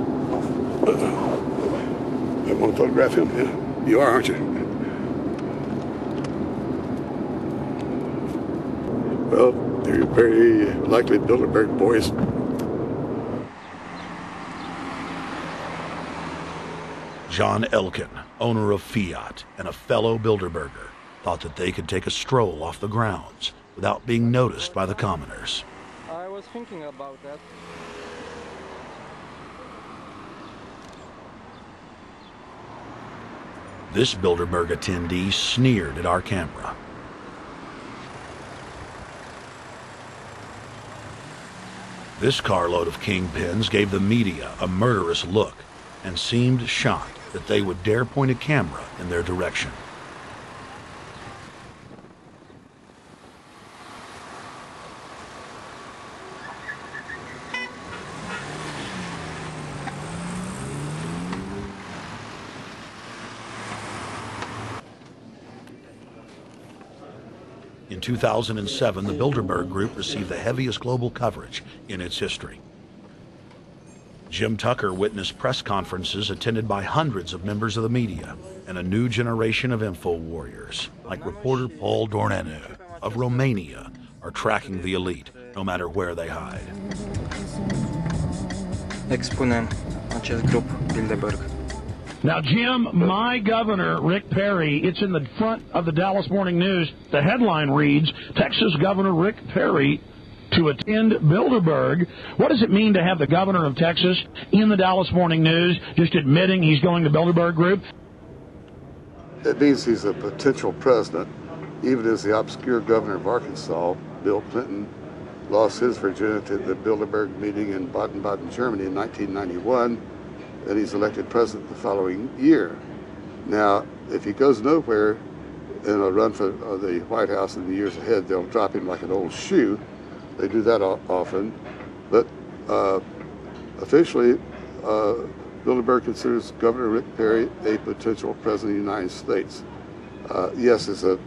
want to photograph him? Yeah. You are, aren't you? Well, they're very likely Bilderberg boys. John Elkin, owner of Fiat and a fellow Bilderberger, thought that they could take a stroll off the grounds without being noticed by the commoners. I was thinking about that. This Bilderberg attendee sneered at our camera. This carload of kingpins gave the media a murderous look and seemed shocked that they would dare point a camera in their direction. In 2007, the Bilderberg Group received the heaviest global coverage in its history. Jim Tucker witnessed press conferences attended by hundreds of members of the media and a new generation of info warriors, like reporter Paul Dornanu of Romania, are tracking the elite no matter where they hide. Expunem acest grup Bilderberg. Now, Jim, my governor, Rick Perry, it's in the front of the Dallas Morning News. The headline reads, Texas Governor Rick Perry to attend Bilderberg. What does it mean to have the governor of Texas in the Dallas Morning News just admitting he's going to Bilderberg Group? It means he's a potential president, even as the obscure governor of Arkansas, Bill Clinton, lost his virginity at the Bilderberg meeting in Baden-Baden, Germany in 1991, and he's elected president the following year. Now, if he goes nowhere in a run for the White House in the years ahead, they'll drop him like an old shoe. They do that often, but officially, Bilderberg considers Governor Rick Perry a potential president of the United States. Yes, it's a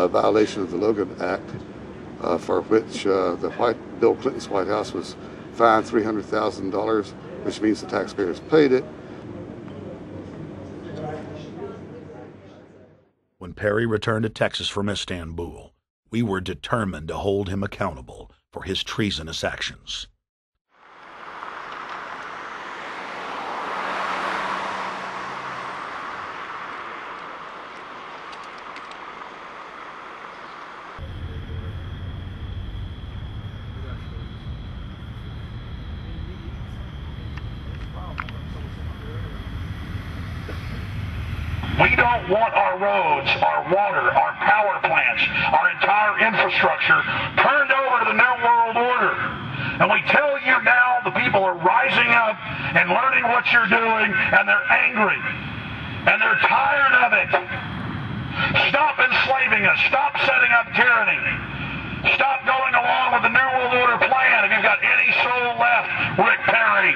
violation of the Logan Act, for which Bill Clinton's White House was fined $300,000, which means the taxpayers paid it. When Perry returned to Texas from Istanbul, we were determined to hold him accountable for his treasonous actions. We don't want our roads, our water, our power plants, our entire infrastructure turned over to the New World Order. And we tell you now the people are rising up and learning what you're doing, and they're angry. And they're tired of it. Stop enslaving us. Stop setting up tyranny. Stop going along with the New World Order plan. If you've got any soul left, Rick Perry.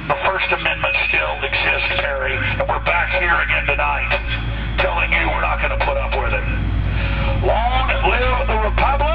The First Amendment still exists, Perry, and we're back here again tonight telling you we're not going to put up with it. Long live the Republic!